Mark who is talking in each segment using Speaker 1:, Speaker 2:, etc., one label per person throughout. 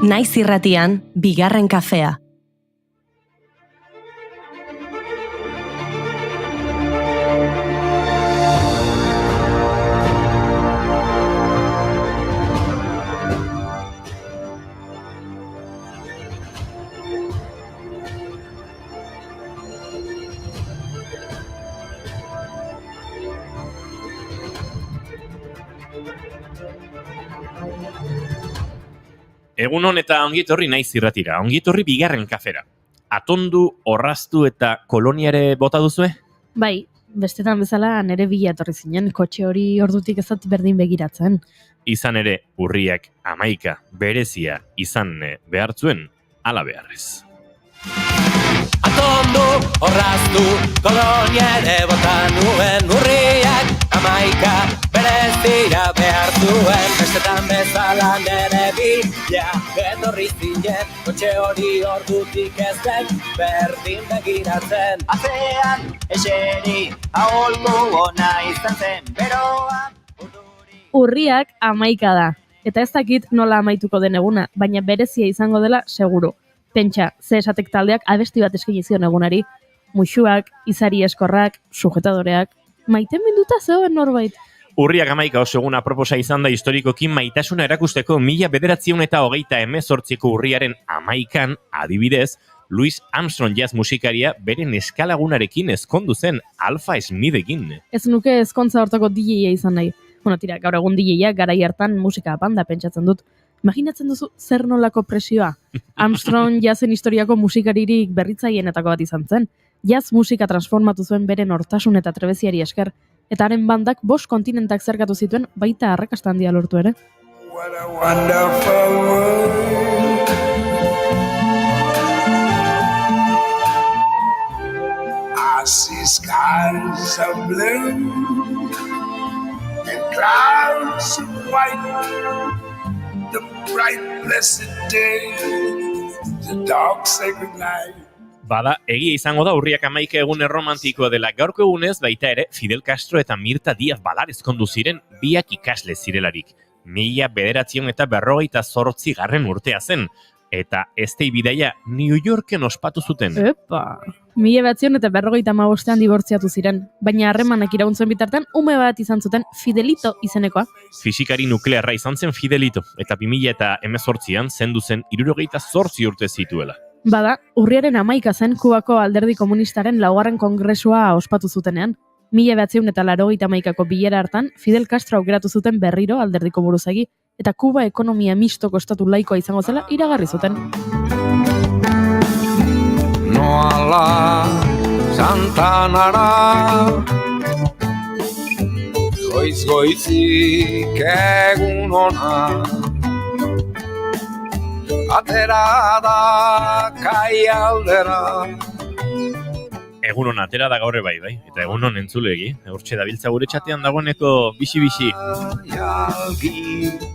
Speaker 1: Naiz irratian, bigarren kafea.
Speaker 2: Egunon eta ongitorri naiz irratira, ongitorri bigarren kafera. Atondu, orraztu eta koloniare bota duzue?
Speaker 3: Bai, bestetan bezala nere bila etorri zinen, kotxe hori ordutik ezat berdin begiratzen.
Speaker 2: Izan ere, urriak 11 berezia izan behartzuen, ala beharrez.
Speaker 4: Atondu, orraztu, koloniare bota nuen, urriak 11 berezia behartzuen, bestetan bezala nere bila etorri zinen, kotxe hori ordutik ez den berdin begiratzen.
Speaker 5: Atzean eseri aholku ona izan zen, beroa
Speaker 3: Urriak 11 da, eta ez dakit nola amaituko den eguna, baina berezia izango dela seguru. Pentsa, ze esatek taldeak abesti bat eskaini zion egunari, muxuak, izari eskorrak, sujetadoreak, maiten minduta zegoen norbait.
Speaker 2: Urriak 11 oso eguna proposa izan da historikoki maitasuna erakusteko 1918ko urriaren 11an, adibidez, Louis Armstrong jazz musikaria beren eskalagunarekin ezkondu zen Alpha Smithekin.
Speaker 3: Ez nuke ezkontza hortako DJ-a izan nahi. Bueno, tira, gaur egun DJ-a garai hartan musika banda pentsatzen dut. Imaginatzen duzu zer nolako presioa? Armstrong jazzen historiako musikaririk berritzaienetako bat izan zen. Jazz musika transformatu zuen beren hortasun eta trebeziari esker. Eta haren bandak 5 kontinentak zerkatu zituen, baita arrakasta handia lortu ere.
Speaker 6: What a wonderful world. I see skies of blue and clouds of white. The bright blessed day, the dark sacred night.
Speaker 2: Bada, egia izango da urriak 11 egun erromantikoa dela. Gaurko egunez baita ere Fidel Castro eta Mirta Díaz Balar ezkondu ziren biak ikasle zirelarik. 1948 urtea zen. Eta eztei bidaia New Yorken ospatu zuten.
Speaker 3: Epa! 1955ean dibortziatu ziren, baina harremanak irauntzen bitartean ume bat izan zuten Fidelito izenekoa.
Speaker 2: Fisikari nuklearra izan zen Fidelito, eta 2018an zendu zen 68 urte zituela.
Speaker 3: Bada, urriaren 11 zen Kubako Alderdi Komunistaren 4. kongresua ospatu zutenean. 1981ko bilera hartan, Fidel Castro aukeratu zuten berriro alderdiko buruzagi, eta Kuba ekonomia mistoko estatu laikoa izango zela iragarri zuten.
Speaker 6: Noala Santanara goiz-goizik egun ona atera da kai aldera.
Speaker 2: Egunon atera da gaur bai, eta egunon entzulegi. Hortxe dabiltza gure txatean dagoeneko bixi-bixi.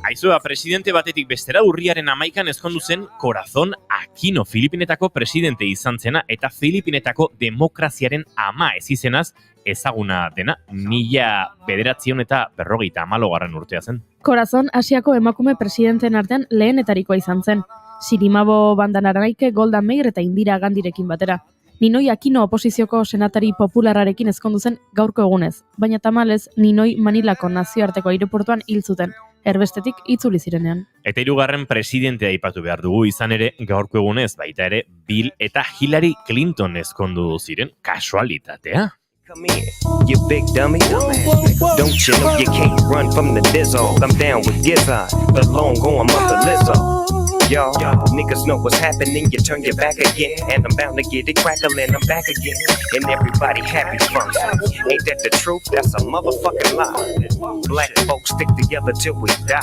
Speaker 2: Aizua, presidente batetik bestera urriaren 11an ezkondu zen Corazon Aquino, Filipinetako presidente izan zena, eta Filipinetako demokraziaren ama ez izenaz ezaguna dena 1954 urtea zen.
Speaker 3: Corazon Asiako emakume presidenten artean lehenetarikoa izan zen. Sirimabo Bandaranaike, Golda Meir eta Indira Gandirekin batera. Ninoi Aquino oposizioko senatari populararekin ezkondu zen gaurko egunez, baina tamalez Ninoi Manilako nazioarteko aireportuan hil zuten, erbestetik itzuli zirenean.
Speaker 2: Eta 3. presidentea aipatu behar dugu izan ere gaurko egunez, baita ere Bill eta Hillary Clinton ezkondu ziren kasualitatea.
Speaker 7: Come here, you big dummy. Don't you know you can't run from the dizzle? I'm down with Gizzard, the long going Mother Lizzo. Y'all, niggas know what's happening, you turn your back again. And I'm bound to get it crackling, I'm back again. And everybody happy first. Ain't that the truth? That's a motherfucking lie. Black folks stick together till we die.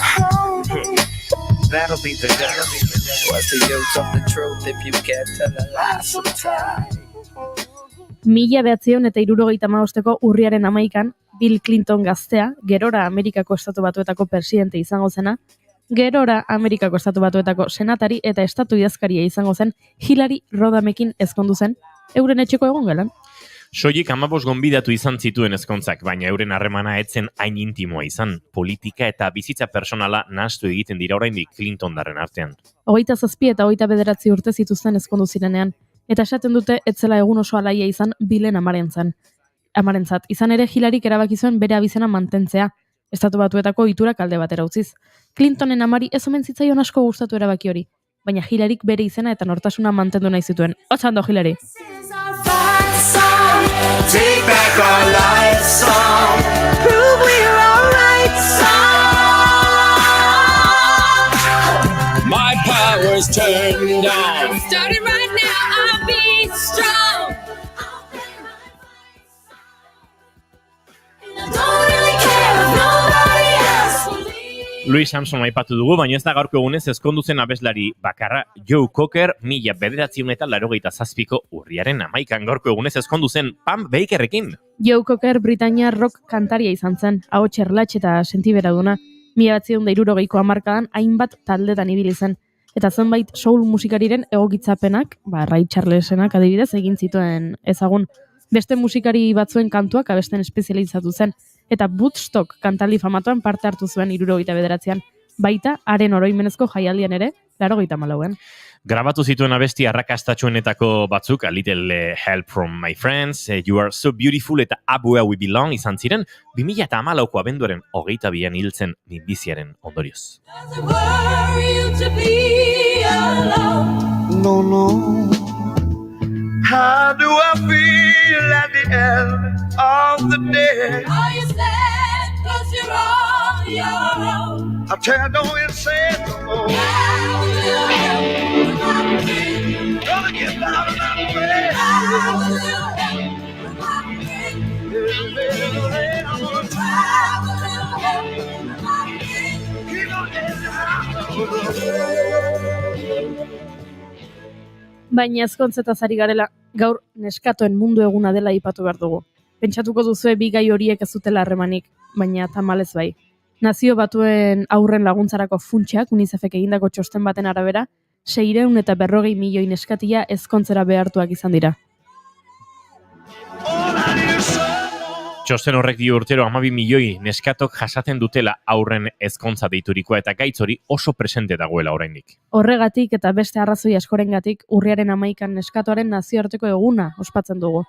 Speaker 7: That'll be the day.
Speaker 5: What's the use of the truth if you can't tell a lie sometimes?
Speaker 3: 1975ko urriaren 11an, Bill Clinton gaztea, gerora Amerikako Estatu Batuetako presidente izango zena, gerora Amerikako Estatu Batuetako senatari eta estatu idazkaria izango zen Hillary Rodamekin ezkondu zen, euren etxeko egon gelan.
Speaker 2: Soilik 15 gonbidatu izan zituen ezkontzak, baina euren harremana etzen hain intimoa izan. Politika eta bizitza personala nahastu egiten dira oraindik Clintondarren artean.
Speaker 3: 27 eta 29 urte zituzten ezkondu zirenean, eta esaten dute etzela egun oso alaia izan Billen amarentzat. Izan ere Hillaryk erabaki zuen bere abizena mantentzea, Estatu Batuetako iturak alde batera utziz. Clintonen amari ez omen zitzaion asko gustatu erabaki hori, baina Hillaryk bere izena eta nortasuna mantendu nahi zituen. Otsando, Hillary!
Speaker 4: Take back our life song. Prove we're alright song. My power's turned on. Starting right now, I'll be strong. And I don't really care if nobody else believes.
Speaker 2: Louis Armstrong aipatu dugu, baina ez da gaurko egunez ezkondu zen abeslari bakarra Joe Cocker 1987ko urriaren 11 gaurko egunez ezkondu zen Pam Bakerrekin.
Speaker 3: Joe Cocker Britania rock kantaria izan zen, ahots erlats eta sentiberaduna, 1960ko hamarkadan hainbat taldetan ibili zen, eta zenbait soul musikariren egokitzapenak, Ray Charlesenak adibidez egin zituen ezagun. Beste musikari batzuen kantuak abesten espezializatu zen, eta Woodstock kantaldi famatuan parte hartu zuen 1979an, baita haren oroimenezko jaialdian ere, 1984an.
Speaker 2: Grabatu zituen abesti arrakastatsuenetako batzuk, A Little Help from My Friends, You Are So Beautiful eta Up Where We Belong izan ziren, 2014ko abenduaren 22an hiltzen minbiziaren ondorioz.
Speaker 4: Doesn't worry you to be alone.
Speaker 6: No, no. How do I feel at the end of the day?
Speaker 4: Are you sad 'cause you're on your own?
Speaker 6: I tell you, don't even say it no more.
Speaker 4: How will you help my pain?
Speaker 6: Gonna get out of my way.
Speaker 4: How will you help my pain?
Speaker 6: I'm gonna try.
Speaker 4: How will you help my pain?
Speaker 6: Keep on getting out.
Speaker 3: Baina ezkontzetaz ari garela, gaur neskatoen mundu eguna dela aipatu behar dugu. Pentsatuko duzue bi gai horiek ez zutela harremanik, baina tamalez bai. Nazio Batuen haurren laguntzarako funtsak, UNICEFek egindako txosten baten arabera, 640 milioi neskatia ezkontzera behartuak izan dira.
Speaker 2: Txosten horrek dio urtero 12 milioi neskatok jasaten dutela aurren ezkontza deiturikoa eta gaitz hori oso presente dagoela oraindik.
Speaker 3: Horregatik eta beste arrazoi askorengatik urriaren 11an neskatoaren nazioarteko eguna ospatzen dugu.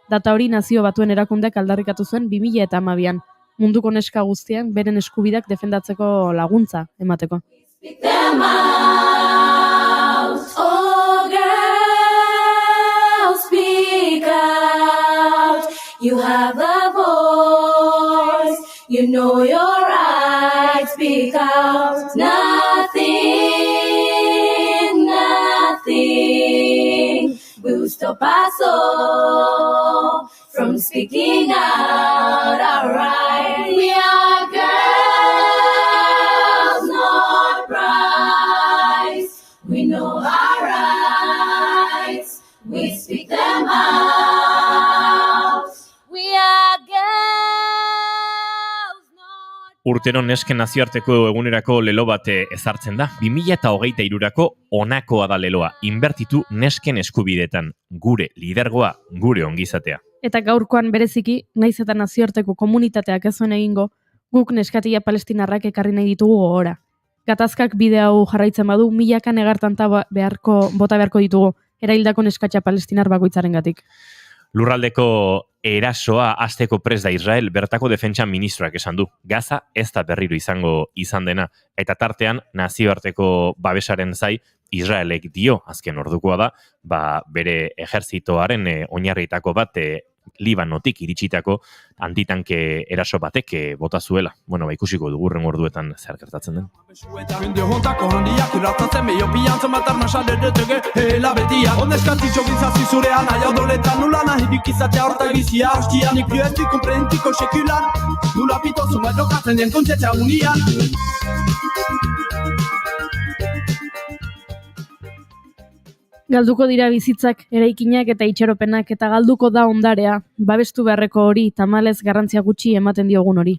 Speaker 3: Data hori Nazio Batuen erakundeak aldarrikatu zuen 2012an, munduko neska guztiak beren eskubidak defendatzeko laguntza emateko.
Speaker 4: Speak them out. Oh, girl, speak out. You have a voice. You know you're right. Speak out. Nothing will stop us all from speaking out our right. We are girls, not brides. We know our rights. We speak them out. We are girls, not
Speaker 2: Urtero nesken nazioarteko egunerako lelo bate ezartzen da. 2023ko honakoa da leloa. Inbertitu nesken eskubidetan. Gure lidergoa, gure ongizatea.
Speaker 3: Eta gaurkoan bereziki, naiz eta nazioarteko komunitateak ez zuen egingo, guk neskatia palestinarrak ekarri nahi ditugu gogora. Gatazkak bide hau jarraitzen badu, milaka negartanta bota beharko ditugu, eraildako neskatxa palestinar bakoitzarengatik.
Speaker 2: Lurraldeko erasoa hasteko prest da Israel, bertako defentsa ministroak esan du. Gaza ez da berriro izan dena, eta tartean nazioarteko babesaren zai Israelek dio, azken ordukoa da, bere ejerzitoaren oinarrietako bat Libanotik iritsitako antitanke eraso batek bota zuela. Bueno, ikusiko dugu hurrengo orduetan zer gertatzen den.
Speaker 8: Jende hontako handiak irratatzen meiopian zematar nasareretege hela betia. Ondeskatitxo gizazi zurean aia odoletan nula nahi bikizatea horta bizia. Hostian ikriesti komprentiko sekulan nula pito zumadrokatzen den kontxetxa unian.
Speaker 3: Galduko dira bizitzak, eraikinak eta itxaropenak eta galduko da ondarea, babestu beharreko hori tamalez garrantzia gutxi ematen diogun hori.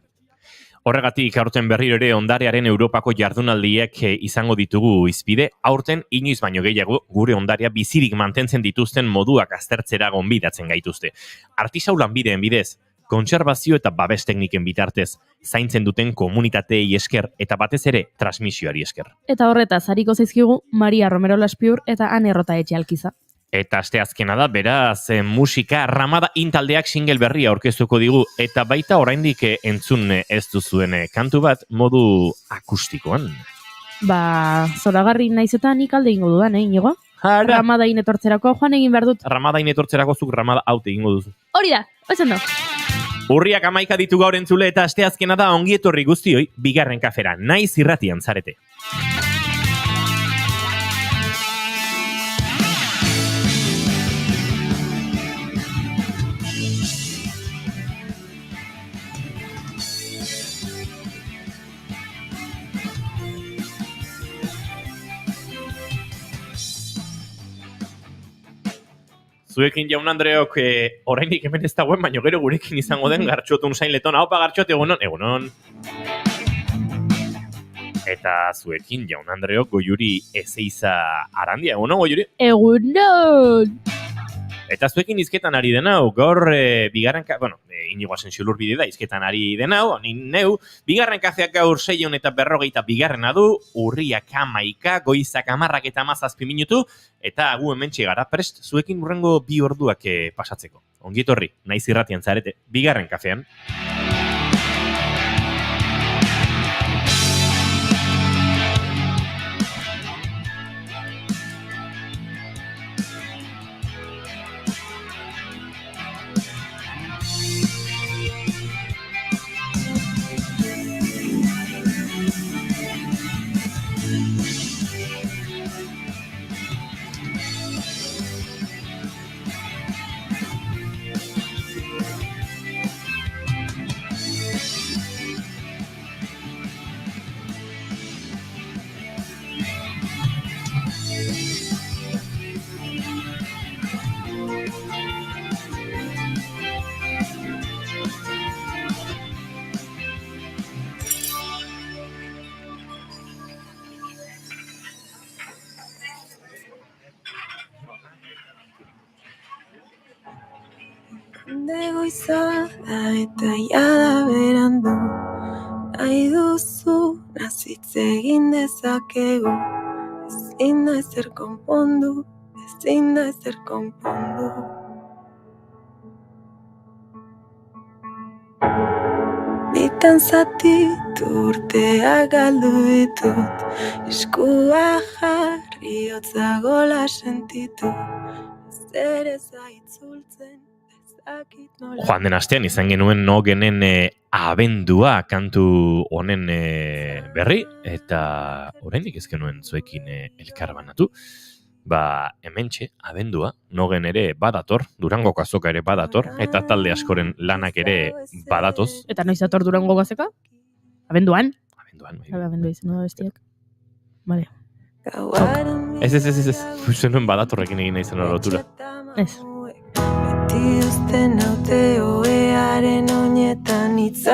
Speaker 2: Horregatik, aurten berriro ere ondarearen Europako jardunaldiek izango ditugu izpide, aurten inoiz baino gehiago gure ondarea bizirik mantentzen dituzten moduak aztertzera gonbidatzen gaituzte. Artisau lanbideen bidez, kontserbazio eta babes tekniken bitartez, zaintzen duten komunitateei esker eta batez ere transmisioari esker.
Speaker 3: Eta horretaz, hariko zaizkigu Maria Romero Laspiur eta Ane Rotaetxe Alkiza.
Speaker 2: Eta asteazkena da, beraz, musika Ramada intaldeak single berria aurkeztuko digu, eta baita oraindik entzun ez duzuen kantu bat modu akustikoan.
Speaker 3: Zoragarri naizetan nik alde ingo dudan, Inigo? Ramadain etortzerako joan egin behar dut.
Speaker 2: Ramadain etortzerako zuk Ramada haute egingo duzu.
Speaker 3: Hori da, oizen da.
Speaker 2: Urriak 11 ditu gaur entzule eta asteazkena da ongi etorri guztioi, bigarren kafera, naiz irratian zarete. Zuekin Jaun Andreok orainik hemen ez dagoen, baino gero gurekin izango den Gartxotun Sainleton. Haupa Gartxot, egunon. Eta zuekin Jaun Andreok Goiuri Ezeiza Arandia. Egunon, Goiuri?
Speaker 3: Egunon!
Speaker 2: Eta zuekin izketan ari denau, gaur bigarren Inigo Asencio Lurbide da, izketan ari denau, neu, bigarren kafeak gaur 652 bigarrena du, urriak 11, goizak 10 eta 17 minutu, eta gu hementxe gara prest, zuekin urrengo 2 orduak pasatzeko. Ongitorri, naiz irratian zarete, bigarren kafean.
Speaker 9: Goiza da eta jada berandu, nahi duzu nazitz egin dezakegu, ezin da ezer konpondu, ezin da ezer konpondu. Bitan zatitu urteak galdu ditut, eskua jarri hotza gola sentitu, zer ez aitzultzen.
Speaker 2: Joan den astean izan genuen no genen abendua kantu honen berri, eta oraindik ez genuen zuekin elkarbanatu. Hementxe abendua, nogen ere badator, Durangoko azoka ere badator, eta talde askoren lanak ere badatoz.
Speaker 3: Eta noiz dator Durango gazeka? Abenduan?
Speaker 2: Abendua
Speaker 3: izan da bestiak. Vale.
Speaker 2: Ez. Zenuen badatorrekin egin nahi zen lotura.
Speaker 3: Ez.
Speaker 9: Uzten haute oearen oinetan itzalak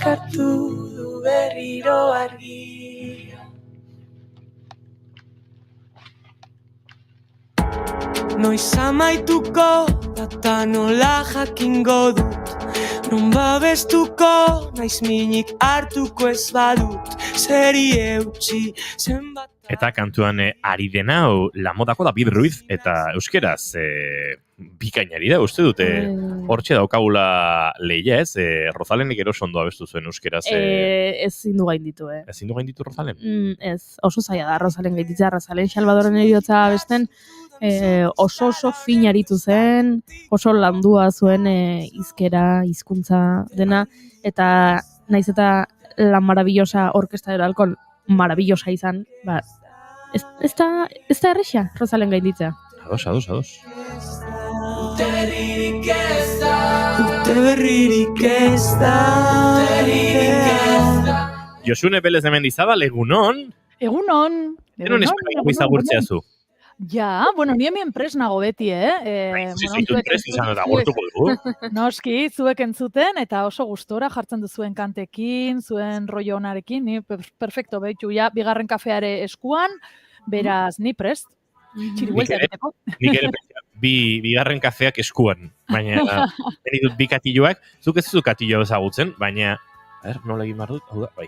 Speaker 9: hartu du berriro argia. Noiz amaituko eta nola jakingo dut, non babestuko naiz minik hartuko ez badut, zeri eutxi zenbat.
Speaker 2: Eta kantuan ari denau Lamodako David Ruiz eta euskeraz bikainari da, uste dute hortxe daukagula lehia ez, Rozalenek eros ondo abestu zuen euskeraz.
Speaker 3: Ezin du gainditu,
Speaker 2: Ezin du gainditu Rozalen?
Speaker 3: Ez, oso zaila da Rozalen gainditzea, Rozalen Salvadoren eriotza abesten oso fin aritu zen, oso landua zuen hizkera, hizkuntza dena, eta naiz eta La Maravillosa orkesta eralkon maravillosa izan, ez da erresa Rozalen gainditzea.
Speaker 2: Ados. Josune Belez de Mendizabal, egunon?
Speaker 10: Egunon.
Speaker 2: Egunon espero izagurtzea zu.
Speaker 10: Ja, bueno, ni hemen pres nago beti,
Speaker 2: Zaitut prest izan eta gortuko dugu.
Speaker 10: Noski, zuek entzuten, eta oso gustora jartzen duzuen kantekin, zuen rollo onarekin, ni perfecto, behitu, ja, bigarren kafeare eskuan, beraz, ni prest. Txiribuelta egiteko.
Speaker 2: Nik ere bigarren kafeak eskuan, baina ditut bi katilloak, zuk ez zu katillo ezagutzen, baina nola egin behar dut? Hau da, bai.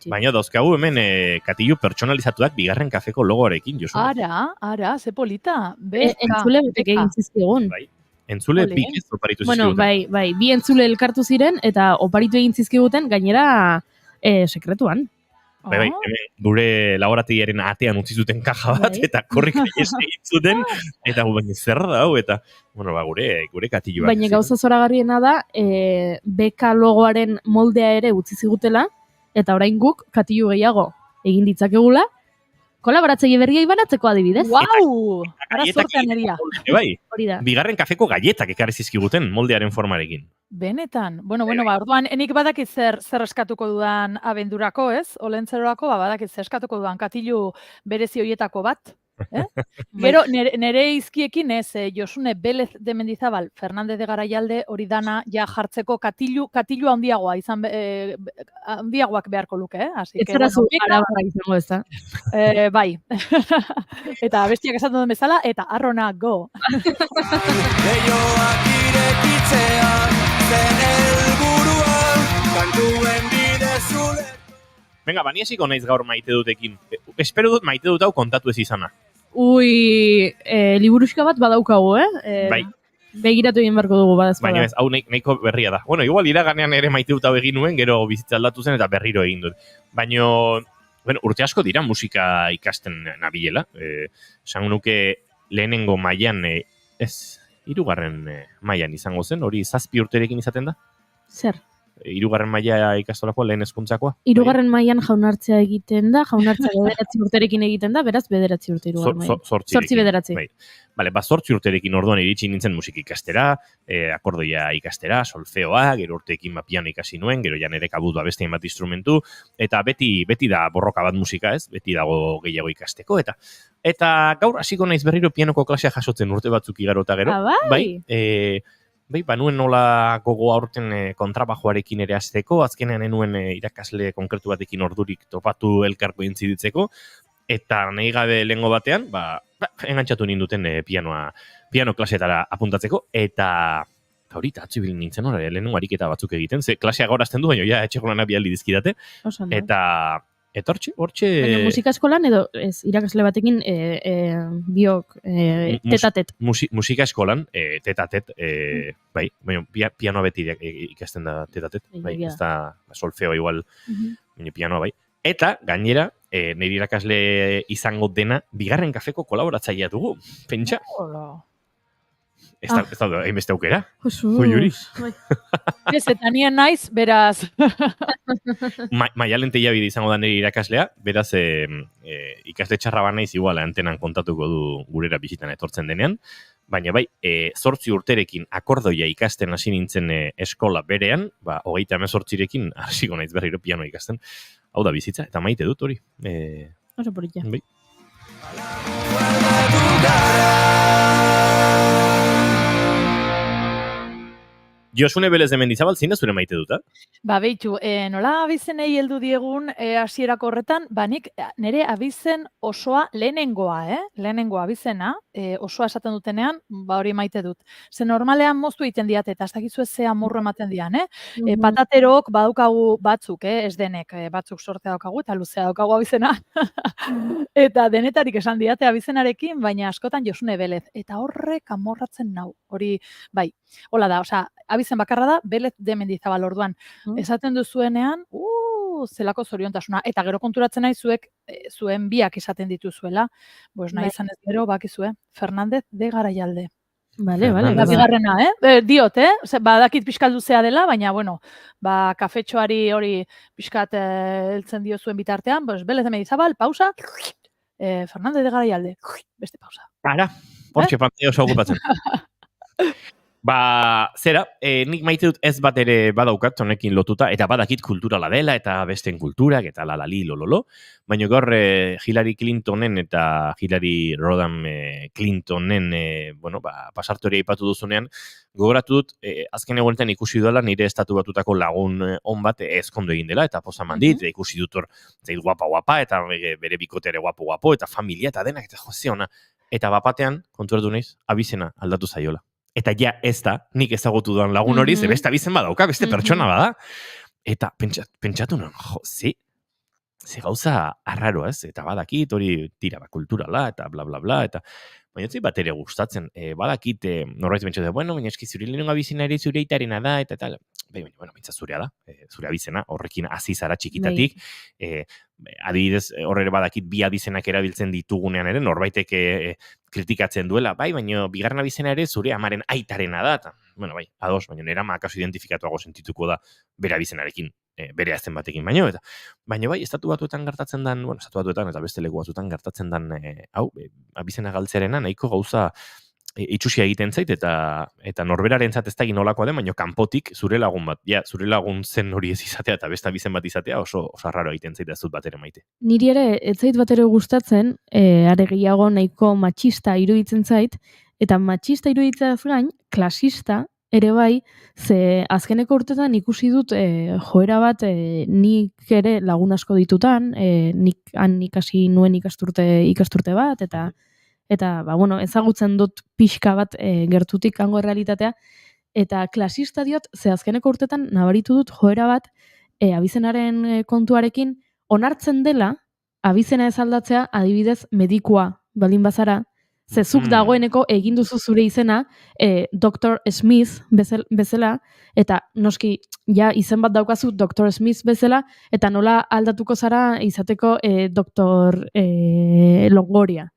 Speaker 2: Baina dauzkagu hemen katillo pertsonalizatuak bigarren kafeko logoarekin, Josune.
Speaker 10: Ara, ze polita.
Speaker 3: Entzule betek egin zizkigun.
Speaker 2: Bai. Entzule bi ez oparitu zizkiguten.
Speaker 3: Bueno, bai, bi entzule elkartu ziren eta oparitu egin zizkiguten gainera sekretuan.
Speaker 2: Bai, hemen gure laborategiaren atean utzi zuten kaja bat, eta korrika egin zuten, eta baina zer da hau, eta, bueno, gure katilloak.
Speaker 3: Baina gauza zoragarriena da, beka logoaren moldea ere utzi zigutela, eta orain guk katillo gehiago egin ditzakegula, kolaboratzaile berriai banatzeko adibidez.
Speaker 10: Wow! Ara zortean eria.
Speaker 2: Bai,
Speaker 3: hori da.
Speaker 2: Bigarren kafeko galletak ekarri zizkiguten moldearen formarekin.
Speaker 10: Benetan. Bueno, orduan, enik badakit zer eskatuko dudan abendurako, ez? Olentzerorako, badakit zer eskatuko dudan katillu berezi horietako bat. Gero, nere izkiekin ez, Josune Belez de Mendizabal, Fernández de Garaialde, hori dana ja jartzeko katillu handiagoa, handiagoak beharko luke,
Speaker 3: Ez zara zu arabarra izango ez da.
Speaker 10: Bai. Eta bestiak esaten duen bezala, eta arrona go.
Speaker 8: Leioak irekitzean, zen helburuan, kantuen bidezule.
Speaker 2: Venga, bani hasiko naiz gaur maite dutekin. Espero dut maite dut hau kontatu ez izana.
Speaker 3: Liburuxka bat badaukagu,
Speaker 2: Bai.
Speaker 3: Begiratu egin beharko dugu badazpada.
Speaker 2: Baina ez, hau nahiko berria da. Bueno, igual iraganean ere maite dut hau egin nuen, gero bizitza aldatu zen eta berriro egin dut. Baina, urte asko dira musika ikasten nabilela. Esan nuke lehenengo mailan, hirugarren mailan izango zen, hori 7 urterekin izaten da?
Speaker 3: Zer?
Speaker 2: Hirugarren maila ikastolakoa, lehen hezkuntzakoa.
Speaker 3: Hirugarren mailan jaunartzea egiten da, jaunartzea 9 urterekin egiten da, beraz 9 urte hirugarren mailan. 8
Speaker 2: Bai. Bale, 8 urterekin orduan iritsi nintzen musika ikastera, akordoia ikastera, solfeoa, gero urteekin piano ikasi nuen, gero ja nere kabut beste bat instrumentu, eta beti da borroka bat musika, ez? Beti dago gehiago ikasteko, eta gaur hasiko naiz berriro pianoko klasea jasotzen urte batzuk igaro eta gero. Bai, banuen nola gogoa aurten kontrabajoarekin ere hasteko, azkenean enuen irakasle konkretu batekin ordurik topatu elkarko intziditzeko, eta nahi gabe lehengo batean, engantzatu ninduten piano klasetara apuntatzeko, eta hori, atzibil nintzen hori, lehenengo ariketa batzuk egiten, ze klasea gaur azten du, baina ja etxeko lanak bialdi dizkidate, eta hortxe...
Speaker 3: Baina musika eskolan edo irakasle batekin biok tetatet?
Speaker 2: Musika eskolan, tetatet, bai, baina pianoa beti ikasten da tetatet, bai, ez da solfeo igual, baina pianoa bai. Eta, gainera, nire irakasle izango dena, bigarren kafeko kolaboratzailea dugu, pentsa. Ez da, hainbeste aukera. Ui.
Speaker 10: Ez, eta nien naiz, beraz.
Speaker 2: Maialen Tellabide izango da nire irakaslea, beraz ikasle txarra banaiz igual antenan kontatuko du gurera bisitan etortzen denean, baina bai, 8 urterekin akordoia ikasten hasi nintzen eskola berean, 38rekin hasiko naiz berriro piano ikasten. Hau da bizitza, eta maite dut hori.
Speaker 3: Oso polita.
Speaker 2: Bai. Josune Belez de Mendizabal, zein da zure maite dut,
Speaker 10: Beitu, nola abizenei heldu diegun hasierako horretan, nik nire abizen osoa lehenengoa, lehenengoa abizena, osoa esaten dutenean, hori maite dut. Ze normalean moztu egiten diate, eta ez dakizu ze amorro ematen dian, pataterok badaukagu batzuk, ez denek, batzuk sortea daukagu, eta luzea daukagu abizena. Eta denetarik esan diate abizenarekin, baina askotan Josune Belez. Eta horrek amorratzen nau, hori, bai, hola da, osea, abizen bakarra da, Belez de Mendizabal orduan. Esaten duzuenean, zelako zoriontasuna. Eta gero konturatzen nahi zuen biak esaten dituzuela. Pues nahi izan ez gero, bakizue, Fernández de Garaialde.
Speaker 3: Bale.
Speaker 10: Bigarrena, diot, badakit pixkat luzea dela, baina, bueno, kafetxoari hori pixkat heltzen dio zuen bitartean, pues Belez de Mendizabal, pausa, Fernández de Garaialde, beste pausa.
Speaker 2: Ara, hortxe pantea oso ocupatzen. Zera, nik maite dut ez bat ere badaukat honekin lotuta, eta badakit kulturala dela, eta besten kulturak, eta lalali, lololo, baina gaur Hillary Clintonen eta Hillary Rodham Clintonen pasarte hori aipatu duzunean, gogoratu dut, azken egunetan ikusi duela nire estatu batutako lagun on bat ezkondo egin dela, eta posa mandit, ikusi dut hor, zeit guapa, eta bere bikote ere guapo, eta familia, eta denak, eta jose ona, eta bapatean, kontuerdu naiz, abizena aldatu zaiola. Eta ja ez da, nik ezagutu duan lagun hori, ze beste abizen badauka, beste pertsona bada. Eta pentsatu nuen, ze gauza arraro ez, eta badakit hori tira kulturala, eta bla bla bla, eta baina ez bat ere gustatzen, badakit norbait pentsatu, baina eski zure lehenengo abizena ere zure itarena da, eta tal, baina, pentsa zurea da, zure abizena, horrekin hasi zara txikitatik, adibidez, horre badakit bi abizenak erabiltzen ditugunean ere, norbaitek kritikatzen duela, baina bigarren abizena ere zure amaren aitarena da, eta, bai, ados, baina nera makaso identifikatuago sentituko da bere abizenarekin, bere azten batekin baino, eta baina bai, estatu batuetan gertatzen dan, estatu batuetan eta beste leku batzuetan gertatzen dan, abizena galtzearena, nahiko gauza itxusia egiten zait, eta norberarentzat ez da egin olakoa den, baina kanpotik zure lagun bat, zure lagun zen hori ez izatea, eta beste abizen bat izatea oso arraro egiten zait, ez dut bat ere maite.
Speaker 3: Niri ere, ez zait bat ere gustatzen, are gehiago nahiko matxista iruditzen zait, eta matxista iruditzen gain, klasista, ere bai, ze azkeneko urtetan ikusi dut joera bat nik ere lagun asko ditutan, nik ikasi nuen ikasturte bat, eta ezagutzen dut pixka bat gertutik hango errealitatea, eta klasista diot, ze azkeneko urtetan nabaritu dut joera bat abizenaren kontuarekin onartzen dela, abizena ez aldatzea adibidez medikua baldin bazara, zezuk dagoeneko egin duzu zure izena Dr. Smith bezala, eta noski ja izen bat daukazu Dr. Smith bezala, eta nola aldatuko zara izateko Dr. Longoria.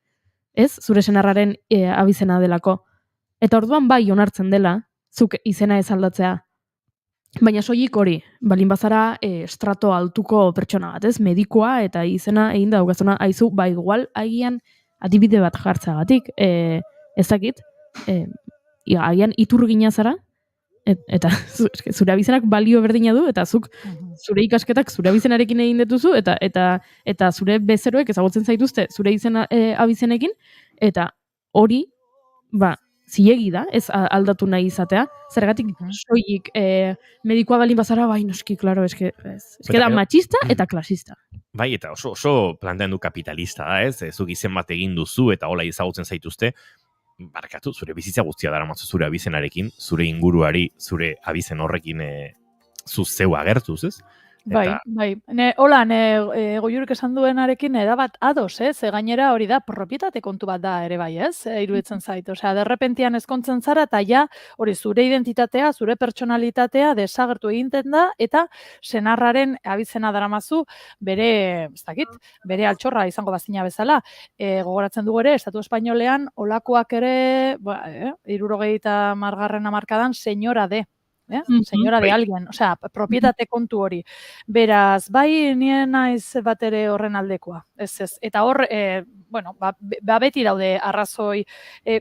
Speaker 3: Ez, zure senarraren abizena delako. Eta orduan bai onartzen dela, zuk izena ez aldatzea. Baina soilik hori, balin bazara estrato altuko pertsona bat, ez? Medikua eta izena egin daukazuna, aizu, bai igual, agian adibide bat jartzagatik, ezakit, agian iturgina zara, eta zure abizenak balio berdina du, eta zuk zure ikasketak zure abizenarekin egin dituzu, eta zure bezeroek ezagutzen zaituzte zure izena abizenekin, eta hori, zilegi da, ez aldatu nahi izatea, zergatik soilik medikoa balin bazara, bai noski, klaro, eske da matxista eta klasista.
Speaker 2: Bai, eta oso plantean du kapitalista da, ez? Zuk izen bat egin duzu eta hola ezagutzen zaituzte, barkatu, zure bizitza guztia daramatzu zure abizenarekin, zure inguruari, zure abizen horrekin zuzeu agertuz, ez?
Speaker 10: Bai. Hola, Goiurek esan duenarekin erabat ados, ez? Gainera hori da, propietate kontu bat da ere bai, ez? Iruditzen zait. Osea, derrepentian ezkontzen zara, eta ja, hori zure identitatea, zure pertsonalitatea desagertu egiten da, eta senarraren abizena daramazu bere, ez dakit, bere altxorra izango bazina bezala. Gogoratzen dugu ere, Estatu Espainolean, olakoak ere, 70. hamarkadan, señora de. Señora de alguien, osea, propietate kontu hori. Beraz, bai nien naiz bat ere horren aldekoa. Ez. Eta hor, beti daude arrazoi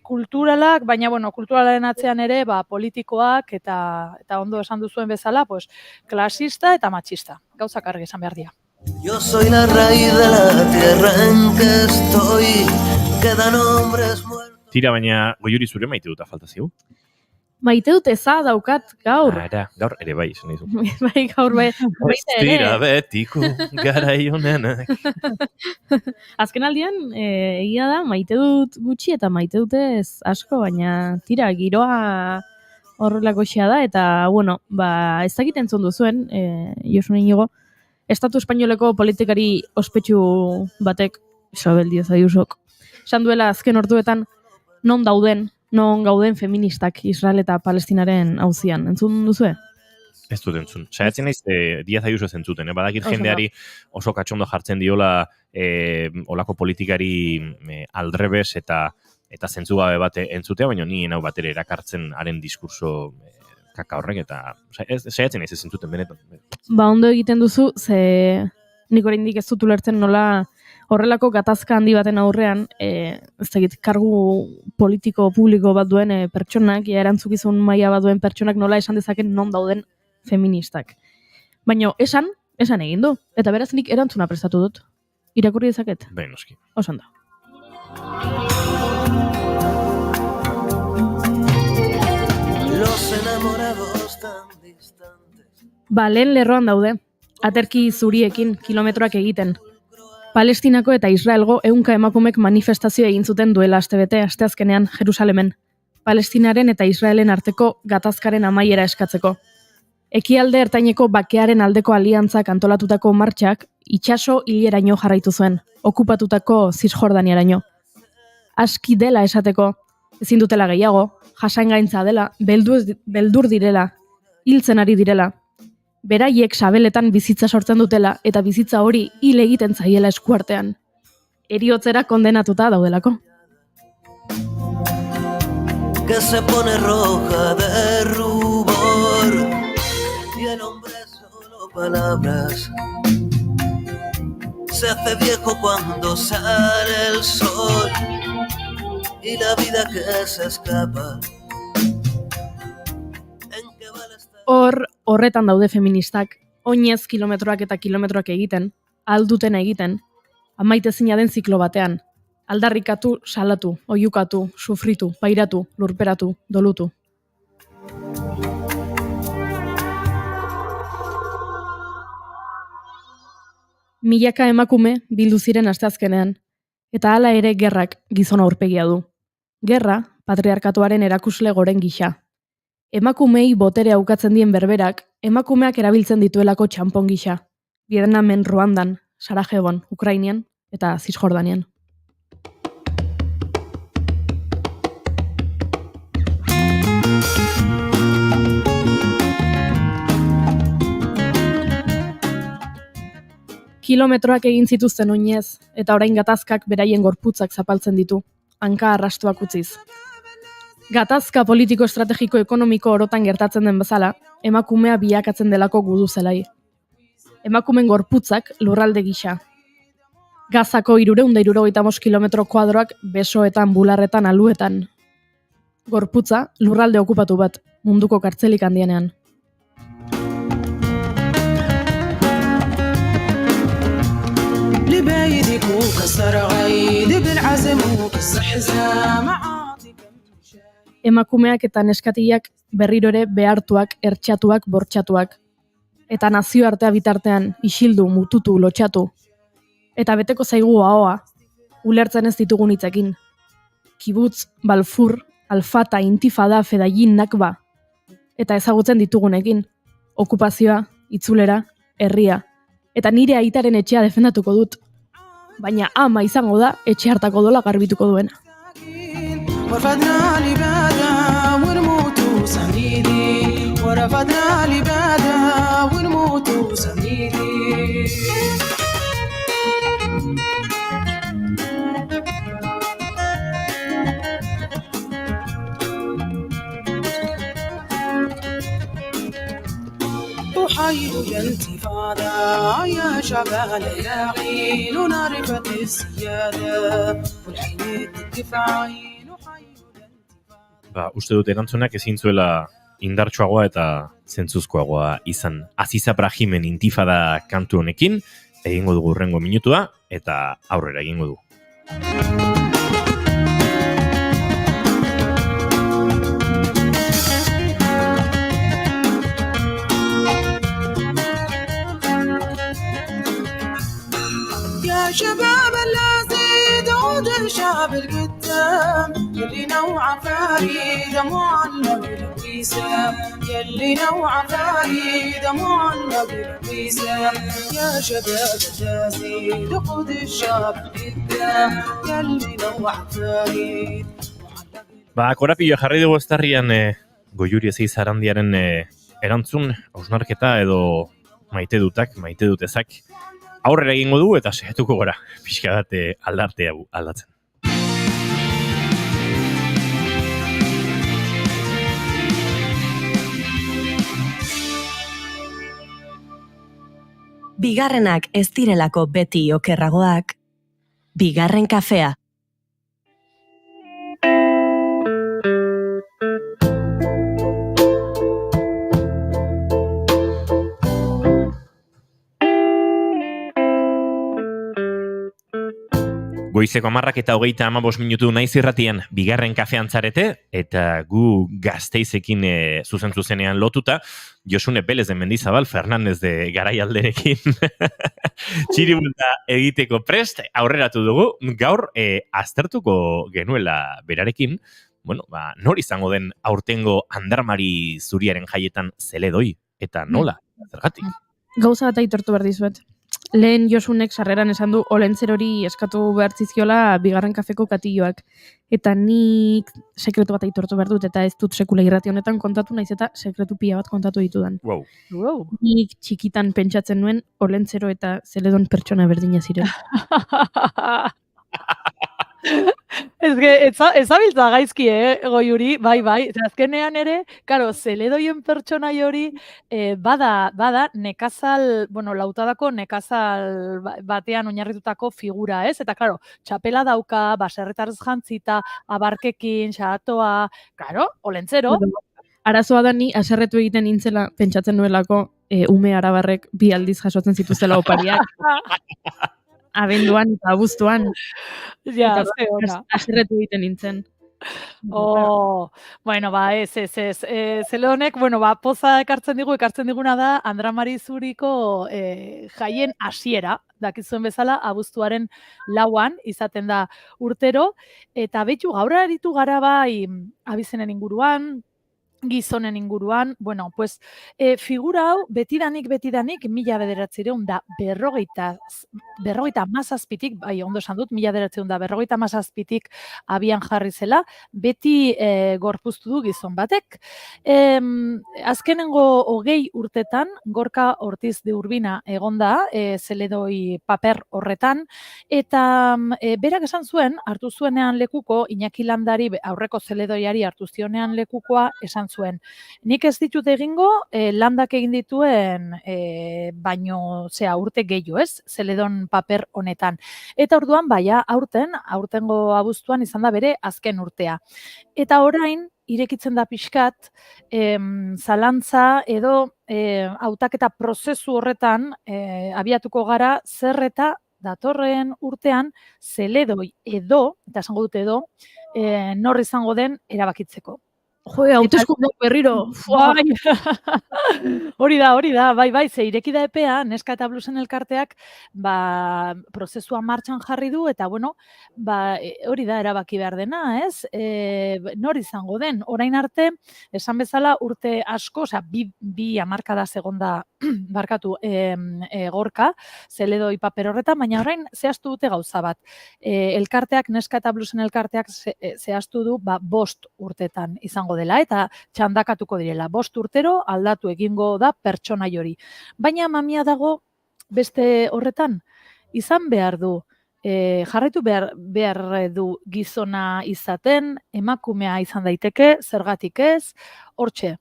Speaker 10: kulturalak, baina, kulturalaren atzean ere, politikoak eta ondo esan duzuen bezala, klasista eta matxista. Gauzak argi esan behar dira.
Speaker 11: Yo soy la raíz de la tierra en que estoy, quedan hombres muertos.
Speaker 2: Tira, baina Goiuri zure maite dut falta zigu?
Speaker 3: Maite dut eza daukat gaur.
Speaker 2: Gaur ere bai, esan dizu.
Speaker 3: Bai, gaur bai.
Speaker 2: Tira betiko, garai honenak.
Speaker 3: Azken aldian, egia da, maite dut gutxi eta maite dute ez asko, baina tira, giroa horrelako xea da, eta, ez dakit entzun duzuen, Josu Inigo, Estatu Espainoleko politikari ospetsu batek, Isabel Díaz Ayusok, esan duela azken orduetan non gauden feministak Israel eta Palestinaren auzian. Entzun duzue?
Speaker 2: Ez dut entzun. Saiatzen naiz Díaz Ayuso ez entzuten. Badakit jendeari oso katxondo jartzen diola olako politikari aldrebes eta zentzugabe bat entzutea, baina ni enau bat ere erakartzen haren diskurso kaka horrek, eta saiatzen naiz ez entzuten benetan.
Speaker 3: Ondo egiten duzu, ze nik oraindik ez dut ulertzen nola horrelako gatazka handi baten aurrean, ez dakit, kargu politiko publiko bat duen pertsonak, erantzukizun maila bat duen pertsonak nola esan dezaken non dauden feministak. Baina esan egin du, eta beraz nik erantzuna prestatu dut. Irakurri dezaket?
Speaker 2: Bai, noski.
Speaker 3: Osan da.
Speaker 11: Los enamorados tan distantes.
Speaker 3: Lehen lerroan daude, aterki zuriekin kilometroak egiten. Palestinako eta Israelgo 100 emakumek manifestazio egin zuten duela astebete asteazkenean Jerusalemen. Palestinaren eta Israelen arteko gatazkaren amaiera eskatzeko. Ekialde ertaineko bakearen aldeko aliantzak antolatutako martxak itsaso hileraino jarraitu zuen, okupatutako Zisjordaniaraino. Aski dela esateko, ezin dutela gehiago, jasangaintza dela, beldur direla, hiltzen ari direla. Beraiek sabeletan bizitza sortzen dutela eta bizitza hori hil egiten zaiela eskuartean. Heriotzera kondenatuta daudelako.
Speaker 11: Que se pone roja de rubor y el hombre solo palabras. Se hace viejo cuando sale el sol y la vida que se escapa.
Speaker 3: Horretan daude feministak, oinez kilometroak eta kilometroak egiten, alduten egiten, amaitezina den ziklo batean, aldarrikatu, salatu, oiukatu, sufritu, pairatu, lurperatu, dolutu. Milaka emakume bildu ziren asteazkenean, eta hala ere gerrak gizon aurpegia du. Gerra, patriarkatuaren erakusle goren gisa. Emakumei boterea ukatzen dien berberak, emakumeak erabiltzen dituelako txanpon gisa. Vietnamen, Ruandan, Sarajevon, Ukrainian eta Zisjordanian. Kilometroak egin zituzten oinez, eta orain gatazkak beraien gorputzak zapaltzen ditu, hanka arrastuak utziz. Gatazka politiko estrategiko ekonomiko orotan gertatzen den bezala, emakumea bilakatzen delako gudu zelai. Emakumen gorputzak lurralde gisa. Gazako 375 kilometro kuadroak besoetan, bularretan, aluetan. Gorputza lurralde okupatu bat, munduko kartzelik handienean. Emakumeak eta neskatiak berriro ere behartuak, hertxatuak, bortxatuak. Eta nazioartea bitartean isildu, mututu, lotxatu. Eta beteko zaigu ahoa, ulertzen ez ditugun hitzekin. Kibutz, Balfur, Alfata, Intifada, Fedayin, Nakba. Eta ezagutzen ditugunekin. Okupazioa, itzulera, herria. Eta nire aitaren etxea defendatuko dut. Baina ama izango da etxe hartako dola garbituko duena.
Speaker 8: أحيي الانتفاضة يا شعب العراقي نعرفة السيادة والحين الدفاعي
Speaker 2: uste dut erantzunak ezin zuela indartsuagoa eta zentzuzkoagoa izan. Aziza Brahimen intifada kantu honekin, egingo dugu hurrengo minutua, eta aurrera egingo du.
Speaker 8: يا شباب اللذيذ عود الشعب القدام يلي نوع فريد معلق بالوسام يلي نوع فريد معلق بالوسام يا شباب اللذيذ عود الشعب القدام يلي نوع فريد.
Speaker 2: Korapioa jarri dugu eztarrian Goiuri Ezeiz Arandiaren erantzun, hausnarketa edo maite dutezak aurrera egingo du eta saiatuko gora pixka bat aldartea aldatzen.
Speaker 1: Bigarrenak ez direlako beti okerragoak, Bigarren kafea.
Speaker 2: Goizeko 10:25 minutu naiz irratian bigarren kafean zarete, eta gu Gasteizekin zuzenean lotuta, Josune Pérez de Mendizabal, Fernandez de Garaialderekin txiribulta egiteko prest, aurreratu dugu, gaur aztertuko genuela berarekin, nor izango den aurtengo Andarmari Zuriaren jaietan zeledoi, eta nola, zergatik?
Speaker 3: Gauza bat aitortu behar dizuet. Lehen Josunek sarreran esan du Olentzerori eskatu behar zizkiola bigarren kafeko katilloak. Eta nik sekretu bat aitortu behar dut, eta ez dut sekula irrati honetan kontatu, naiz eta sekretu pila bat kontatu ditudan.
Speaker 2: Wow.
Speaker 3: Nik txikitan pentsatzen nuen Olentzero eta Zeledon pertsona berdina ziren.
Speaker 10: Ez abiltza gaizki, Goiuri, bai, azkenean ere, karo, Zeledoien pertsonai hori, bada nekazal, lautadako nekazal batean oinarritutako figura, ez? Eta, karo, txapela dauka, baserretarrez jantzita, abarkekin, xatoa, karo, Olentzero.
Speaker 3: Arazoa da ni aserretu egiten nintzela pentsatzen nuelako ume arabarrek 2 aldiz jasotzen zituztela opariak. Abenduan eta abuztuan.
Speaker 10: Ja, ze ona.
Speaker 3: Aserretu egiten nintzen.
Speaker 10: Ez. Zeledonek, poza ekartzen diguna da Andramari Zuriko jaien hasiera, dakizuen bezala, abuztuaren 4 izaten da urtero, eta betu gaur aritu gara bai abizenen inguruan, gizonen inguruan, figura hau betidanik 1957, bai, ondo esan dut, 1957 abian jarri zela, beti gorpuztu du gizon batek. Azkenengo 20 urtetan, Gorka Ortiz de Urbina egonda, Zeledoi paper horretan, eta berak esan zuen, hartu zuenean lekuko, Iñaki Landari aurreko Zeledoiari hartu zionean lekukoa esan zuen. Nik ez ditut egingo Landak egin dituen baino urte gehiago, ez? Zeledon paper honetan. Eta orduan, aurtengo abuztuan izan da bere azken urtea. Eta orain, irekitzen da pixkat, zalantza edo hautaketa prozesu horretan abiatuko gara zer eta datorren urtean Zeledoi edo, eta esango dut edo, nor izango den erabakitzeko.
Speaker 3: Hauteskunde berriro.
Speaker 10: Hori da, bai, ze ireki da epea, Neska eta Bluesen elkarteak, prozesua martxan jarri du, eta hori da erabaki behar dena, ez? Nor izango den, orain arte, esan bezala urte asko, bi hamarkada segonda barkatu Gorka, Zeledoi paper horretan, baina orain zehaztu dute gauza bat. Elkarteak, Neska eta Bluesen elkarteak zehaztu du 5 urtetan izango dela, eta txandakatuko direla. 5 urtero aldatu egingo da pertsonai hori. Baina mamia dago beste horretan, izan behar du, jarraitu behar du gizona izaten, emakumea izan daiteke, zergatik ez, hortxe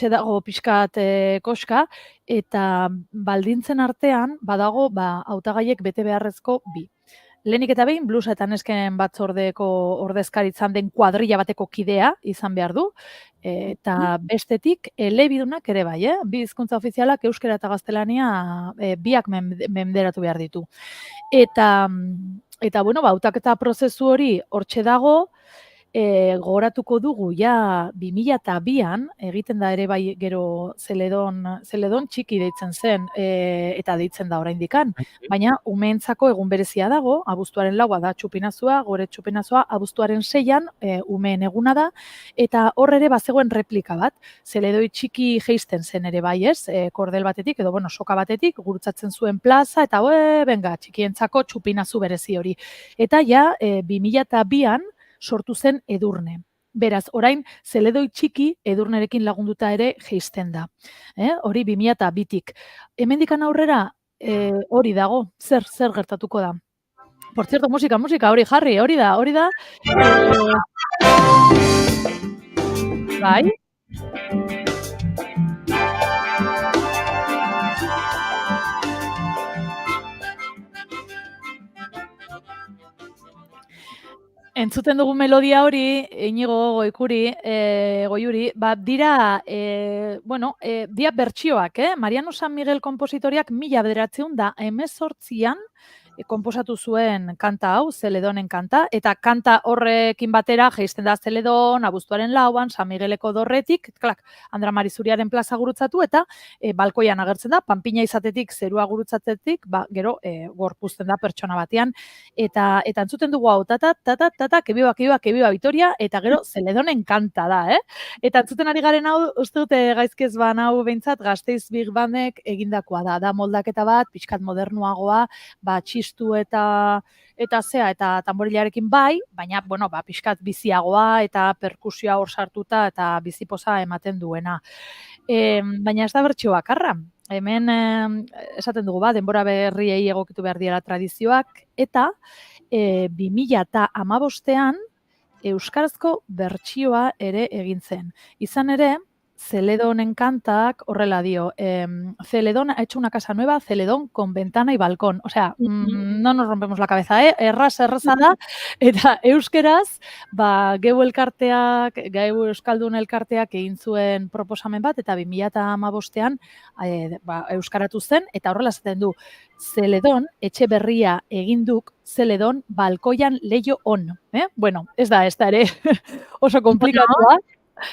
Speaker 10: dago pixkat koska, eta baldintzen artean badago hautagaiek bete beharrezko 2. Lehenik eta behin, Bluesa eta Nesken batzordeko ordezkaritzan den kuadrilla bateko kidea izan behar du, eta bestetik elebidunak ere bai, bi hizkuntza ofizialak euskera eta gaztelania biak menderatu behar ditu. Eta hautaketa prozesu hori hortxe dago, gogoratuko dugu 2002an, egiten da ere bai gero Zeledon txiki deitzen zen, eta deitzen da oraindikan, baina umeentzako egun berezia dago, abuztuaren 4 da txupinazua, gore txupinazua, abuztuaren 6an umeen eguna da, eta hor ere bazegoen replika bat, Zeledoi txiki jeisten zen ere bai, ez, kordel batetik, edo soka batetik, gurutzatzen zuen plaza, eta txikientzako txupinazu berezi hori. Eta 2002an, sortu zen Edurne. Beraz, orain, Zeledoi txiki Edurnerekin lagunduta ere jeisten da. Hori 2002tik. Hemendikan aurrera, hori dago, zer gertatuko da. Por cierto, musika, hori jarri, hori da. Bai? Entzuten dugu melodia hori, Inigo Goikuri, Goiuri, dira, dia bertsioak, Mariano San Miguel konpositoriak 1918an konposatu zuen kanta hau, Zeledonen kanta, eta kanta horrekin batera jaisten da Zeledon, abuztuaren 4an, San Migueleko dorretik, Andra Marizuriaren plaza gurutzatu, eta balkoian agertzen da, panpina izatetik, zerua gurutzatetik, gero gorpuzten da pertsona batean, eta entzuten dugu hau, kebiba, Vitoria, eta gero Zeledonen kanta da, Eta entzuten ari garen hau, uste dute gaizkez ban hau behintzat, Gasteiz Big Bandek egindakoa da moldaketa bat, pixkat modernuagoa, txistu eta tamborilarekin baina, pixkat biziagoa eta perkusioa hor sartuta eta bizipoza ematen duena. Baina ez da bertxio bakarra. Hemen esaten dugu denbora berriei egokitu behar diela tradizioak, eta 2015an euskarazko bertsioa ere egin zen. Izan ere, Zeledonen kantak horrela dio, Celedón ha hecho una casa nueva, Celedón con ventana y balcón. O sea, no nos rompemos la cabeza, erraza da, eta euskeraz, geu Euskaldun elkarteak egin zuen proposamen bat, eta 2015an euskaratu zen, eta horrela zaten du, Zeledon, etxe berria eginduk, Zeledon, balkoian leio on. Bueno, ez da ere oso komplikatua.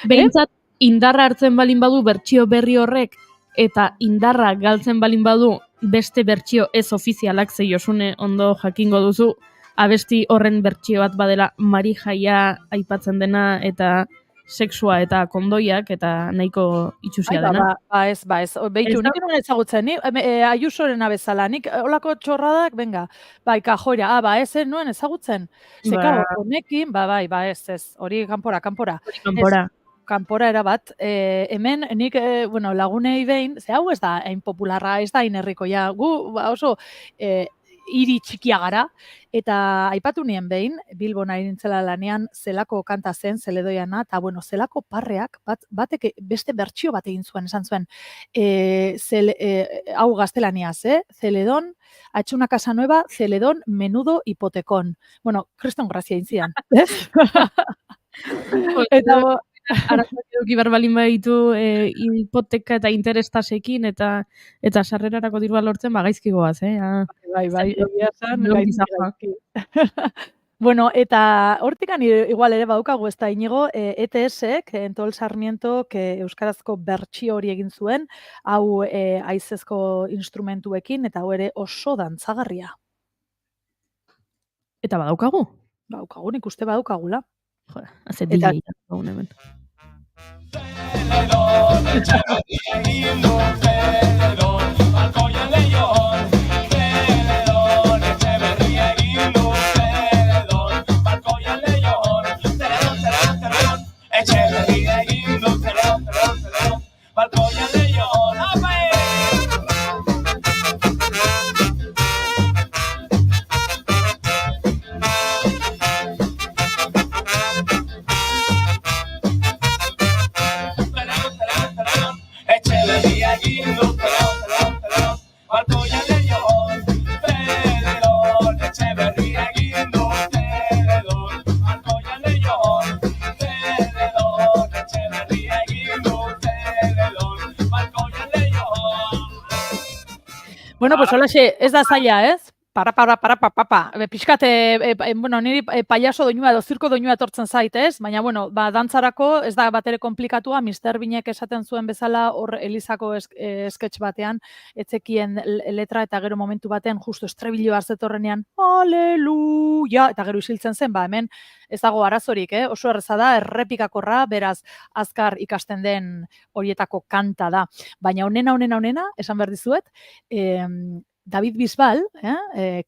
Speaker 3: Behintzat, indarra hartzen balin badu bertsio berri horrek, eta indarra galtzen balin badu beste bertsio ez ofizialak, ze Josune ondo jakingo duzu, abesti horren bertsio bat badela Mari Jaia aipatzen dena, eta sexua eta kondoiak, eta nahiko itxusia dena.
Speaker 10: Ez. Beitu, nik nuen ezagutzen, Ayusorena bezala, nik olako txorradak, venga, kajoira, ez nuen ezagutzen. Zeka, honekin, ez, hori kanpora. Kanpora erabat, hemen nik lagunei behin, ze hau ez da hain popularra, ez da hain herrikoia, gu oso hiri txikia gara, eta aipatu nien behin, Bilbon ari nintzela lanean, zelako kanta zen, Zeledoiana, eta zelako parreak, batek beste bertsio bat egin zuen, esan zuen, hau gaztelaniaz, Zeledon, ha hecho una casa nueva, Zeledon, menudo hipotecón. Bueno, kriston grazia intzian, ez? Eta
Speaker 3: Arazak eduki barbalin baditu hipoteka eta interestasekin eta sarrerarako dirua lortzen gaizkigoaz,
Speaker 10: egia zan, gaizki. Bueno, eta hortikan igual ere badaukagu ez da Inigo, ETS-ek, Entol Sarmientok euskarazko bertsio hori egin zuen, hau haizezko instrumentuekin, eta hau ere oso dantzagarria.
Speaker 3: Eta badaukagu?
Speaker 10: Badaukagu, nik uste badaukagula.
Speaker 3: Joder, haze DJ gaun hemen.
Speaker 4: Zeledon, etxeberria egindu, Zeledon, balkoian leion. Zeledon, etxeberria egindu, Zeledon, balkoian leion. Zeledon, etxeberria egindu, Zeledon, balkoian leion.
Speaker 10: Bueno, pues holaxe, ez da zaila, ez? Para. Pixkat, niri payaso doinua edo zirko doinua etortzen zait, ez? Baina, dantzarako ez da batere komplikatua, Mr. Binek esaten zuen bezala hor Elizako sketch batean, etzekien letra eta gero momentu batean justo estrebilio hartzetorrenean, aleluia, eta gero isiltzen zen, hemen ez dago arazorik, oso erreza da, errepikakorra, beraz, azkar ikasten den horietako kanta da. Baina onena, esan behar dizuet, David Bisbal,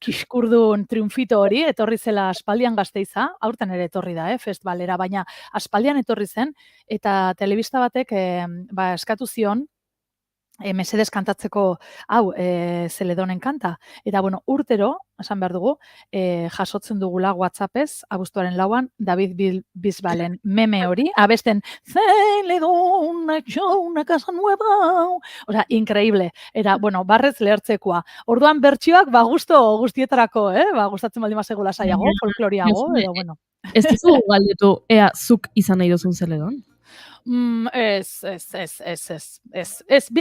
Speaker 10: kiskurdun triunfito hori, etorri zela aspaldian Gasteiza, aurten ere etorri da, festivalera, baina aspaldian etorri zen, eta telebista batek eskatu zion, mesedez kantatzeko hau Zeledonen kanta. Eta, urtero, esan behar dugu, jasotzen dugula WhatsAppez, abuztuaren 4an, David Bisbalen meme hori, abesten, Zeledon, ha hecho una casa nueva. Osea, increíble. Eta, barrez lehertzekoa. Orduan bertsioak, gusto guztietarako, gustatzen baldin bazegula saiago, folkloriago, edo,
Speaker 3: Ez duzu galdetu, ea zuk izan nahi duzun zeledon?
Speaker 10: Ez,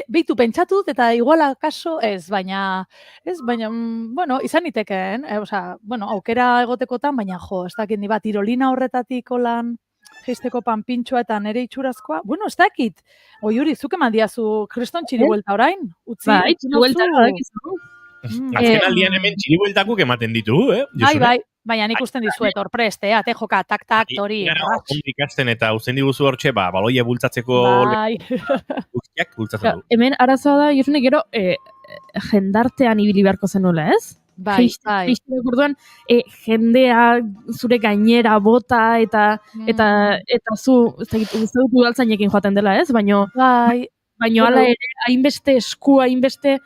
Speaker 10: beitu pentsatut, eta iguala kaso baina, bueno, izan nitekeen, aukera egotekotan, baina ez dakit ni bat, tirolina horretatik olan, jeisteko panpintxoa eta nere itxurazkoa, bueno, ez dakit, Oiuri, zuk eman diazu kriston txiribuelta orain?
Speaker 3: Bai, txiribuelta badakizu.
Speaker 2: Azken aldian hemen txiribueltakuk ematen ditugu,
Speaker 10: Bai, baina nik usten dizuet hor prest, ate joka, tak, tori.
Speaker 2: Ikasten eta usten diguzu hortxe, baloia bultzatzeko guztiak bultzatzen du.
Speaker 3: Hemen arazoa da, Josune, gero, jendartean ibili beharko zenuela, ez?
Speaker 10: Bai.
Speaker 3: Orduan, jendea zure gainera bota eta zu, ez dakit, uste dut udaltzainekin joaten dela, ez? Baina hala ere, hainbeste esku, hainbeste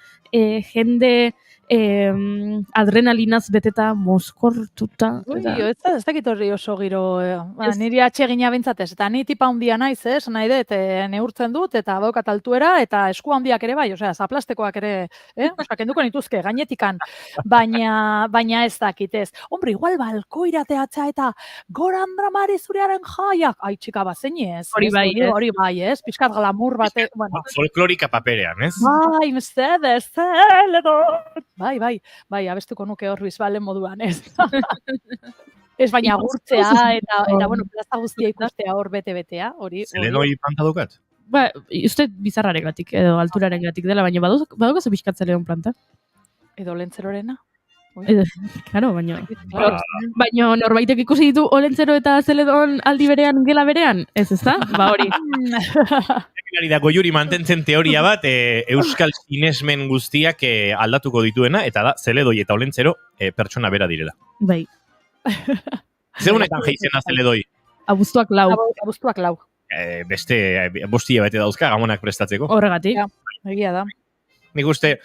Speaker 3: jende adrenalinaz beteta mozkortuta.
Speaker 10: Ez dakit horri oso giro, niri atsegina bintzatez, eta ni tipa handia naiz, nahi dut, neurtzen dut, eta baukat altuera, eta esku handiak ere bai, zaplastekoak ere, kenduko nituzke, gainetikan, baina ez dakit ez. Hombre, igual balkoirateatza eta goran dramari zurearen jaiak, ai, txika bazen ez. Hori bai, ez, pixkat glamur bate.
Speaker 2: Folklorika paperean, ez?
Speaker 10: Bai, mesedez, Bai, abestuko nuke hor bizbalen moduan, ez. Ez baina gurtzea, eta bueno, plaza guztia ikustea hor bete-betea, hori.
Speaker 2: Zelenoi planta dukat?
Speaker 3: Ba, uste bizarraregatik, edo alturarengatik dela, baina badukazu pixkat zeleon planta?
Speaker 10: Edo lentzerorena?
Speaker 3: Claro, baina norbaitek ikusi ditu olentzero eta zeledon aldi berean, gela berean? Ez da? Ba hori.
Speaker 2: Da Goiuri mantentzen teoria bat, euskal sinesmen guztiak aldatuko dituena, eta da, zeledoi eta olentzero pertsona bera direla.
Speaker 3: Bai.
Speaker 2: Zer honetan jaizena zeledoi?
Speaker 3: Abuztuak lau.
Speaker 2: Beste, bostia bete dauzka, gamonak prestatzeko.
Speaker 3: Horregatik.
Speaker 10: Egia da.
Speaker 2: Nik uste,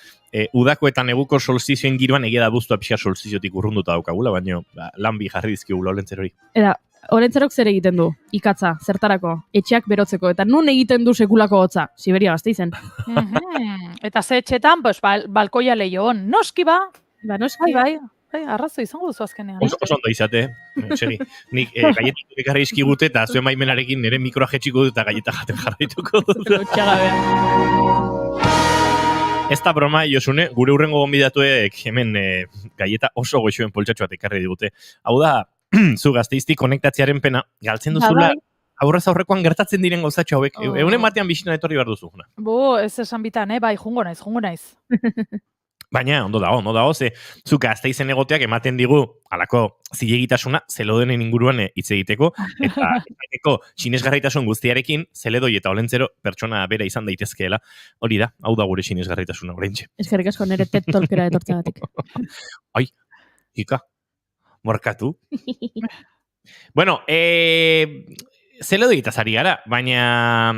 Speaker 2: udako eta neguko solstizioen giroan egia da abuztua pixka solstiziotik urrunduta daukagula, baina lan bi jarri dizkigula olentzerori.
Speaker 3: Eta, olentzerok zer egiten du? Ikatza, zertarako, etxeak berotzeko, eta nun egiten du sekulako hotza? Siberia Gasteizen.
Speaker 10: Eta ze etxetan, balkoia lehioan, noski ba?
Speaker 3: Noski.
Speaker 10: Bai, arrazo izango duzu azkenean.
Speaker 2: Oso ondo izate, segi. Nik galletak ekarri izkigute eta zuen baimenarekin nire mikroa jetxiko dut eta galleta jaten jarraituko dut. Ez da broma, Josune, gure hurrengo gonbidatuek hemen galleta oso goxoen poltsatxo bat ekarri digute. Hau da, zu Gasteizti konektatzearen pena, galtzen duzula, aurrez aurrekoan gertatzen diren gauzatxo hauek. Eunen batean bisina etorri behar duzu.
Speaker 10: Ez esan bitan, bai, jungo naiz.
Speaker 2: Baina, ondo dago, ze zu Gasteizen egoteak ematen digu, alako zilegitasuna, zelodenen inguruan hitz egiteko, eta sinesgarritasun guztiarekin, zeledoi eta olentzero pertsona bera izan daitezkeela. Hori da, hau da gure sinesgarritasuna oraintxe.
Speaker 3: Eskerrik asko nire TED Talkera etortzagatik.
Speaker 2: Ai, Ika, morkatu. Bueno, zeledoi eta zari gara, baina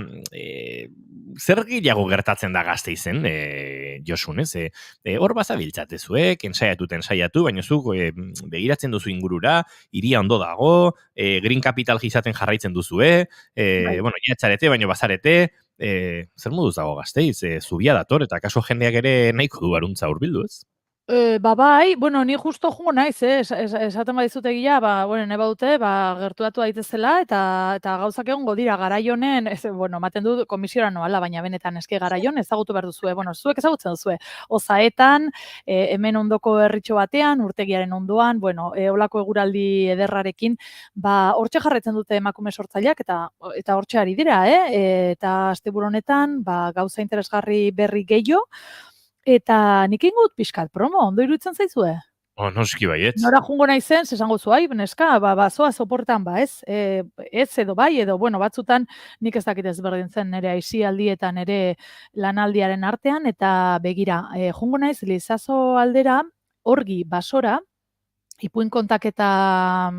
Speaker 2: zer gehiago gertatzen da Gasteizen, Josun, ez? Hor bazabiltzatezuek, ensaiatu, baina zuk begiratzen duzu ingurura, hiria ondo dago, Green Capital gizaten jarraitzen duzue, bueno, jatzarete, baina bazarete, zer moduz dago Gasteiz? Zubia dator, eta kaso jendeak ere nahiko du aruntza hurbildu, ez?
Speaker 10: Bai, bueno, ni justo jungo naiz, esaten badizut egia, neba dute, gertuatu daitezela, eta gauzak egongo dira garaionen, bueno, ematen du komisiora noala, baina benetan eske garaion ezagutu behar duzue, bueno, zuek ezagutzen duzue, Ozaetan, hemen ondoko herritxo batean, urtegiaren ondoan, bueno, olako eguraldi ederrarekin, hortxe jarretzen dute emakume sortzaileak, eta hortxe ari dira, eta asteburu honetan, gauza interesgarri berri gehiago, eta nik ingut pixkat promo, ondo iruditzen zaizue?
Speaker 2: Noski baietz.
Speaker 10: Nora jungo naizen, esango zu, neska, zoa soportan, ez? Ez edo bai, edo, bueno, batzutan nik ez dakit ezberdin zen nire aisialdi eta nire lanaldiaren artean, eta begira, jungo naiz, Lizazo aldera, orgi, basora, ipuin kontaketa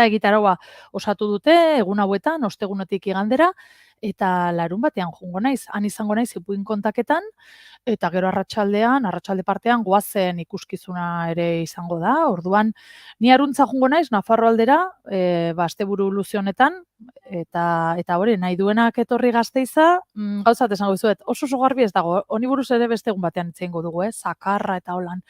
Speaker 10: egitaroa osatu dute, egun hauetan, ostegunetik igandera, eta larun batean jungo naiz, han izango naiz ipuin kontaketan, eta gero arratsalde partean goazen ikuskizuna ere izango da, orduan ni aruntza jungo naiz, Nafarro aldera, asteburu luze honetan, eta hori, nahi duenak etorri Gasteiza, gauzat esango dizuet, oso garbi ez dago, honi buruz ere beste egun batean itzeingo dugu, Zakarra eta holan.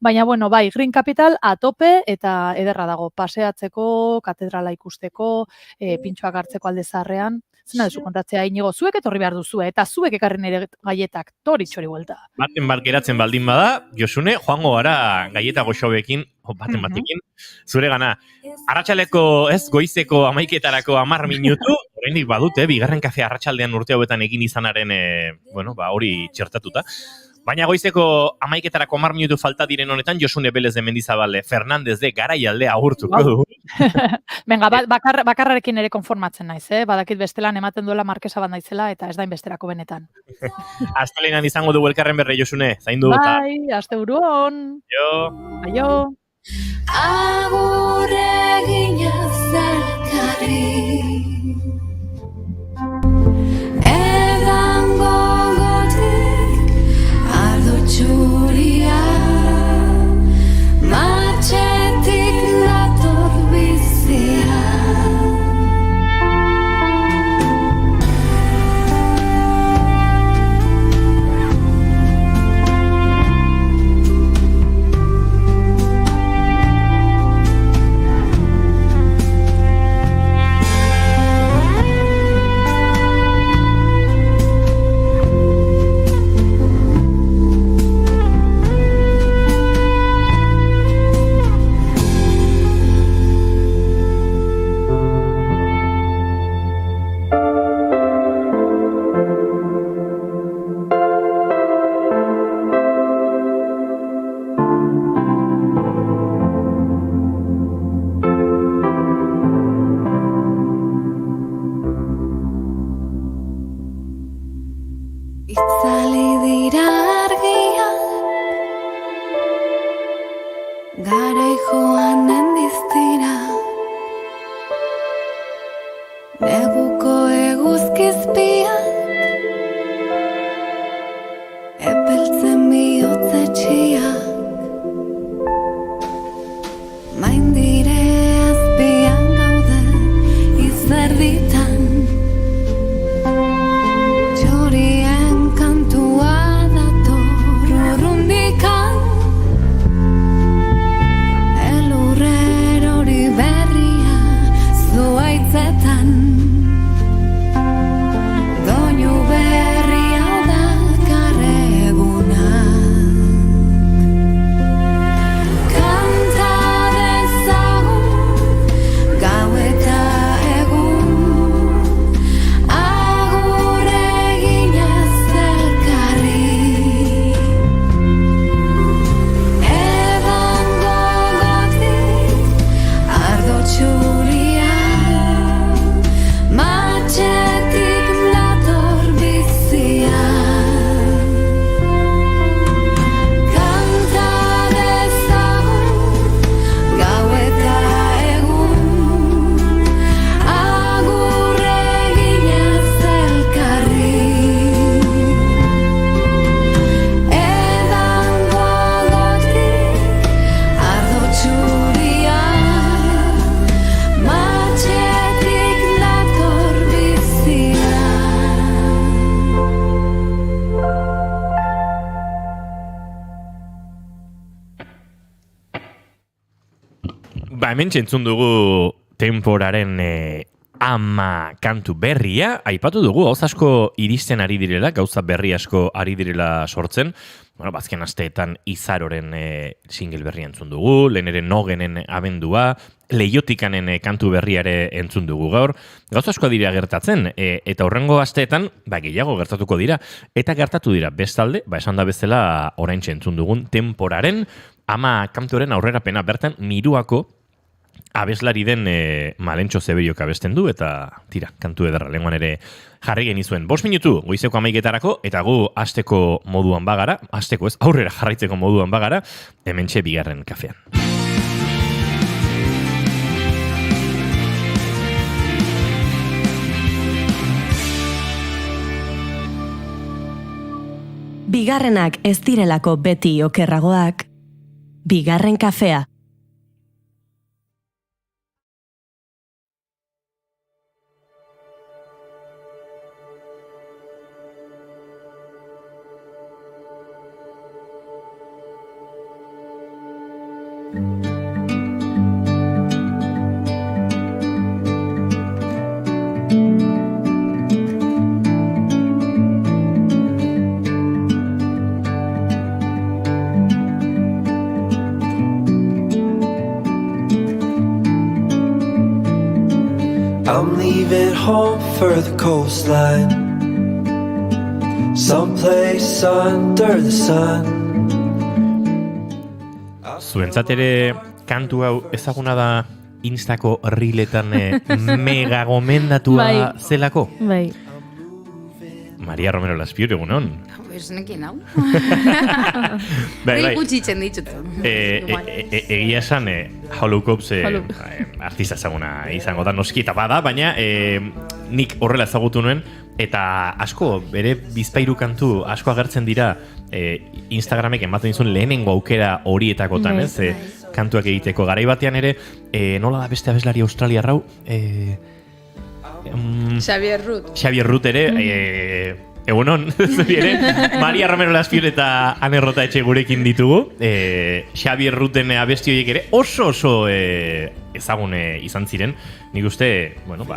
Speaker 10: Baina, bueno, bai, Green Capital atope eta ederra dago, paseatzeko, katedrala ikusteko, pintxoak hartzeko alde zaharrean. Zena duzu kontatzea, Inigo, zuek etorri behar duzue, eta zuek ekarri nire gaietak, txori buelta.
Speaker 2: Baten bat geratzen baldin bada, Josune, joango gara gaieta goxobekin, batekin, zure gana. Arratsaleko, goizeko 11etarako 10 minutu, oraindik badute, bigarren kafe arratsaldean urte hauetan egin izanaren, hori txertatuta. Baina goizeko 11etarako 10 minutu falta diren honetan, Josune Belez de Mendizabal Fernandez de Garaialde agurtuko du.
Speaker 10: Venga, bakarrarekin ere konformatzen naiz, badakit bestelan ematen duela markesa bat naizela eta ez da inbesterako benetan.
Speaker 2: Astelehenan izango dugu elkarren berri, Josune, zaindu.
Speaker 10: Bai, asteburu on. Aio.
Speaker 12: Agur eginez elkarri edan gogotik ardo txuria matxetik dator bizia. Itzali dira argiak garai joanen diztira neguko eguzkizpiak epeltzen bihotzetxiak maindire azpian gaude izerditan
Speaker 2: Hemen txentzun dugu Temporaren ama kantu berria, aipatu dugu, gauz asko iristen ari direla, gauza berri asko ari direla sortzen, bazken asteetan Izaroren single berria entzun dugu, leheneren Nogenen abendua, Leihotikanen kantu berriare entzun dugu gaur, gauz asko dira gertatzen, eta horrengo asteetan, gehiago gertatuko dira, eta gertatu dira bestalde, esan da bezala oraintxe entzun dugun Temporaren ama kantuaren aurrerapena bertan Miruako abeslari den Malentxo Zeberiok abesten du, eta tira, kantu ederra, lenguan ere jarri genizuen. 5 minutu, goizeko 11etarako, eta gu asteko moduan bagara, asteko ez, aurrera jarraitzeko moduan bagara, hementxe bigarren kafean.
Speaker 1: Bigarrenak ez direlako beti okerragoak, Bigarren kafea.
Speaker 13: I'm leaving home for the coastline, someplace under the sun.
Speaker 2: Zuentzat ere kantu hau ezaguna da Instako riletan mega gomendatua zelako?
Speaker 3: Bai.
Speaker 2: Maria Romero Laspiur, egunon.
Speaker 14: Ez nekin hau.
Speaker 2: Bai.
Speaker 14: Gutxitzen ditut.
Speaker 2: Egia esan, Hollow Cops artista ezaguna izango da noski eta bada, baina nik horrela ezagutu nuen, eta asko, bere bizpairu kantu asko agertzen dira Instagramek ematen dizun lehenengo aukera horietakotan, ez? Kantuak egiteko garai batean ere, nola da beste abeslari australiarrau? Xavier Ruth ere, egunon, zuri ere, Maria Romero Laspiur eta Ane Rotaetxe gurekin ditugu. Xavier Ruthen abesti horiek ere oso ezagun izan ziren. Nik uste, bueno,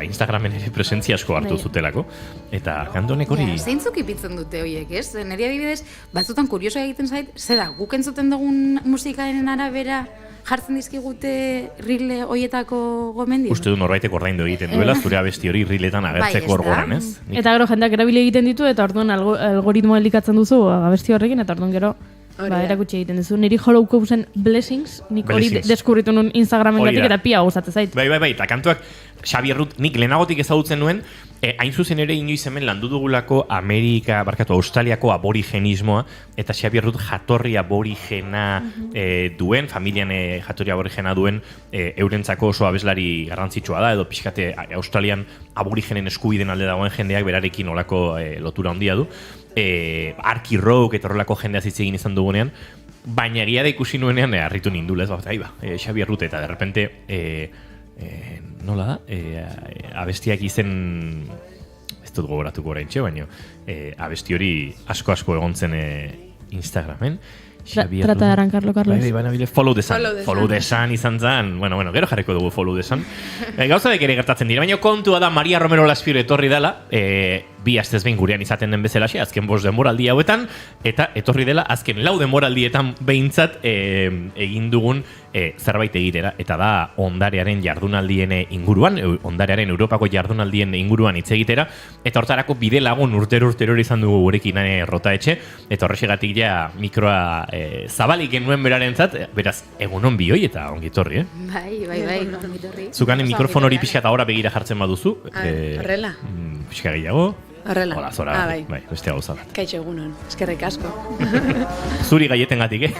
Speaker 2: Instagramen ere presentzia asko hartu zutelako. Eta kantu honek hori...
Speaker 14: Zeintzuk ipitzen dute horiek, ez? Neri adibidez, batzutan kurioso egiten zait, zeda, guk entzuten dugun musikaren arabera jartzen dizkigute rile hoietako gomendio?
Speaker 2: Uste du norbaitek ordaindu egiten duela, zure abesti hori riletan agertzeko orgoran, ez?
Speaker 3: Eta gero jendeak erabili egiten ditu, eta orduan algoritmoa elikatzen duzu abesti horrekin, eta orduan gero erakutsi egiten duzu. Niri Hollow Copsen Blessings, nik hori deskurritu nun Instagramen gatik, eta pia gustatzen zait.
Speaker 2: Bai, eta kantuak Xavier Ruth nik lehenagotik ezagutzen nuen, hain zuzen ere inoiz hemen landu dugulako Australiako aborigenismoa, eta Xavier Ruth jatorri aborigena duen, familian jatorri aborigena duen, eurentzako oso abeslari garrantzitsua da, edo pixkate Australian aborigenen eskubiden alde dagoen jendeak berarekin olako lotura handia du. Arky Rock eta horrelako jendea hitz egin izan dugunean, baina egia da ikusi nuenean harritu nindula, Xavier Ruth eta derrepente nola da, abestiak izen ez dut gogoratuko oraintxe, baina abesti hori asko egon zen Instagramen.
Speaker 3: Trata de arrancarlo, Carlos.
Speaker 2: Follow the Sun izan zen. Bueno, gero jarriko dugu Follow the Sun. Gauza ere gertatzen dira, baina kontua da Maria Romero Laspiur etorri dela, bi astez behin gurean izaten den bezalaxe, azken 5 denboraldi hauetan, eta etorri dela azken 4 denboraldietan behintzat egin dugun zerbait egitera, eta da ondarearen jardunaldien inguruan, ondarearen Europako jardunaldien inguruan hitz egitera, eta hortarako bide lagun urtero izan dugu gurekin Rotaetxe, eta horrexegatik ja mikroa zabalik genuen berarentzat, beraz, egunon bihoi eta ongitorri,
Speaker 14: Bai, ongitorri.
Speaker 2: Zukanen mikrofon hori pixka eta ora begira jartzen baduzu.
Speaker 14: Horrela.
Speaker 2: Pixka gehiago.
Speaker 14: Horrela.
Speaker 2: Hola, zora. Bai, beste gauza bat.
Speaker 14: Kaixo egunon, eskerrik asko.
Speaker 2: Zuri gaietengatik,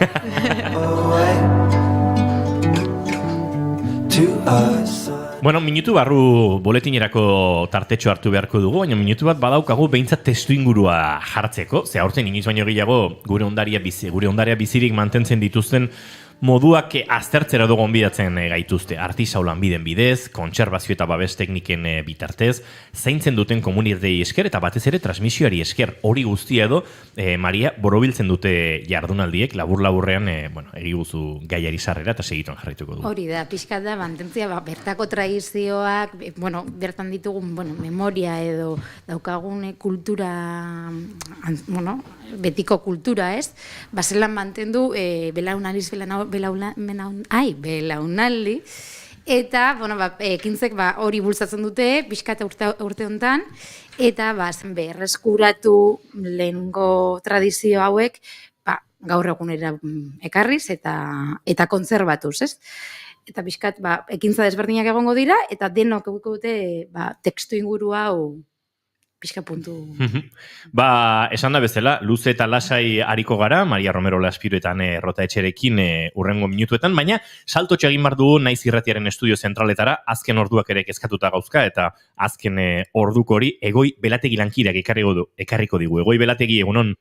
Speaker 2: Bueno, minutu barru boletinerako tartetxo hartu beharko dugu, baina minutu bat badaukagu behintzat testu ingurua jartzeko, ze aurten inoiz baino gehiago gure ondaria bizirik mantentzen dituzten moduak aztertzera dugu onbidatzen gaituzte. Artisau lanbiden bidez, kontserbazio eta babes tekniken bitartez, zaintzen duten komunitei esker eta batez ere transmisioari esker. Hori guztia edo, Maria, borobiltzen dute jardunaldiek, labur-laburrean, egiguzu gaiari sarrera eta segituen jarrituko dugu.
Speaker 14: Hori da, pixkat da, mantentzia, bertako tradizioak, bertan ditugun, memoria edo daukagun kultura, betiko kultura, ez? Baselan mantendu, belaunaldi, eta, ekintzek hori bultzatzen dute, pixkat urte hontan, eta berreskuratu lehengo tradizio hauek, gaur egunera ekarriz eta kontserbatuz, ez? Eta pixkat, ekintza desberdinak egongo dira, eta denok eguko dute tekstu inguru hau pixka puntu.
Speaker 2: Esan da bezala, luze eta lasai hariko gara, Maria Romero Laspiur eta Ane Rotaetxerekin urrengo minutuetan, baina saltotxe egin bar dugu Naiz Irratiaren estudio zentraletara, azken orduak ere kezkatuta gauzka, eta azken orduko hori Egoi Belategi lankideak ekarriko digu. Egoi Belategi, egunon?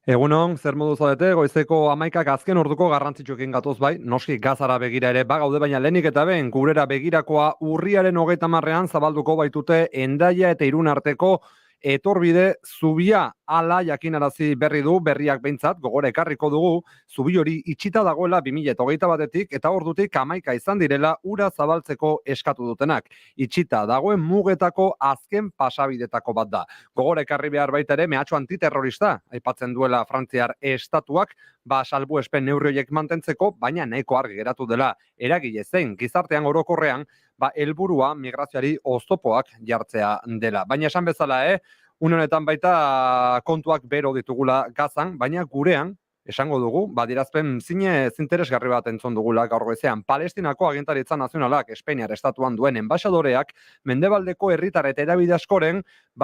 Speaker 15: Egunon, zer modu zaudete, goizeko 11 azken orduko garrantzitsuekin gatoz bai, noski Gazara begira ere bagaude, baina lehenik eta behin gurera begirakoa urriaren 30ean zabalduko baitute Hendaia eta Irun arteko etorbide zubia, hala jakinarazi berri du, berriak behintzat, gogora ekarriko dugu, zubi hori itxita dagoela 2021etik eta ordutik 11 izan direla ura zabaltzeko eskatu dutenak. Itxita dagoen mugetako azken pasabidetako bat da. Gogora ekarri behar baita ere, mehatxu antiterrorista, aipatzen duela Frantziar estatuak, salbuespen neurri horiek mantentzeko, baina nahiko argi geratu dela eragile zein gizartean orokorrean, helburua migrazioari oztopoak jartzea dela. Baina esan bezala, une honetan baita kontuak bero ditugula Gazan, baina gurean, esango dugu, adierazpen interesgarri bat entzun dugula gaur goizean. Palestinako agintaritza nazionalak Espainiar estatuan duen enbaxadoreak mendebaldeko herritar eta hedabide askoren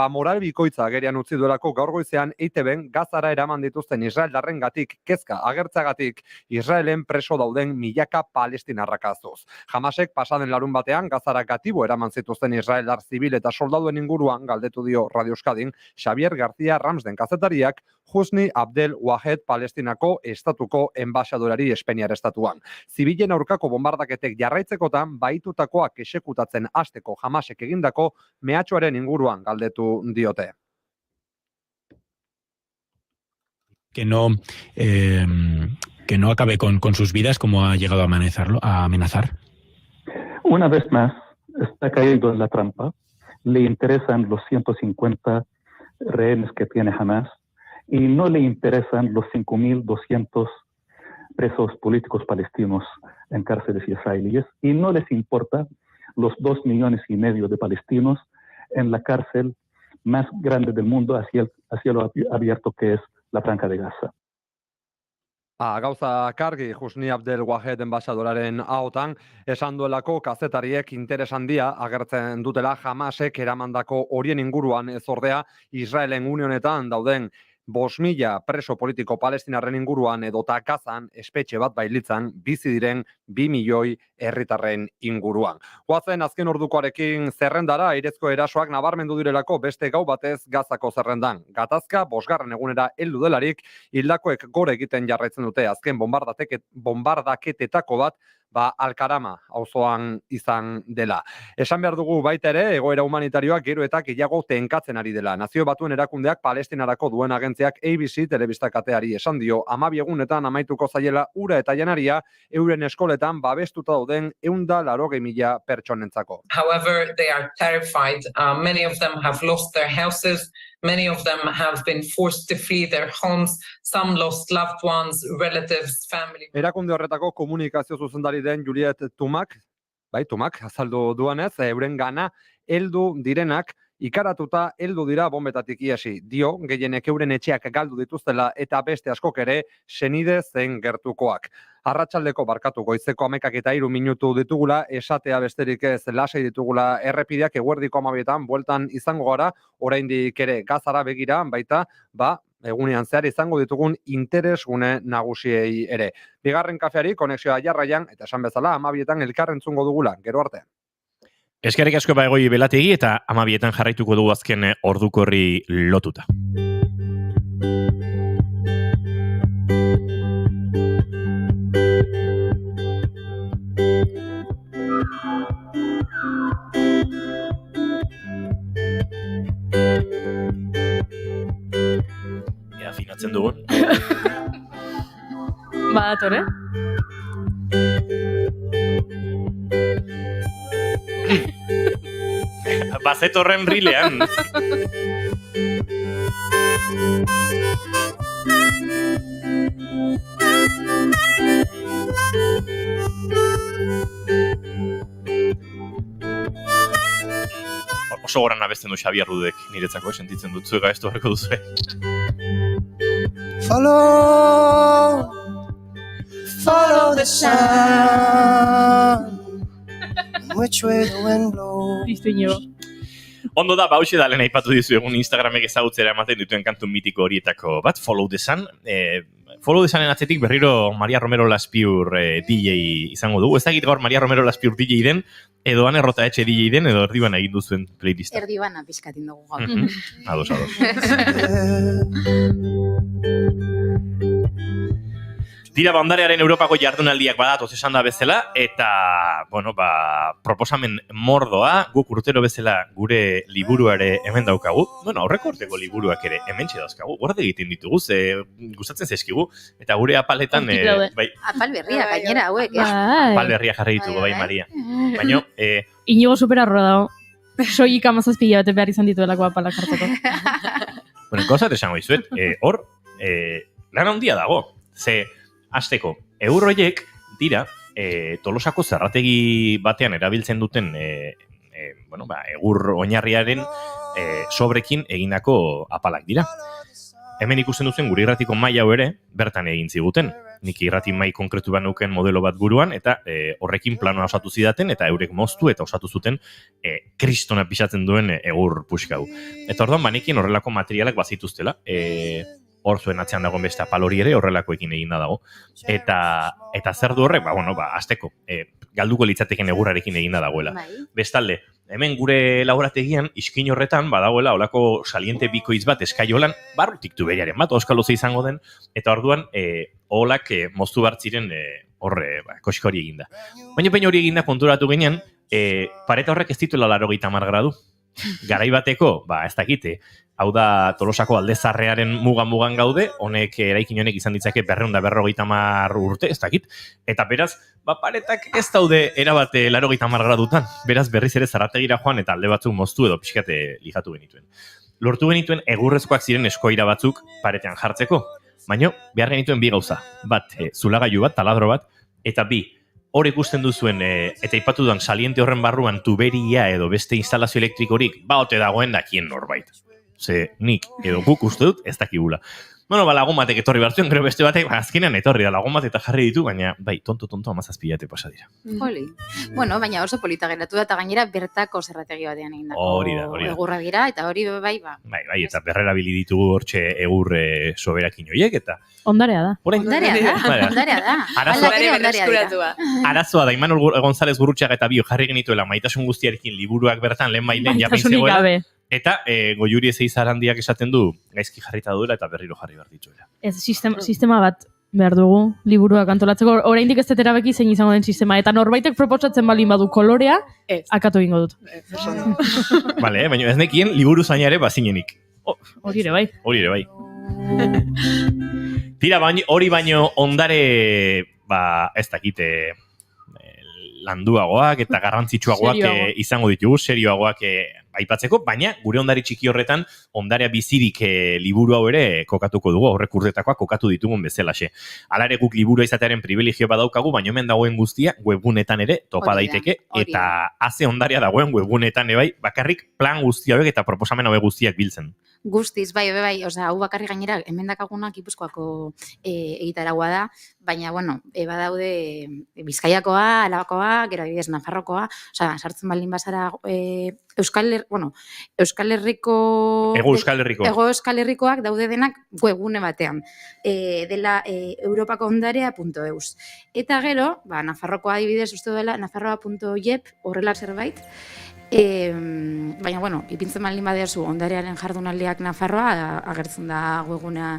Speaker 15: moral bikoitza agerian utzi duelako gaur goizean EITBen Gazara eraman dituzten israeldarrengatik kezka agertzagatik Israelen preso dauden milaka palestinarrak azuz. Hamasek pasaden larun batean Gazara gatibo eraman zituzten israeldar zibil eta soldaduen inguruan galdetu dio Radio Euskadin Xavier García Ramsden kazetariak Husni Abdel Wahed Palestinako estatuko enbaxadorari Espainiar estatuan. Zibilen aurkako bombardaketek jarraitzekotan baitutakoak exekutatzen hasteko Hamasek egindako mehatxuaren inguruan galdetu diote.
Speaker 16: Que no acabe con sus vidas como ha llegado a amenazar.
Speaker 17: Una vez más, está cayendo en la trampa. Le interesan los 150 rehenes que tiene Hamas y no le interesan los 5.200 presos políticos palestinos en cárceles israelíes y no les importa los 2,5 millones de palestinos en la cárcel más grande del mundo a cielo abierto que es la Franja de Gaza.
Speaker 15: Gauza kargi Husni Abdel Wahed enbaxadoraren ahotan, esan duelako kazetariek interes handia agertzen dutela Hamasek eramandako horien inguruan ez ordea Israelen unionetan dauden 5.000 preso politiko palestinarren inguruan edota Gazan espetxe bat bailitzan bizi diren 2 milioi herritarren inguruan. Goazen azken ordukoarekin zerrendara airezko erasoak nabarmendu direlako beste gau batez Gazako zerrendan. Gatazka 5. egunera heldu delarik hildakoek gore egiten jarraitzen dute azken bombardaketetako bat Alkarama auzoan izan dela. Esan behar dugu baita ere, egoera humanitarioak gero eta gehiago tenkatzen ari dela. Nazio Batuen erakundeak Palestinarako duen agentziak ABC telebistakateari esan dio 12 egunetan amaituko zaiela ura eta janaria euren eskoletan babestuta dauden 180.000 pertsonentzako.
Speaker 18: However, they are terrified. Many of them have lost their houses. Many of them have been forced to flee their homes. Some lost loved ones, relatives, family. Erakunde horretako komunikazio zuzendari den Juliet Tumak, azaldu duanez, euren gana heldu direnak ikaratuta heldu dira bombetatik iasi. Dio, gehienek euren etxeak galdu dituztela eta beste askok ere senide zen gertukoak. Arratsaldeko goizeko 11:03 minutu ditugula, esatea besterik ez lasai ditugula errepideak eguerdiko 12etan bueltan izango gara, oraindik ere Gazara begira, baita, egunean zehar izango ditugun interesgune nagusiei ere. Bigarren kafeari konexioa jarraian, eta esan bezala 12etan elkarrentzungo dugula, gero arte.
Speaker 2: Eskerrik asko Egoi Belategi eta 12etan jarraituko dugu azken ordukorri lotuta. Afinatzen dugun.
Speaker 3: Badatore.
Speaker 2: Bazetorren rilean. Oso goran abesten du Xabier Rudek niretzako, sentitzen dut zuega esto barko duzue.
Speaker 11: Follow the sun, which way the wind blows.
Speaker 2: Ondo da, hauxe da lehen aipatu dizu egun Instagramek ezagutzera ematen dituen kantu mitiko horietako bat, Follow the Sun. Follow the Sunen atzetik berriro Maria Romero Laspiur DJ izango dugu. Ez dakit gaur Maria Romero Laspiur DJ den, edo Ane Rota Etxe DJ den, edo erdibana egin duzuen playlista.
Speaker 14: Erdibana pizkatin dugu gaur.
Speaker 2: Ados. Dira, Ondarearen Europako jardunaldiak badatoz esan da bezala, eta, proposamen mordoa, guk urtero bezala gure liburuare hemen daukagu. Aurreko urteko liburuak ere hemen dauzkagu, gorde egiten ditugu, gustatzen zaizkigu, eta gure apaletan...
Speaker 14: Apal berria, gainera hauek,
Speaker 2: Apal berria jarri ditugu, bai, Maria. Baina...
Speaker 3: Inigo superarroa dago. Soik 17 bate behar izan dituelako apalak hartzeko.
Speaker 2: Gauzat esango izuet, hor, lan handia dago, Azteko, euroiek dira Tolosako zerrategi batean erabiltzen duten egur oinarriaren sobrekin egindako apalak dira. Hemen ikusten duzen gure irratiko maila hau ere bertan egin ziguten. Nik irrati mai konkretu banuken modelo bat buruan eta horrekin planoa osatu zidaten eta eurek moztu eta osatu zuten kristona pisatzen duen egur puxka hau. Eta orduan banekin horrelako materialak bazituztela. Hor zuen atzean dagoen beste apalori ere horrelakoekin egin dago. Eta zer du horrek, azteko, galduko litzateken egurrarekin egin dagoela. Bestalde, hemen gure laborategian, iskin horretan, badagoela, holako saliente bikoitz bat eskaiolan, barrutik tuberiaren bat, euskaloze izango den, eta orduan, holak moztu bartziren horre, koskori eginda. Baina pein hori eginda konturatu ginen, pareta horrek ez dituela 80 gradu. Garai bateko, ez dakite, hau da Tolosako aldezarrearen mugan gaude, honek eraikin honek izan ditzake 250 urte, ez dakit, eta beraz, paretak ez daude erabate 80 gradutan, beraz berriz ere zarrategira joan eta alde batzuk moztu edo pixkate lijatu genituen. Lortu genituen egurrezkoak ziren eskoira batzuk paretean jartzeko, baina behar genituen bi gauza, bat zulagailu bat, taladro bat, eta bi, hor ikusten duzuen, eta ipatu duan saliente horren barruan tuberia edo beste instalazio elektrikorik, ote dagoen dakien norbait. Nik edo guk uste dut ez dakigula. Lagun batek etorri bartuen, gero beste batek, azkenean etorri da lagun bat eta jarri ditu, baina, tonto, 17 pasa dira.
Speaker 14: Joli. Baina oso polita geratu da, eta gainera bertako zerrategi batean egin dako.
Speaker 2: Hori da.
Speaker 14: Egurra dira, eta hori
Speaker 2: Bai, eta berrera bili ditugu hortxe egur soberakin horiek, eta...
Speaker 3: Ondarea da.
Speaker 14: Ondarea da.
Speaker 2: Arazoa da, Imanol González Gurrutxaga eta bio jarri genituela maitasun guztiarekin liburuak bertan lehen bailen jamin zegoela. Eta Goiuri Ezeizarandiak esaten du gaizki jarrita duela eta berriro jarri behar dituela.
Speaker 3: Ez, sistema bat behar dugu liburuak antolatzeko. Oraindik ez erabaki zein izango den sistema. Eta norbaitek proposatzen balin badu kolorea, akatu egingo dut.
Speaker 2: Bale, baina ez nekien liburu zainare bazinenik.
Speaker 3: Hori ere bai.
Speaker 2: Tira, hori baino ondare, ez dakite, landuagoak eta garrantzitsuagoak izango ditugu, serioagoak aipatzeko, baina gure ondari txiki horretan ondarea bizirik liburu hau ere kokatuko dugu, horrek urtetakoak kokatu ditugun bezalaxe. Hala ere guk liburua izatearen privilegio badaukagu, baina hemen dagoen guztia webgunetan ere topa daiteke, eta haze ondarea dagoen webgunetan ebai, bakarrik plan guztia hauek eta proposamen hauek guztiak biltzen.
Speaker 14: Guztiz, bai, hau bakarri gainera, hemen dakagunak Gipuzkoako egitaragua da, baina, badaude Bizkaiakoa, Arabakoa, gero adibidez Nafarrokoa, sartzen baldin bazara Euskal Herriko...
Speaker 2: Ego
Speaker 14: Euskal Herrikoak daude denak webgune batean, dela europakondarea.eus. Eta gero, Nafarrokoa adibidez uste dela, nafarroa.jep, horrela zerbait, baina, ipintzen baldin badeazu ondarearen jardunaldiak Nafarroa, agertzen da webgunea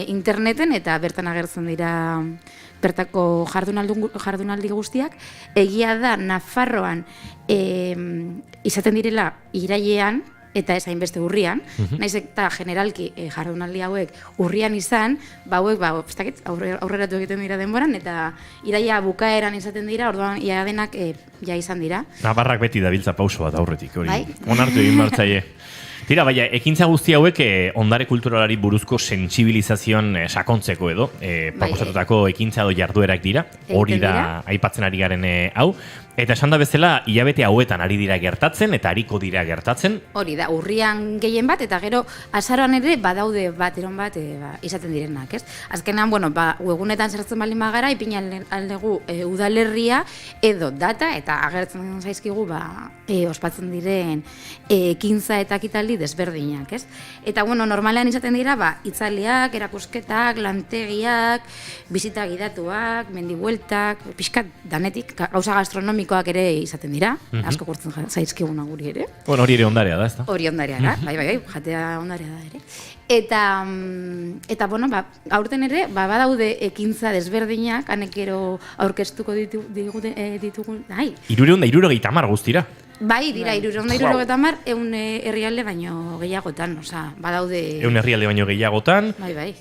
Speaker 14: interneten, eta bertan agertzen dira bertako jardunaldi guztiak. Egia da Nafarroan izaten direla irailean, eta ez hainbeste urrian, naiz eta generalki jardunaldi hauek urrian izan, aurreratu egiten dira denboran, eta iraila bukaeran izaten dira, orduan ia denak izan dira.
Speaker 2: Navarrak beti dabiltza pauso bat aurretik, hori. Onartu egin martzaie. Tira, ekintza guzti hauek ondare kulturalari buruzko sentsibilizazioan sakontzeko edo, proposatutako ekintza edo jarduerak dira, hori da aipatzen ari garen hau, Eta esan da bezala, hilabete hauetan ari dira gertatzen, eta ariko dira gertatzen.
Speaker 14: Hori da, urrian gehien bat, eta gero azaroan ere badaude bateron bat izaten direnak, ez? Azkenean, webgunetan sartzen baldin bagara, ipin aldegu udalerria edo data, eta agertzen zaizkigu, ospatzen diren ekintza eta ekitaldi desberdinak, ez? Eta, normalean izaten dira, hitzaldiak, erakusketak, lantegiak, bizita gidatuak, mendibueltak, pixkat danetik, gauza gastronomikoak ere izaten dira, asko kurtzen zaizkiguna guri ere.
Speaker 2: Hori ere ondarea da, ez da?
Speaker 14: Hori ondarea da, bai, jatea ondarea da ere. Eta aurten ere, badaude ekintza desberdinak, hanekero aurkeztuko ditugun,
Speaker 2: 370 guztira.
Speaker 14: Bai, dira, 370, 100 herrialde baino gehiagotan, badaude...
Speaker 2: 100 herrialde baino gehiagotan,
Speaker 14: bai.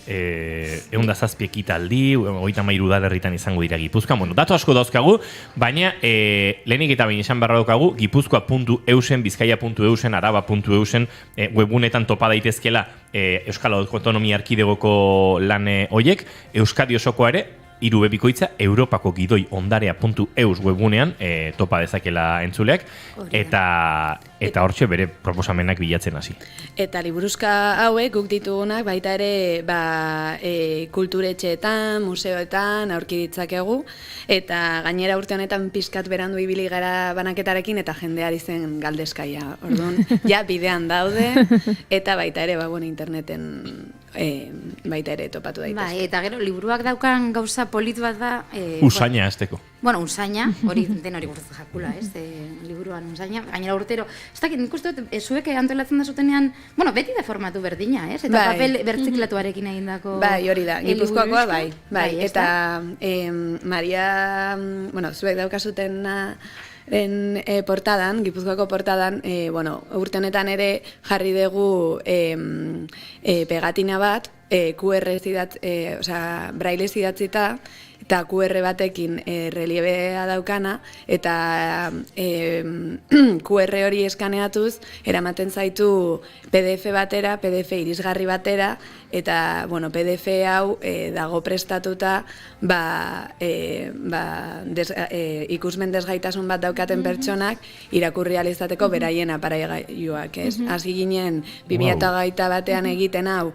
Speaker 2: 107 ekitaldi, 33 udalerritan izango dira Gipuzkoan. Datu asko dauzkagu, baina lehenik eta baina esan barra daukagu, gipuzkoa.eusen, bizkaia.eusen, araba.eusen webgunetan topa daitezkela Euskal Autonomia Erkidegoko lan hoiek, Euskadi osokoa ere, irubebikoitza Europako gidoi ondarea.eus webgunean topa dezakela entzuleak, eta hortxe bere proposamenak bilatzen hasi.
Speaker 19: Eta liburuzka hauek guk ditugunak baita ere kulturetxeetan, museoetan aurki ditzakegu, eta gainera urte honetan pixkat berandu ibili gara banaketarekin eta jendea dizen galdezkaia. Orduan, ja bidean daude, eta baita ere interneten baita ere topatu daitezke.
Speaker 14: Bai, eta gero liburuak daukan gauza polit bat da...
Speaker 2: Usaina azteko.
Speaker 14: Usaina, hori den hori gurtzen jakula, ez? Liburuan usaina, gainera urtero. Ez dakit, nik uste dut, zuek antolatzen da zutenean, beti da formatu berdina, ez? Eta papel bertziklatuarekin egindako...
Speaker 19: Bai, hori da, Gipuzkoakoa, bai. Eta Maria, zuek daukazuten portadan, Gipuzkoako portadan, urte honetan ere jarri dugu pegatina bat, QR braille zidatzita, eta QR batekin reliebea daukana, eta QR hori eskaneatuz, eramaten zaitu PDF batera, PDF irisgarri batera, eta PDF hau dago prestatuta ikusmen desgaitasun bat daukaten pertsonak irakurri ahal izateko beraien aparailuak, ez? Hasi ginen 2021 batean egiten hau,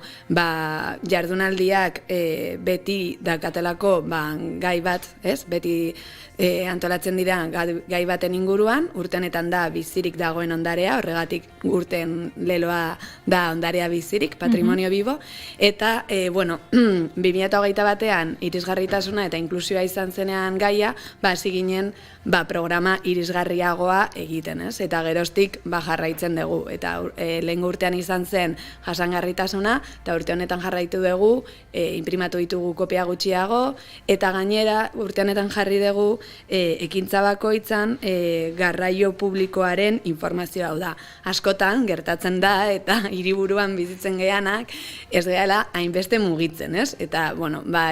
Speaker 19: jardunaldiak beti daukatelako gai bat, ez? Beti antolatzen dira gai baten inguruan, urtenetan da bizirik dagoen ondarea, horregatik urten leloa da ondarea bizirik, patrimonio bibo, eta, 2021 batean irisgarritasuna eta inklusioa izan zenean gaia, hasi ginen programa irisgarriagoa egiten, ez? Eta geroztik jarraitzen dugu, eta lehen urtean izan zen jasangarritasuna, eta urte honetan jarraitu dugu, inprimatu ditugu kopia gutxiago, eta gainera urte honetan jarri dugu ekintza bakoitzan garraio publikoaren informazioa hau da. Askotan gertatzen da eta hiriburuan bizitzen geanak ez gehala hainbeste mugitzen, ez? Eta,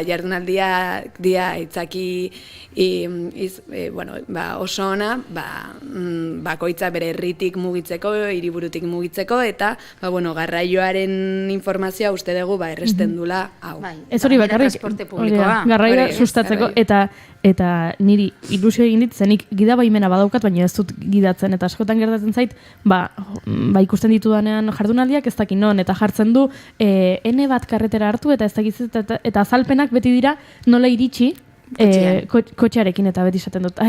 Speaker 19: jardunaldiak dia itzaki oso ona, bakoitza bere herritik mugitzeko, hiriburutik mugitzeko, eta garraioaren informazioa uste dugu erresten dula hau.
Speaker 3: Ez hori bakarrik, garraioa sustatzeko, eta niri ilusio egin dit, zenik gidabaimena badaukat, baina ez dut gidatzen, eta askotan gertatzen zait, ikusten ditudanean jardunaldiak ez dakit non, eta jartzen du N bat karretera hartu, eta ez dakit, eta azalpenak beti dira nola iritsi, kotxearekin, eta beti esaten dut,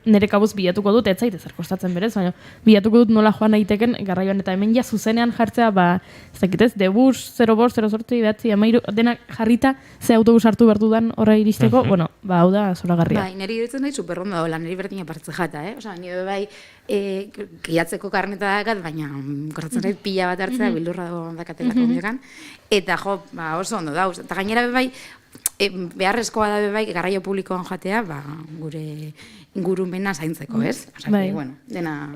Speaker 3: nire kabuz bilatuko dut, ez zait ezer kostatzen berez, baina bilatuko dut nola joan egiteken garraioan, eta hemen ja zuzenean jartzea, ez dakit ez, debus, 0-5, 0-8, amairu, denak jarrita, ze autobus hartu behar dudan horra iristeko, hau da zoragarria.
Speaker 14: Bai, niri ditzen nahi superrondo daula, niri berdina partzen jata, Osa, nire bai, giatzeko karneta dakat, baina korratzen nahi pila bat hartzea, bildurra dakatelako bidekan, eta oso ondo dauz, eta gainera bai, beharrezkoa da bai garraio publikoan jatea, gure ingurumena zaintzeko, ez?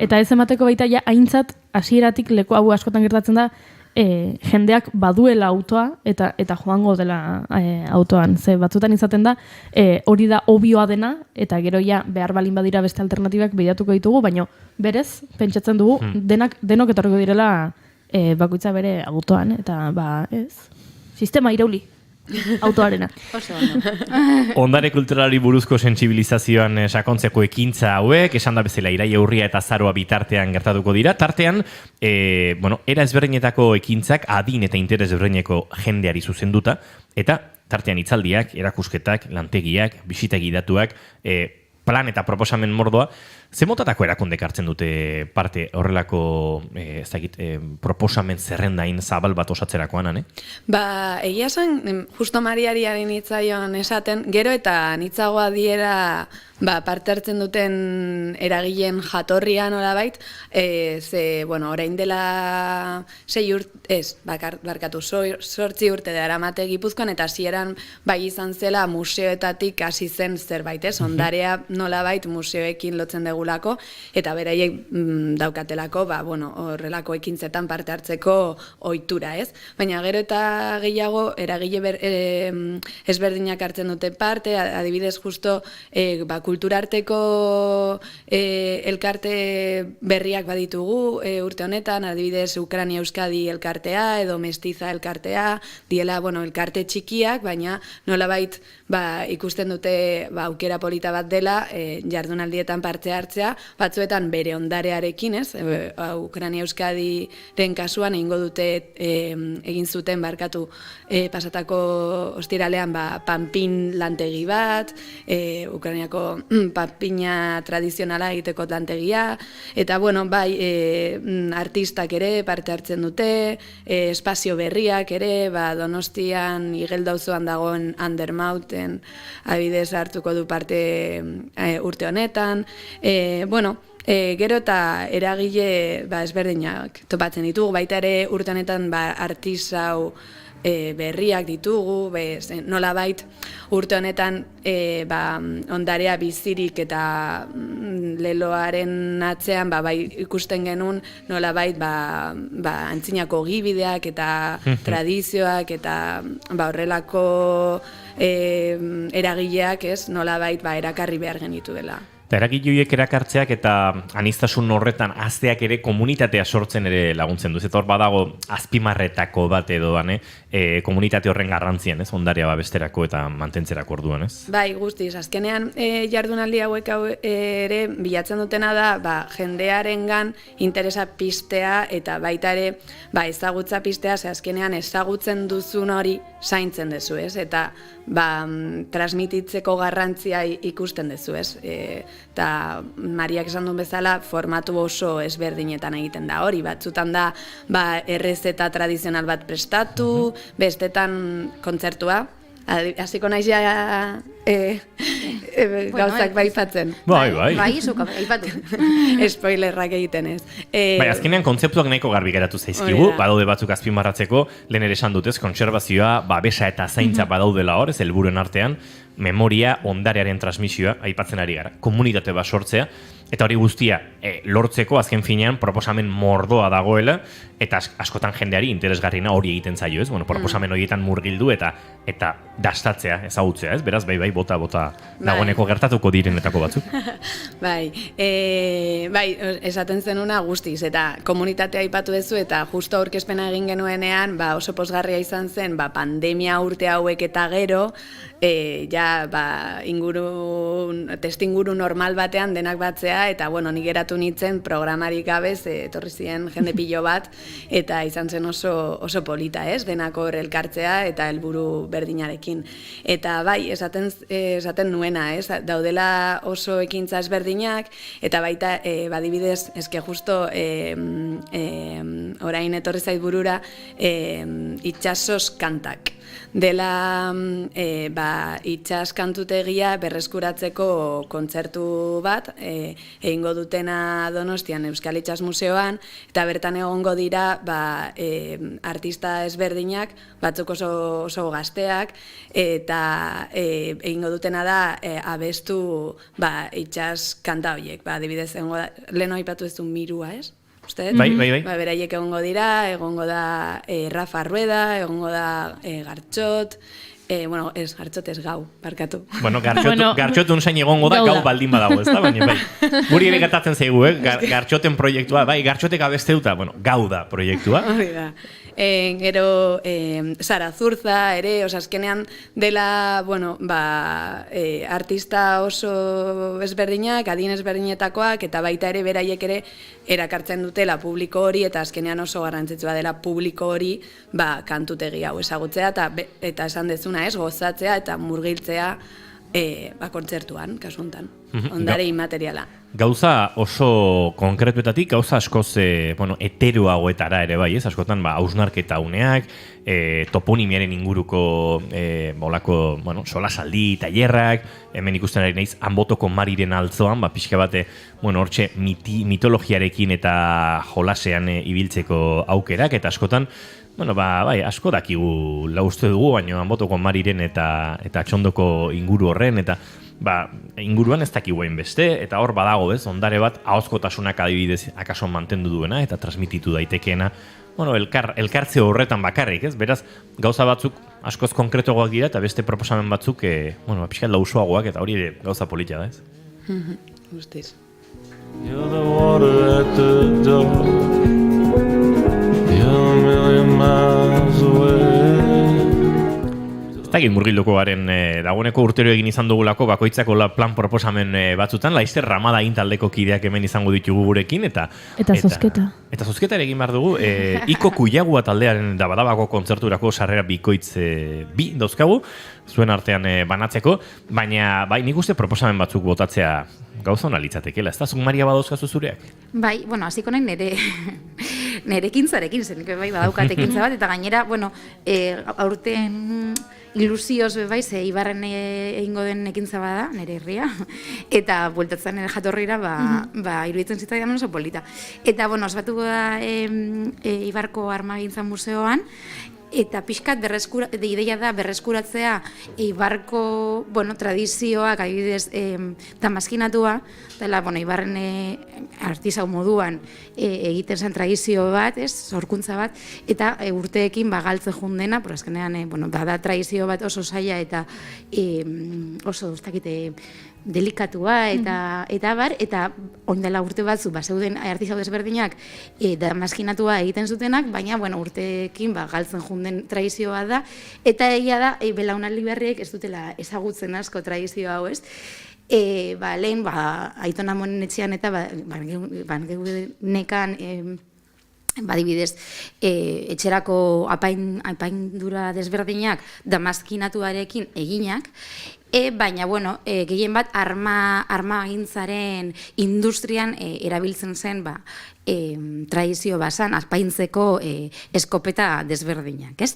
Speaker 3: Eta ez emateko baita ja aintzat hasieratik leku hau askotan gertatzen da jendeak baduela autoa eta joango dela autoan. Ze batzutan izaten da hori da obvioa dena eta gero ja behar balin badira beste alternatibak bilatuko ditugu, baina berez pentsatzen dugu denok etorriko direla bakoitza bere autoan eta ez. Sistema irauli. autoarena.
Speaker 2: Ondare kulturalari buruzko sentsibilizazioan sakontzeko ekintza hauek, esan da bezala iraila urria eta azaroa bitartean gertatuko dira. Tartean, era ezberdinetako ekintzak adin eta interes ezberdineko jendeari zuzenduta, eta tartean hitzaldiak, erakusketak, lantegiak, bisita gidatuak, plan eta proposamen mordoa, ze motatako erakundek hartzen dute parte horrelako proposamen zerrendain zabal bat osatzerakoan, ane?
Speaker 19: Egia zen, justo Mariari nitzaion esaten, gero eta nitzagoa diera parte hartzen duten eragileen jatorrian orabait, orain dela 6 urte, barkatu, 8 urte daramate Gipuzkoan, eta hasieran bai izan zela museoetatik hasi zen zerbait, ondarea nolabait museoekin lotzen degulako, eta beraiek daukatelako, horrelako ekintzetan parte hartzeko ohitura, ez? Baina gero eta gehiago eragile ezberdinak hartzen dute parte, adibidez justo kulturarteko elkarte berriak baditugu urte honetan, adibidez Ukrania Euskadi elkartea edo Mestiza elkartea, diela elkarte txikiak, baina nolabait ikusten dute aukera polita bat dela jardunaldietan parte hartzea, batzuetan bere ondarearekin, ez? Ukrania Euskadiren kasuan egin zuten barkatu pasatako ostiralean panpin lantegi bat, Ukrainiako panpina tradizionala egiteko lantegia, eta artistak ere parte hartzen dute, espazio berriak ere, Donostian Igeldo auzoan dagoen Undermountain adibidez hartuko du parte urte honetan, gero eta eragile ezberdinak topatzen ditugu, baita ere urte honetan artisau berriak ditugu, nolabait urte honetan ondarea bizirik eta leloaren atzean ikusten genuen nolabait antzinako gibideak eta tradizioak eta horrelako eragileak nolabait erakarri behar genitu dela.
Speaker 2: Eta eragileak erakartzeak eta aniztasun horretan azteak ere komunitatea sortzen ere laguntzen du. Eta hor badago azpimarretako bat edo komunitate horren garrantzian, ez? Ondarea babesterako eta mantentzerako orduan, ez?
Speaker 19: Bai, guztiz. Azkenean jardunaldi hauek ere bilatzen dutena da jendearengan interesa piztea eta baita ere ezagutza piztea, ze azkenean ezagutzen duzun hori zaintzen dezu, ez? Eta transmititzeko garrantzia ikusten dezu, ez? Eta Mariak esan duen bezala formatu oso ezberdinetan egiten da hori, batzutan da errezeta tradizional bat prestatu, bestetan kontzertua, hasiko naiz gauzak baipatzen.
Speaker 14: Bai, zuka baipatu.
Speaker 19: Spoilerrak egiten ez.
Speaker 2: Azkenean kontzeptuak nahiko garbi geratu zaizkigu, badaude batzuk azpimarratzeko, lehen ere esan dutez, kontserbazioa, babesa eta zaintza badaudela hor, ez helburuen artean, memoria, ondarearen transmisioa, aipatzen ari gara, komunitate bat sortzea, eta hori guztia lortzeko azken finean proposamen mordoa dagoela, eta askotan jendeari interesgarriena hori egiten zaio, ez? Proposamen horietan murgildu eta dastatzea, ezagutzea, ez? Beraz, bai, bota dagoeneko gertatuko direnetako batzuk.
Speaker 19: Bai, esaten zenuna guztiz, eta komunitatea aipatu duzu, eta justo aurkezpena egin genuenean, oso pozgarria izan zen, pandemia urte hauek eta gero, testinguru normal batean denak batzea, eta ni geratu nintzen programarik gabez, etorri ziren jende pilo bat, eta izan zen oso polita, ez? Denak hor elkartzea eta helburu berdinarekin. Eta bai, esaten nuena, ez? Daudela oso ekintza ezberdinak, eta baita, badibidez, eske justo orain etorri zait burura, itxasos kantak. Dela itxas kantutegia berreskuratzeko kontzertu bat, egingo dutena Donostian Euskal Itxas Museoan, eta bertan egongo dira artista ezberdinak, batzuk oso gazteak, eta egingo dutena da abestu itxas kanta horiek. Adibidez, lehen aipatu ez du Mirua, ez?
Speaker 2: Bai.
Speaker 19: Beraiek egongo dira, egongo da Rafa Rueda, egongo da Gartxot, Bueno, ez, gartxotez gau, barkatu.
Speaker 2: Bueno, gartxotun zain egongo da, gau baldin badago, ez da? Baina, bai, guri ere gertatzen zaigu, gartxoten proiektua, bai, gartxotek abesteuta, bueno, gau da proiektua.
Speaker 19: Hori da. Gero, Sara Zurza, ere, azkenean dela, bueno, artista oso ezberdinak, adin ezberdinetakoak, eta baita ere beraiek ere erakartzen dutela publiko hori, eta azkenean oso garrantzitsua dela publiko hori, kantutegi hau ezagutzea, eta esan dezuna ez, gozatzea eta murgiltzea kontzertuan, kasu honetan, ondare inmateriala.
Speaker 2: Gauza oso konkretuetatik, gauza askoz heteroagoetara ere bai, ez? Askotan, hausnarketa uneak, toponimiaren inguruko solasaldi, tailerrak, hemen ikusten ari naiz, Anbotoko Mariren altzoan, pixka bate, hortxe mitologiarekin eta jolasean ibiltzeko aukerak, eta askotan, asko dakigu lauste dugu, baina Anbotoko Mariren eta Txondoko inguru horren, eta inguruan ez dakiguen beste, eta hor badago, ez, ondare bat, ahozkotasunak adibidez akaso mantendu duena, eta transmititu daitekeena, elkartze horretan bakarrik, ez, beraz, gauza batzuk askoz konkretoagoak dira, eta beste proposamen batzuk, pixkat lausoagoak, eta hori ere gauza polita da, ez?
Speaker 19: Guztiz.
Speaker 20: You're the water at the door. You're a million miles away.
Speaker 2: Zagin murgilduko garen dagoeneko urtero egin izan dugulako bakoitzako plan proposamen batzutan, Laizter Ramada taldeko kideak hemen izango ditugu gurekin, eta
Speaker 3: zozketa.
Speaker 2: Eta zozketa egin behar dugu, Iko Kuiagua taldearen Dabadabako kontzerturako sarrera bikoitz bi dauzkagu, zuen artean banatzeko, baina nik uste proposamen batzuk botatzea gauza hona litzatekela, ez da, zuk Maria badauzkazu zureak?
Speaker 14: Bai, hasiko nahi nire ekintzarekin, nik badaukat ekintza bat, eta gainera, aurten ilusioz ze Ibarren egingo den ekintza bada, nire herria, eta bueltatzen nire jatorrira, iruditzen zitzaidan oso polita. Eta, osbatuko da Ibarko Armagintza Museoan, eta pixkat ideia da berreskuratzea Ibarko tradizioak, adibidez, damaskinatua, dela, Ibarren artisau moduan egiten zen tradizio bat, sorkuntza bat, eta urteekin galtzen joan dena, pero azkenean, bada tradizio bat oso zaila eta oso, ez dakite, delikatua eta ondela urte batzu zeuden artisau desberdinak damaskinatua egiten zutenak, baina urteekin galtzen junden tradizioa da, eta egia da belaunaldi berriek ez dutela ezagutzen asko tradizio hau, ez? Lehen Aiton Amonen etxean eta nekan badibidez etxerako apaindura desberdinak damaskinatuarekin eginak, baina, gehien bat armagintzaren industrian erabiltzen zen tradizio basan, apaintzeko eskopeta desberdinak, ez?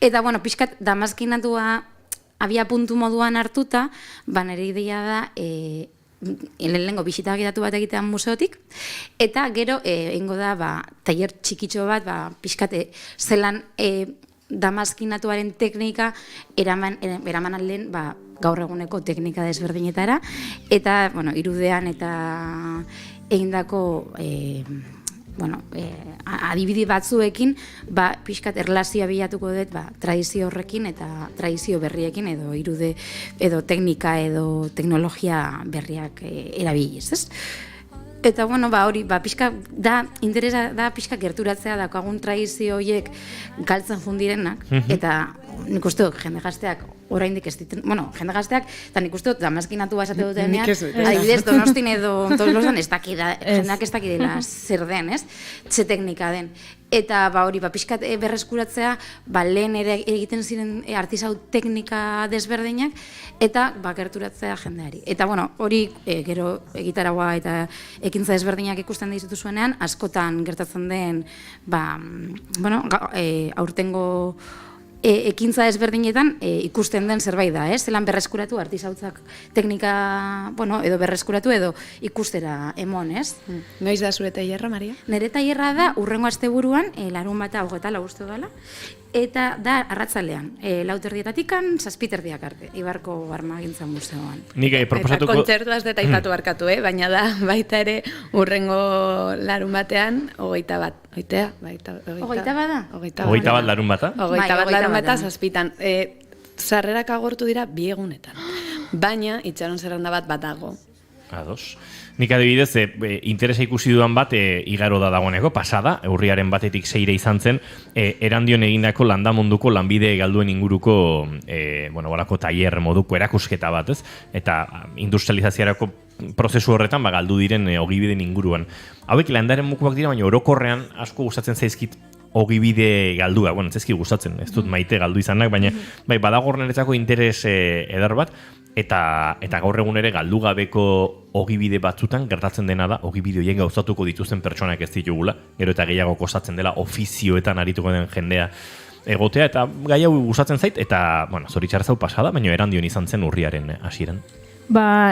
Speaker 14: Eta, pixkat damaskinatua abia puntu moduan hartuta, nire ideia da lehenengo bisita gidatu bat egitean museotik, eta gero egingo da tailer txikitxo bat, pixkate zelan damaskinatuaren teknika eraman alden gaur eguneko teknika desberdinetara, eta irudean eta egindako adibide batzuekin pixkat erlazioa bilatuko dut tradizio horrekin eta tradizio berriekin edo irude edo teknika edo teknologia berriak erabiliz, ez? Eta hori, pixka da interesa da pixka gerturatzea daukagun tradizio horiek galtzen jundirenak, eta nik uste dut jende gazteak oraindik ez ditu, jende gazteak, eta nik uste dut damaskinatu basate dutenean, adibidez Donostin edo Tolosan jendeak ez dakidela zer den, ez? Txe teknika den. Eta hori, pixkat berreskuratzea, lehen ere egiten ziren artisau teknika desberdinak, eta gerturatzea jendeari. Eta hori, gero egitaragoa eta ekintza desberdinak ikusten dizitu zuenean, askotan gertatzen den, aurtengo ekintza ezberdinetan ikusten den zerbait da, zelan berreskuratu artisautzak teknika, edo berreskuratu edo ikustera emon, ez?
Speaker 19: Noiz da zure tailerra, Maria?
Speaker 14: Nire tailerra da urrengo asteburuan, larun bata 24 uste dela, eta da arratzalean, 4:00 7:00 arte, Ibarko Armagintza Museoan.
Speaker 2: Nik proposatuko...
Speaker 19: Eta kontzertua ez dut aipatu barkatu, baina da baita ere urrengo larun batean 21.
Speaker 14: 21 bada?
Speaker 2: 21 larun bata?
Speaker 19: 21 larun bata 7:00. sarrerak agortu dira 2 egunetan. Baina, itxaron zerrenda bat badago.
Speaker 2: Ados. Nik adibidez, interesa ikusi dudan bat, igaro da dagoeneko, pasada, urriaren batetik 6 izan zen, erandion egindako landamunduko lanbide galduen inguruko, balako tailer moduko erakusketa bat, ez? Eta industrializaziarako prozesu horretan, galdu diren ogibideen inguruan. Hauek landaren mukuak dira, baina orokorrean asko gustatzen zaizkit ogibide galdua, zaizki gustatzen, ez dut maite galdu izanak, baina badago niretzako interes eder bat, eta gaur egun ere galdu gabeko ogibide batzutan gertatzen dena da, ogibide horien gauzatuko dituzten pertsonak ez ditugula, gero eta gehiago kostatzen dela ofizioetan arituko den jendea egotea, eta gai hau gustatzen zait, eta, zoritxarrez hau pasada, baina erandion izan zen urriaren hasieran.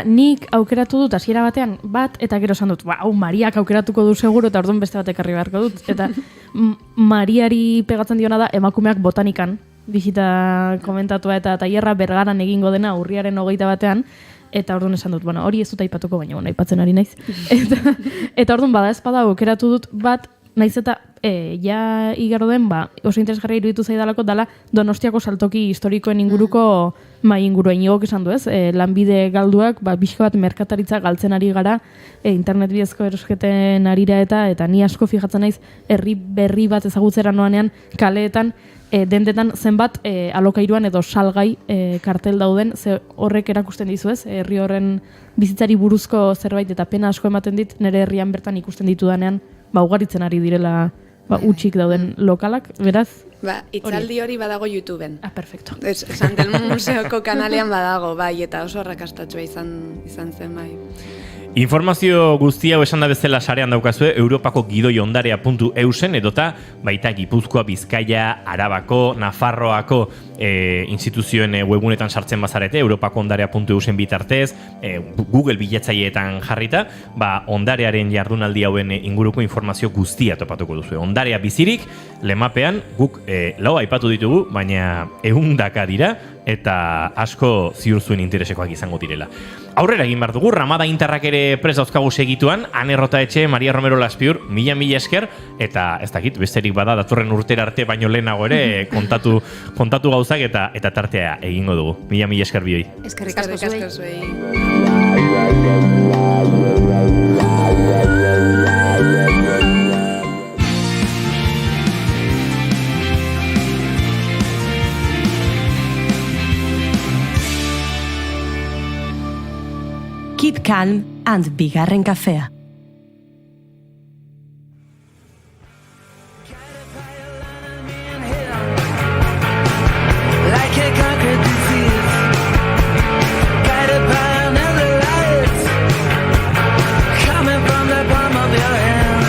Speaker 3: Nik aukeratu dut hasiera batean bat, eta gero esan dut, hau Mariak aukeratuko du seguro, eta orduan beste batek ekarri beharko dut. Eta Mariari pegatzen diona da emakumeak botanikan, bisita komentatua eta tailerra Bergaran egingo dena urriaren 21, eta orduan esan dut, hori ez dut aipatuko, baina aipatzen ari naiz. Eta orduan bada ezpada aukeratu dut bat, naiz eta ja igaro den, oso interesgarria iruditu zaidalako dala Donostiako saltoki historikoen inguruko inguruen igok esan du ez, lanbide galduak, pixka bat merkataritza galtzen ari gara, internet bidezko erosketen arira eta ni asko fijatzen naiz herri berri bat ezagutzera noanean kaleetan, dendetan zenbat alokairuan edo salgai kartel dauden, ze horrek erakusten dizu ez, herri horren bizitzari buruzko zerbait eta pena asko ematen dit, nire herrian bertan ikusten ditudanean, ugaritzen ari direla utxik dauden lokalak, beraz?
Speaker 19: Itzaldi hori badago YouTubeen.
Speaker 3: Perfecto.
Speaker 19: Esan del museoko kanalean badago, eta oso arrakastatua izan zen,
Speaker 2: Informazio guzti hau esan da bezala sarean daukazue Europako gidoiondarea.eusen edota baita Gipuzkoa, Bizkaia, Arabako, Nafarroako instituzioen webunetan sartzen bazarete, europakoondarea.eusen bitartez, Google bilatzaileetan jarrita, ondarearen jardunaldi hauen inguruko informazio guztia topatuko duzu. Ondarea bizirik, lemapean, guk lau aipatu ditugu, baina 100 dira, eta asko ziur zuen interesekoak izango direla. Aurrera egin behar dugu, Ramada Intarrak ere prest dauzkagu segituan, Ane Rotaetxe, Maria Romero Laspiur, mila esker, eta ez dakit, besterik bada datorren urtera arte baino lehenago ere kontatu gauzak eta tartea egingo dugu. Mila esker bioi.
Speaker 14: Eskerrik asko zuei.
Speaker 1: Keep calm and bigarren kafea.
Speaker 9: Like a concrete disease, guided by another light, coming from the palm of your hand.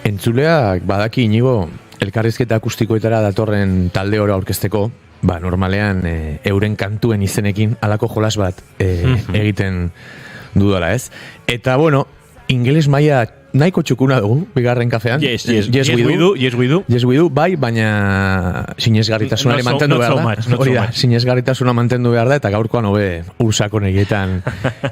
Speaker 21: Entzuleak badaki Inigo, elkarrizketa akustikoetara datorren talde oro aurkezteko, normalean euren kantuen izenekin alako jolas bat egiten dudala, ez? Eta, ingeles maila nahiko txukuna dugu, bigarren kafean.
Speaker 2: Yes we do, bai,
Speaker 21: baina sinesgarritasuna mantendu behar da. Hori da, sinesgarritasuna mantendu behar da, eta gaurkoan hobe ursako negietan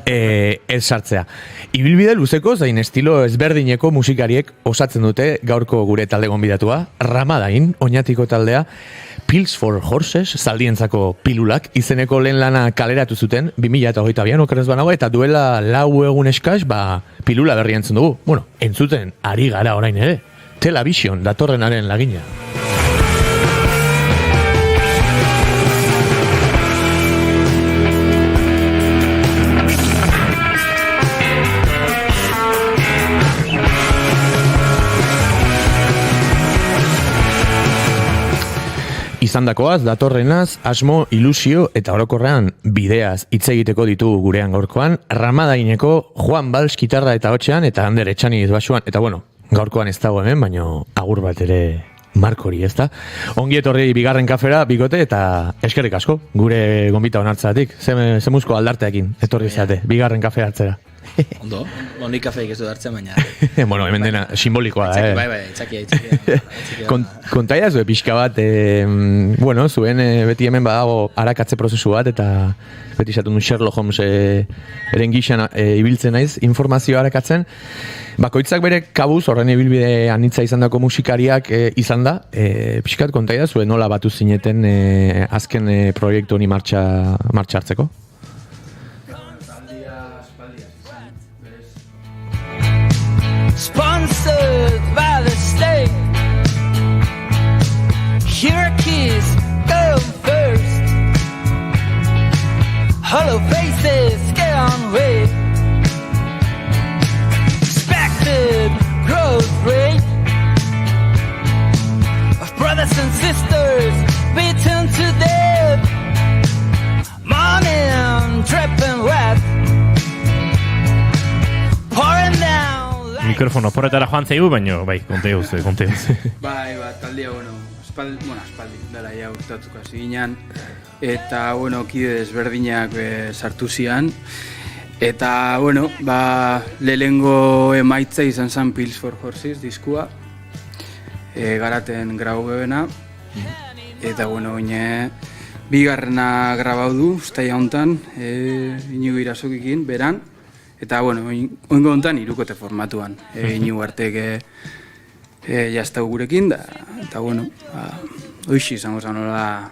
Speaker 21: ez sartzea. Ibilbide luzeko, zain estilo ezberdineko musikariek osatzen dute gaurko gure talde gonbidatua, Ramadain, Oñatiko taldea, Pills for Horses, zaldientzako pilulak, izeneko lehen lana kaleratu zuten, 2022an okerrez banago, eta duela 4 egun eskaz, pilula berri entzun dugu. Entzuten ari gara orain ere, Television datorrenaren lagina. Izandakoaz, datorrenaz, asmo, ilusio eta orokorrean bideaz hitz egiteko ditugu gurean gaurkoan, Ramadaineko Juan Bals gitarra eta hotxean, eta Ander Etxaniz basuan, eta gaurkoan ez dago hemen, baino agur bat ere Markori, ez da? Ongi etorri bigarren kafera, bikote, eta eskerrik asko, gure gonbita onartzatik, zemuzko aldarteakin, etorri zeate, bigarren kafea hartzera.
Speaker 7: Ondo, nik kafeik ez du hartzen, baina...
Speaker 21: Bueno, hemen dena simbolikoa da,
Speaker 7: Bai, itzakia.
Speaker 21: Kontaia zuen pixka bat, bueno, zuen beti hemen badago arakatze prozesu bat, eta beti esatu nu Sherlock Holmes eren gixan ibiltzen naiz, informazioa arakatzen. Bakoitzak bere kabuz, horren ibilbide anitza izan dako musikariak izan da, pixkat kontaia zuen nola batu zineten azken proiektu honi martxa hartzeko?
Speaker 9: Sponsored by the state. Hierarchies go first. Hollow faces get on way. Expected growth rate of brothers and sisters beaten to death. Morning dripping wet. Pouring down.
Speaker 2: Mikrofono porretara joan zaigu, baina, bai, konte guzti.
Speaker 22: Bai, taldea, espaldi, dara ja urtatuko hasi ginen, eta, kide desberdinak sartu zian, eta, lehengo emaitza izan zen Pills for Horses diskua, garaten grau gebena, eta, oine, bigarrena grabau du, ustaia hontan, Inigo Irasokikin, beran, eta, oingo hontan irukote formatuan, Inigo Artek jaztau gurekin, eta, hoixi izango zen hola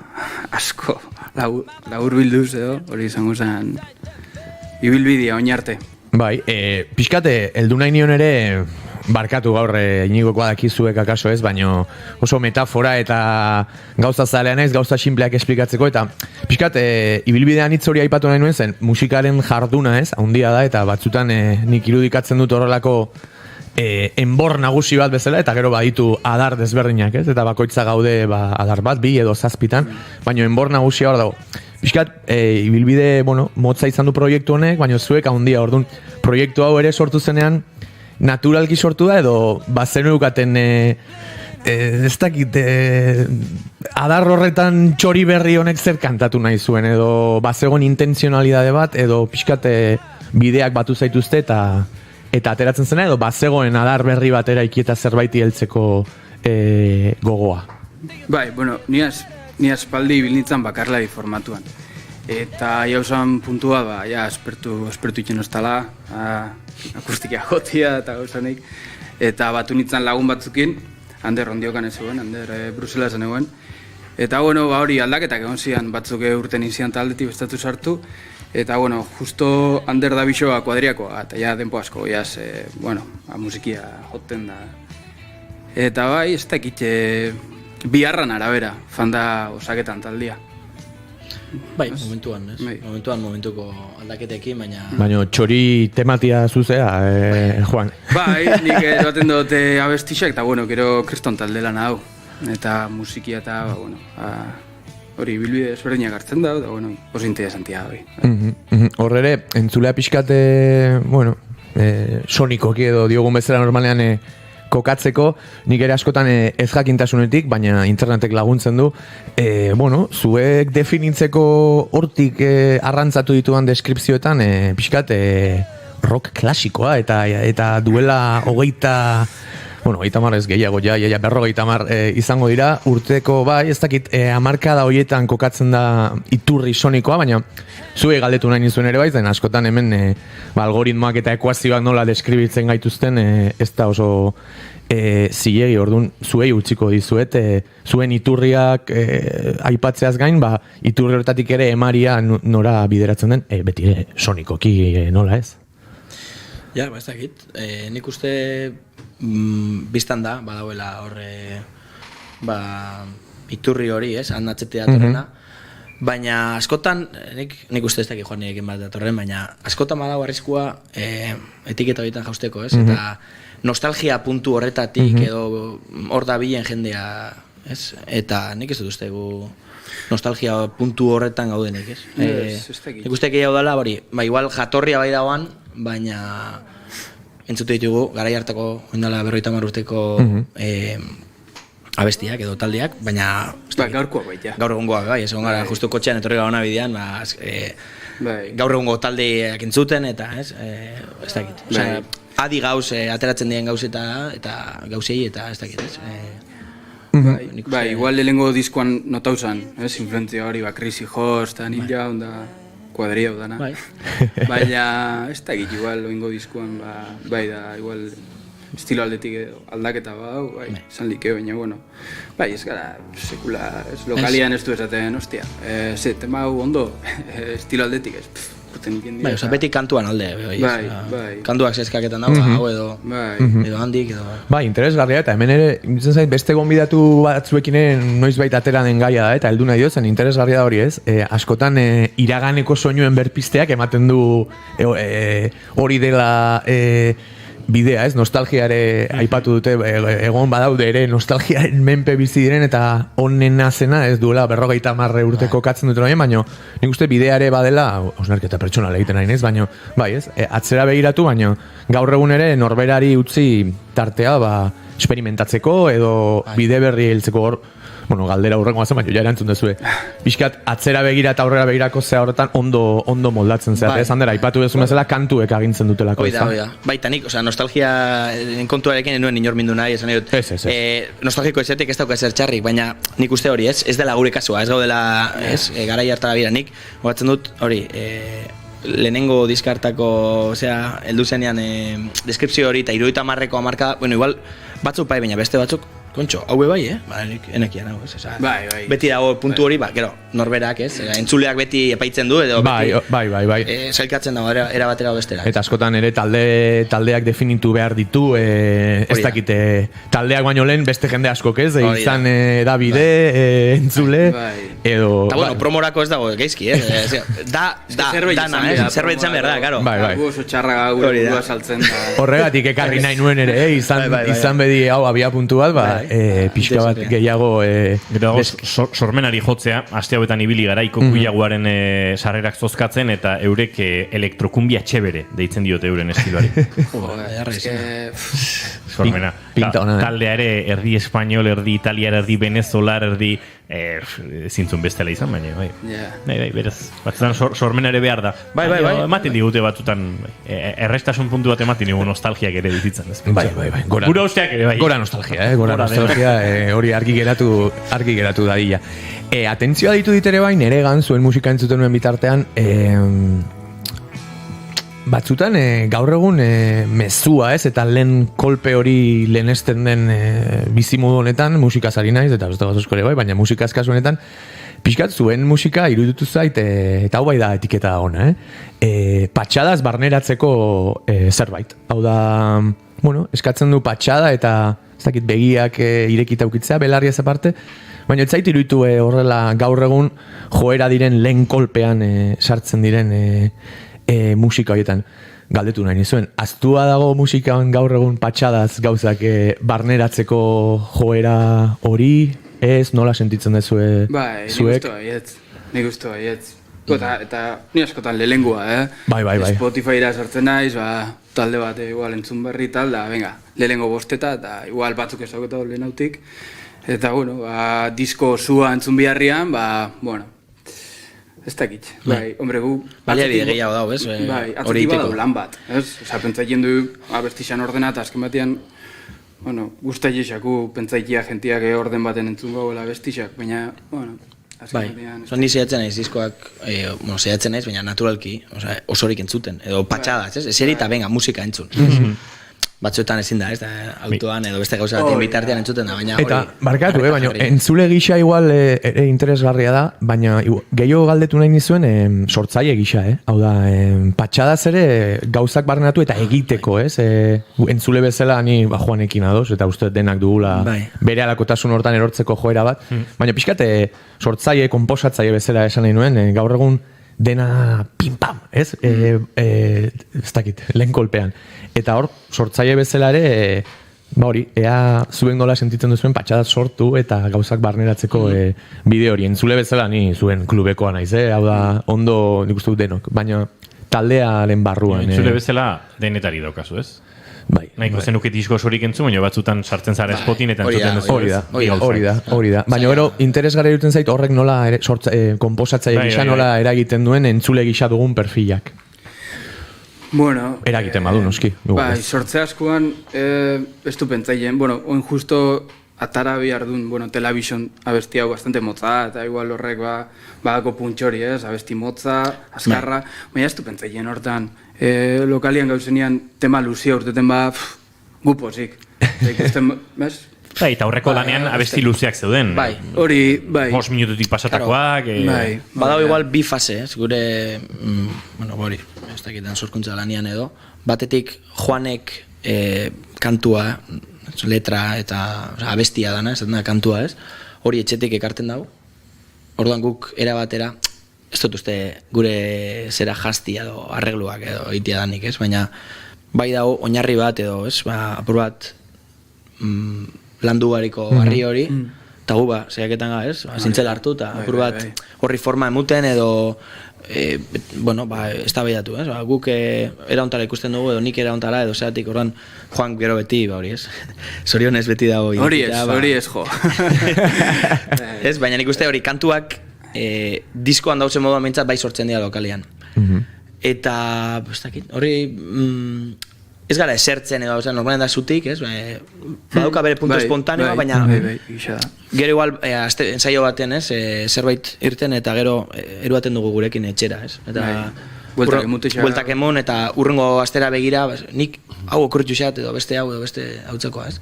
Speaker 22: asko labur bilduz edo, hori izango zen ibilbidea oin arte.
Speaker 21: Bai, pixkate, heldu nahi nion ere, barkatu gaur Inigokoa dakizuek akaso ez, baino oso metafora eta gauza zalean ez, gauza simpleak esplikatzeko, eta pixkat, ibilbidean hitz hori aipatu nahi nuen zen, musikaren jarduna ez, handia da, eta batzutan nik irudikatzen dut horrelako enbor nagusi bat bezala, eta gero baditu adar desberdinak ez, eta bakoitza gaude adar bat, 2 edo 7, baino enbor nagusia hor dago. Piskat, ibilbide, motza izan du proiektu honek, baina zuek handia, orduan, proiektu hau ere sortu zenean, naturalki sortu da, edo bazen eukaten, ez dakit, adar horretan txori berri honek zer kantatu nahi zuen, edo bazegon intenzionalidade bat, edo piskat, bideak batu zaituzte, eta ateratzen zena, edo bazegoen adar berri batera ikieta zerbaiti heltzeko gogoa.
Speaker 22: Bai, ni aspaldi bilnitzan bakarlari formatuan. Eta jauzan puntua, espertu itzen oztala, akustikia jotia eta gauzanik. Eta batu nintzen lagun batzukin, Ander Ondiokan ez eguen, Ander Brusela zen eguen. Eta hori aldaketak egon zian, batzuk urten izian taldetik bestatu sartu. Eta, justo Ander da bisoa kuadriakoa, eta ja denpo asko, musikia joten da. Eta bai, ez dakit, biharran arabera, fanda osaketan taldia.
Speaker 7: Bai, momentuan, ez? Momentuko aldaketekin, baina...
Speaker 21: Baina txori tematia zuzea, Juan.
Speaker 22: Bai, nik baten dute abestixak, eta gero kriston talde lan hau. Eta musikia eta, hori, bilbide ezberdinak hartzen da, eta, oso interesantia hori.
Speaker 21: Horrere, entzulea pixkate, sonikoki edo diogun bezala normalean kokatzeko, nik ere askotan ez jakintasunetik, baina internetek laguntzen du, zuek definitzeko hortik arrantzatu dituan deskripzioetan, pixkat rock klasikoa, eta duela 30 ez gehiago, 50 izango dira, urteko ez dakit, hamarkada horietan kokatzen da iturri sonikoa, baina zuei galdetu nahi nizuen ere zen askotan hemen algoritmoak eta ekuazioak nola deskribitzen gaituzten, ez da oso zilegi, orduan zuei utziko dizuet, zuen iturriak aipatzeaz gain, iturri horretatik ere emaria nora bideratzen den, beti sonikoki nola ez?
Speaker 7: Ja, ez dakit, nik uste biztan da, badauela horre iturri hori, ez, handatzetea datorrena, baina askotan, nik uste ez dakit joan nirekin bat datorren, baina askotan badago arriskua etiketa horietan jausteko, ez, eta nostalgia puntu horretatik edo hor da bilen jendea, ez, eta nik ez dut ustegu nostalgia puntu horretan gaudenik, ez. Nik uste gehiago dela, igual jatorria bai dagoan, baina entzute ditugu, garai hartako, oindala 50 urteko abestiak edo taldeak, baina...
Speaker 22: gaurkoa baita.
Speaker 7: Gaur egungoa, bai, ez egon gara, justu kotxean etorri gauna bidean, gaur egungo taldeak entzuten, eta ez dakit. Osea, adi gauz, ateratzen diren gauz eta gauzei, eta ez dakit, ez?
Speaker 22: Bai, igual lehengo diskoan notauzan, influentzia hori, Crazy Horse, eta Nila, onda kuadria dana. Baina, ez dakit, igual, lehengo diskoan, bai da, igual, estilo aldetik aldaketa bau, bai, esan like, baina, bueno, bai, ez gara, sekula, ez lokalian ez du esaten, ostia, ze, tema hau ondo, estilo aldetik ez,
Speaker 7: bai, oza, beti kantuan alde, bai. Kantuak zezkaketan dago, hau edo handik, edo...
Speaker 21: Bai, interesgarria, eta hemen ere, nintzen zait, beste gonbidatu batzuekin noizbait atera den gaia da, eta heldu nahi zen interesgarria da hori ez, askotan iraganeko soinuen berpizteak ematen du hori dela... bidea, ez? Nostalgiare aipatu dute, egon badaude ere nostalgiaren menpe bizi diren eta onena zena, ez duela 50 urteko katzen duten horien, baina nik uste bideare badela, osnarketa pertsonala egiten nahi nez, baina, bai, ez? Atzera begiratu, baina gaur egun ere norberari utzi tartea, experimentatzeko edo bide berri heltzeko hor, bueno, galdera hurrengoa zen, baina ja erantzun dezue. Bizkat, atzera begira eta aurrera begirako zea horretan ondo moldatzen zea. Ez handera, aipatu dezu bezala kantuek agintzen dutelako.
Speaker 7: Oida. Baita nik, nostalgia kontuarekin enuen inor mindu nahi, esan dut. Nostalgiko ezetek ez dauka ezer txarrik, baina nik uste hori ez dela gure kasua, ez gaudela, garai hartara bira nik, hobatzen dut hori, lehenengo diskartako, osea, heldu zenean deskripzio hori eta 70ko hamarkada, bueno, igual batzuk bai, baina beste batzuk kontxo, haue bai, enekian hau, ez?
Speaker 22: Bai.
Speaker 7: Beti dago puntu hori, gero, norberak, ez? Entzuleak beti epaitzen du, edo
Speaker 21: Bai.
Speaker 7: Zailkatzen dago, era batera bestera.
Speaker 21: Eta askotan ere taldeak definitu behar ditu, ez dakite, taldeak baino lehen beste jende askok, ez? Izan Davide, entzule, edo...
Speaker 7: Eta bueno, promorako ez dago, geizki, dana, zerbait zan behar da, karo.
Speaker 22: Bai. Oso txarra gure burua saltzen.
Speaker 21: Horregatik ekarri nahi nuen ere, izan bedi hau abia puntu bat, pixka bat gehiago
Speaker 2: sormenari jotzea, aste hauetan ibili gara ikukuiaguaren sarrerak zozkatzen eta eurek elektrokumbia txebere deitzen diote euren estiloari. Sormena. Taldea ere erdi espanol, erdi italiar, erdi venezolar, erdi zintzun bestela izan, baina bai, beraz, batzutan sormena ere behar da.
Speaker 7: Bai.
Speaker 2: Ematen digute batzutan errestasun puntu bat ematen dugu nostalgiak ere bizitzen.
Speaker 21: Bai.
Speaker 2: Gura usteak ere bai.
Speaker 21: Gora nostalgia, hori argi geratu dadila. Atentzioa ditu ditere bai, nere gan zuen musika entzuten nuen bitartean, batzutan gaur egun mezua, ez? Eta lehen kolpe hori lehenesten den bizimodu honetan, musikaz ari naiz, eta beste gauzasko ere bai, baina musikaz kasu honetan, pixkat zuen musika iruditu zait, eta hau bai da etiketa ona, patxadaz barneratzeko zerbait. Hau da, bueno, eskatzen du patxada eta ez dakit begiak irekita ukitzea, belarri ez aparte, baina ez zait iruditu horrela gaur egun joera diren lehen kolpean sartzen diren musika horietan. Galdetu nahi nizuen, aztua dago musikan gaur egun patxadaz gauzak barneratzeko joera hori, ez, nola sentitzen dezue zuek?
Speaker 22: Nik uste baietz. Eta ni askotan lehengua,
Speaker 21: Bai.
Speaker 22: Spotifyra sartzen naiz, talde bat igual entzun berri tal, da, venga, lehengo bosteta, eta igual batzuk ez dauketa lehenautik. Eta, bueno, disko zua entzun biharrian, bueno, ez dakit. Bai, hombre, gu...
Speaker 7: Baliari gehiago dago, ez?
Speaker 22: Bai, atzetik badau lan bat, ez? Osa, pentsatzen du, abestixan ordena, eta azken batean, bueno, guztai esaku pentsaikia gentiak orden baten entzun gauela abestixak, baina, bueno...
Speaker 7: Bai, ni zehatzen naiz diskoak, zehatzen naiz, baina naturalki, osorik entzuten, edo patxadas, ez? Eseri eta venga, musika entzun. Batzuetan ezin da, ez da, autoan edo beste gauza bat bitartean entzuten da, baina hori...
Speaker 21: Eta, barkatu, baina entzule gisa igual interesgarria da, baina gehiago galdetu nahi nizuen sortzaile gisa, hau da, patxadaz ere gauzak barrenatu eta egiteko, ez? Entzule bezala ni Juanekin ados, eta uste denak dugula bere alakotasun hortan erortzeko joera bat, baina pixkate sortzaile, konposatzaile bezala esan nahi nuen, gaur egun dena pim-pam, ez? Ez dakit, lehen kolpean. Eta hor, sortzaile bezala ere, hori, ea zuen nola sentitzen duzuen patxadat sortu eta gauzak barneratzeko bide hori. Entzule bezala ni zuen klubekoa naiz, hau da, ondo nik uste dut denok, baina taldearen barruan.
Speaker 2: Entzule bezala denetari daukazu, ez?
Speaker 21: Bai.
Speaker 2: Nahiko zenuke disko osorik entzun, baina batzutan sartzen zara Spotin eta entzuten duzu.
Speaker 21: Hori da. Baina gero, interesgarri duten zait horrek nola konposatzaile gisa nola eragiten duen entzule gisa dugun perfilak.
Speaker 22: Bueno,
Speaker 21: eragiten badu, noski.
Speaker 22: Bai, sortze askoan, ez du pentsailen, oin justo atara behar duen, television abesti hau bastante motza, eta igual horrek badako puntxori, abesti motza, azkarra, baina ez du pentsailen hortan, lokalian gauzenian tema luzia urteten gupozik.
Speaker 2: Eta horreko lanean abesti luzeak zeuden.
Speaker 22: Hori,
Speaker 2: 5 minututik pasatakoak.
Speaker 7: Badau igual bi fase, gure, hori, ez dakitan sorkuntza lanian edo, batetik Juanek kantua, letra eta abestia dana, ez dena kantua ez, hori etxetik ekarten dago, orduan guk erabatera, ez dut uste gure zera jastia edo arregluak edo itia danik ez, baina bai dago oinarri bat edo ez, apur bat landu gariko barri hori, eta gu zeiaketan ga ez, zintzela hartu eta apur bat horri forma emuten edo ez da behatu, ez? Guk eraontara ikusten dugu, edo nik eraontara, edo zeatik, orduan, Juan gero beti, hori ez? Zorionez beti dago.
Speaker 22: Hori ez, jo.
Speaker 7: Ez, baina nik uste hori, kantuak diskoan dautzen moduan behintzat bai sortzen dira lokalian. Eta, hori, ez gara esertzen edo, normalen da zutik, ez? Badauka bere punto espontaneoa, baina gero igual, ensaio baten, ez? Zerbait irten eta gero eruaten dugu gurekin etxera, ez? Eta bueltak emon eta urrengo astera begira, nik hau okurritu xat edo beste hau edo beste hautzekoa, ez?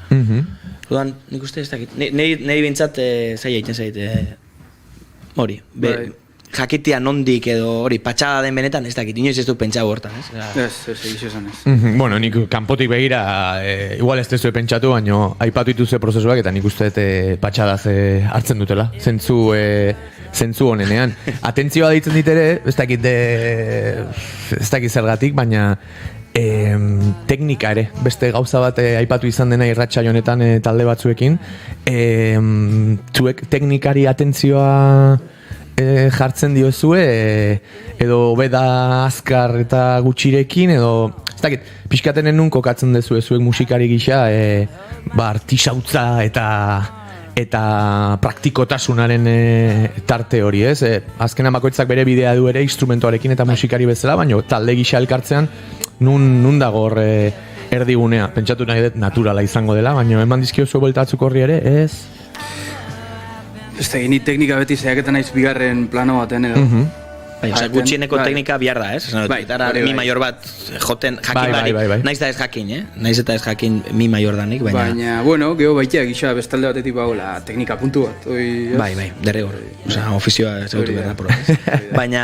Speaker 7: Orduan, nik uste ez dakit. Nei bintzat zaila egiten zaite hori, jakitia nondik edo hori patxada den benetan ez dakit, inoiz ez du pentsau hortan, ez?
Speaker 22: Ez, esan ez.
Speaker 21: Bueno, nik kanpotik begira, igual ez tezu pentsatu, baina aipatu dituzue prozesuak eta nik uste patxadaz hartzen dutela, zentzu honenean. Atentzioa deitzen dit ere, ez dakit zergatik, baina teknika ere, beste gauza bat aipatu izan dena irratsaio honetan talde batzuekin, zuek teknikari atentzioa jartzen diozue edo beda azkar eta gutxirekin edo ez dakit, pixkaten enun kokatzen dezue zuek musikari gisa artisautza eta praktikotasunaren tarte hori, ez? Azkenan bakoitzak bere bidea du ere instrumentoarekin eta musikari bezala, baina talde gisa elkartzean nun dago hor erdigunea, pentsatu nahi dut naturala izango dela, baina eman dizkiozu bueltatzuk horri ere, ez?
Speaker 22: Ez da, ni teknika beti zeiaketan naiz bigarren plano baten edo.
Speaker 7: Gutxieneko teknika bihar da, ez? Mi maior bat joten jakin barik, naiz da ez jakin, naiz eta ez jakin mi maior danik, baina...
Speaker 22: Baina, geho baitea gisa bestalde batetik bagoela teknika puntu bat.
Speaker 7: Bai, derrigor, ofizioa ezagutu behar da proba. Baina,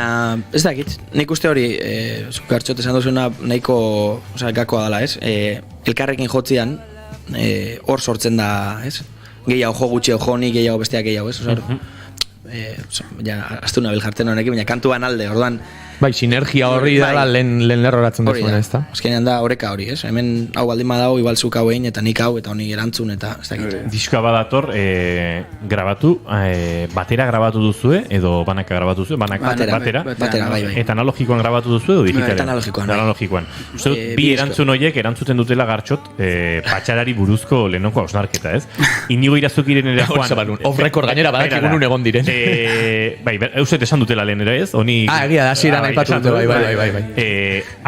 Speaker 7: ez dakit, nik uste hori, zukartxot esan duzuna nahiko gakoa dela, ez? Elkarrekin jotzian, hor sortzen da, ez? Gehiago jo gutxi, jo ni, gehiago besteak gehiago, ez? Aztu nabil jartzen honekin, baina kantuan alde, orduan...
Speaker 21: Bai, sinergia horri dela lehen lerroratzen duzuen, ez da?
Speaker 7: Azkenean da oreka hori, ez? Hemen hau baldin badago, igual zuk hau egin, eta nik hau, eta honi erantzun, eta ez dakit.
Speaker 2: Diskoa badator, grabatu, batera grabatu duzue, edo banaka grabatu duzue? Batera,
Speaker 7: bai.
Speaker 2: Eta analogikoan grabatu duzue, edo digitalean?
Speaker 7: Analogikoan.
Speaker 2: Uste dut, bi erantzun horiek erantzuten dutela gartxot, patxarari buruzko lehenoko hausnarketa, ez? Inigo Irazukiren ere joan...
Speaker 21: Off-record gainera badakigun un egon diren.
Speaker 2: Bai, euset esan dutela lehen ere, ez?
Speaker 21: Egia da, hasieran aipatu dute, bai.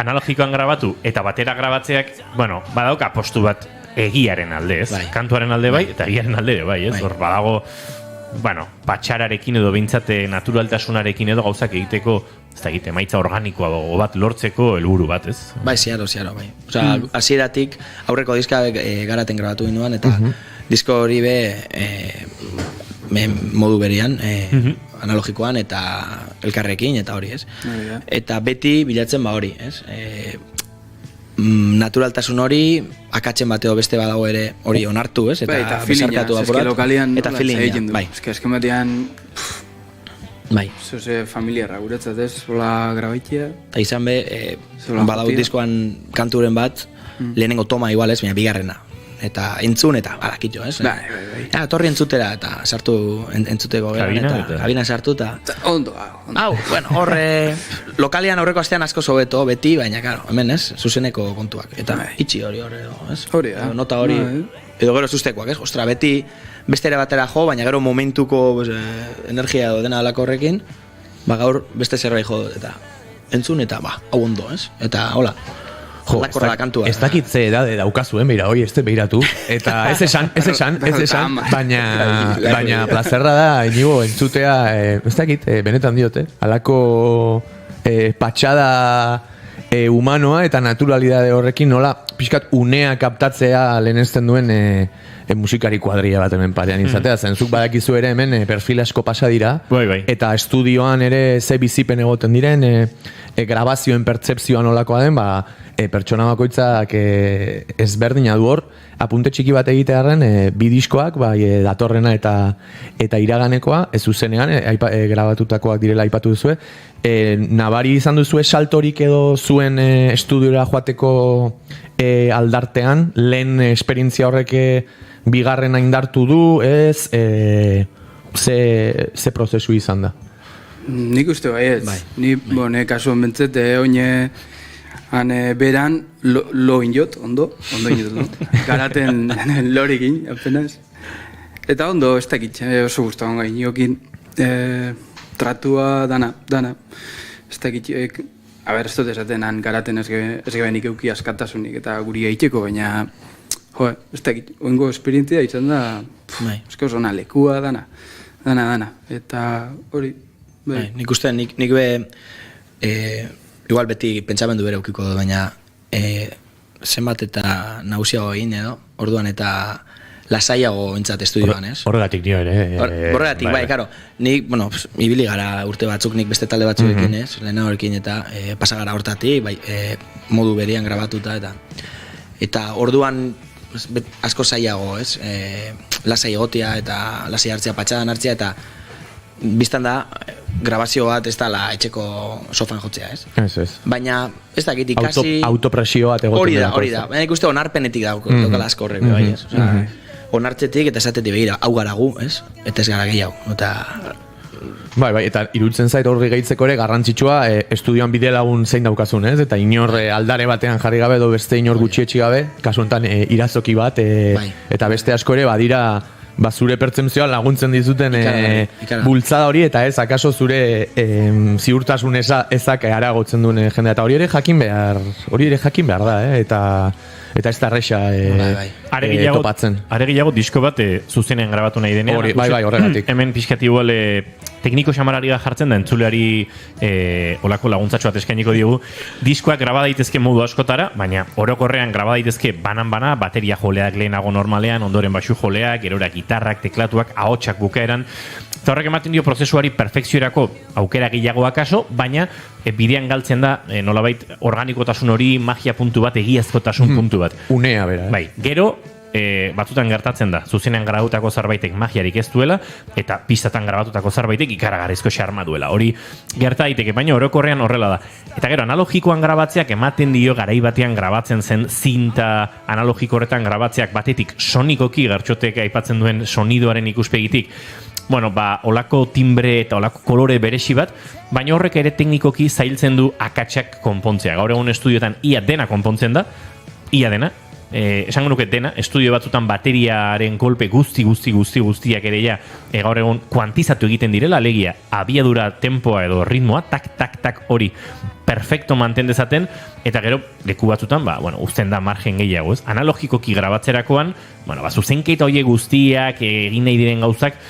Speaker 2: Analogikoan grabatu eta batera grabatzeak, badauka postu bat egiaren alde, ez? Kantuaren alde bai, eta egiaren alde bai, ez? Hor badago, patxararekin edo behintzate naturaltasunarekin edo gauzak egiteko, ez da egite, emaitza organikoa bat lortzeko helburu bat, ez?
Speaker 7: Bai, ziaro, bai. Osea, hasieratik aurreko diska garaten grabatu ginduan, eta disko hori modu berian, analogikoan eta elkarrekin eta hori, ez? Eta beti bilatzen hori, ez? Naturaltasun hori, akatzen bateo beste badago ere hori onartu, ez?
Speaker 22: Eta besarkatu apurat.
Speaker 7: Eta feelinga, bai.
Speaker 22: Esken batean...
Speaker 7: Bai.
Speaker 22: Zose familiarra guretzat, ez? Zola grabaitia.
Speaker 7: Eta izan be, badago diskoan kanturen bat, lehenengo toma igual ez, baina bigarrena. eta entzun, eta badakitxo, ez? Ja, torri entzutera, eta sartu entzuteko kabina sartu, eta...
Speaker 22: Ondo.
Speaker 7: Hau, bueno, horre, lokalian aurreko astean asko sobeto, beti, baina, claro, hemen, ez? Zuzeneko kontuak, eta itxi hori, ez?
Speaker 22: Hori,
Speaker 7: nota hori, edo gero sustekoak, ez? Ostra, beti beste ere batera jo, baina gero momentuko energia edo dena alako horrekin, gaur beste zerbait jo, eta entzun, eta hau ondo, ez? Eta, hola, lakorra da kantua.
Speaker 21: Ez dakit ze edade daukazuen, beira, hoi, ez beiratu. Eta ez esan, baina plazerra da, inigo, entzutea, ez dakit, benetan diote, alako patxada humanoa eta naturalidade horrekin nola, pixkat unea kaptatzea lehenezten duen musikari kuadria bat hemen parean izatea, zentzuk badakizu ere hemen perfil asko pasa dira, eta estudioan ere ze bizipen egoten diren, grabazioen pertzepzioa nolakoa den, pertsona bakoitzak ezberdina du hor, apunte txiki bat egitearen bi diskoak, datorrena eta iraganekoa, ez zuzenean, grabatutakoak direla aipatu duzue, nabari izan duzue saltorik edo zuen estudiora joateko aldartean, lehen esperientzia horrek bigarrena indartu du, ez, ze prozesu izan da?
Speaker 22: Nik uste baiet. Ni, kasu honbentzet, oine beran lo injot, ondo injot, garaten lorikin, apenas. Eta ondo, ez dakit, oso gustatzen gai, niokin, tratua dana. Ez dakit, ez dut esaten garaten ez gebenik euki askatasunik eta guri egiteko, baina, ez dakit, oingo esperientzia izan da, eske oso lekua dana, eta hori,
Speaker 7: nik uste, nik be, igual beti pentsamendu bere eukiko du, baina zenbat eta nagusiago egin edo, orduan eta lasaiago entzat estudioan, ez?
Speaker 21: Horregatik nio ere.
Speaker 7: Horregatik, karo, nik, ibili gara urte batzuk, nik beste talde batzuekin, ez? Lehena horrekin eta pasagara hortatik, modu berian grabatuta, eta orduan asko zaiago, ez? Lasai egotia eta lasai hartzea, patxadan hartzea, eta biztan da, grabazio bat ez dala etxeko sofan jotzea, ez?
Speaker 21: Ez.
Speaker 7: Baina, ez dakit ikasi...
Speaker 21: Autopresio bat egoten da.
Speaker 7: Hori da. Baina ikuste onarpenetik daukala asko horrek, bai, ez? Onartzetik eta esatetik begira, hau gara gu, ez? Eta ez gara gehiago.
Speaker 21: Bai, eta iruditzen zait horri gehitzeko ere garrantzitsua estudioan bide lagun zein daukazun, ez? Eta inor aldare batean jarri gabe edo beste inor gutxietxi gabe, kasu honetan irazoki bat, eta beste asko ere badira zure pertzepzioan laguntzen dizuten bultzada hori, eta ez, akaso zure ziurtasun ezak aragotzen duen jendea, eta hori ere jakin behar da, eta ez da erresa topatzen.
Speaker 2: Are gehiago disko bat zuzenean grabatu nahi denean.
Speaker 21: Bai, horregatik.
Speaker 2: Hemen pixkati igual tekniko xamarari da jartzen da, entzuleari olako laguntzatxo bat eskainiko diogu. Diskoak graba daitezke modu askotara, baina orokorrean graba daitezke banan-bana, bateria joleak lehenago normalean, ondoren basu joleak, gerora gitarrak, teklatuak, ahotsak bukaeran. Eta horrek ematen dio prozesuari perfekziorako aukera gehiago akaso, baina bidean galtzen da nolabait organikotasun hori, magia puntu bat, egiazkotasun puntu bat.
Speaker 21: Unea bera.
Speaker 2: Bai, gero batzutan gertatzen da, zuzenean grabatutako zerbaitek magiarik ez duela, eta pistatan grabatutako zerbaitek ikaragarrizko xarma duela. Hori gerta daiteke, baina orokorrean horrela da. Eta gero, analogikoan grabatzeak ematen dio garai batean grabatzen zen zinta analogiko horretan grabatzeak batetik sonikoki gertxotek aipatzen duen sonidoaren ikuspegitik, olako timbre eta olako kolore beresi bat, baina horrek ere teknikoki zailtzen du akatsak konpontzea. Gaur egun estudioetan ia dena konpontzen da, ia dena, esango nuke dena, estudio batzutan bateriaren kolpe guztiak ere ja gaur egun kuantizatu egiten direla, alegia abiadura, tempoa edo ritmoa, tak hori perfecto manten dezaten, eta gero leku batzutan, uzten da margen gehiago, ez? Analogikoki grabatzerakoan, zuzenkeita horiek guztiak, egin nahi diren gauzak,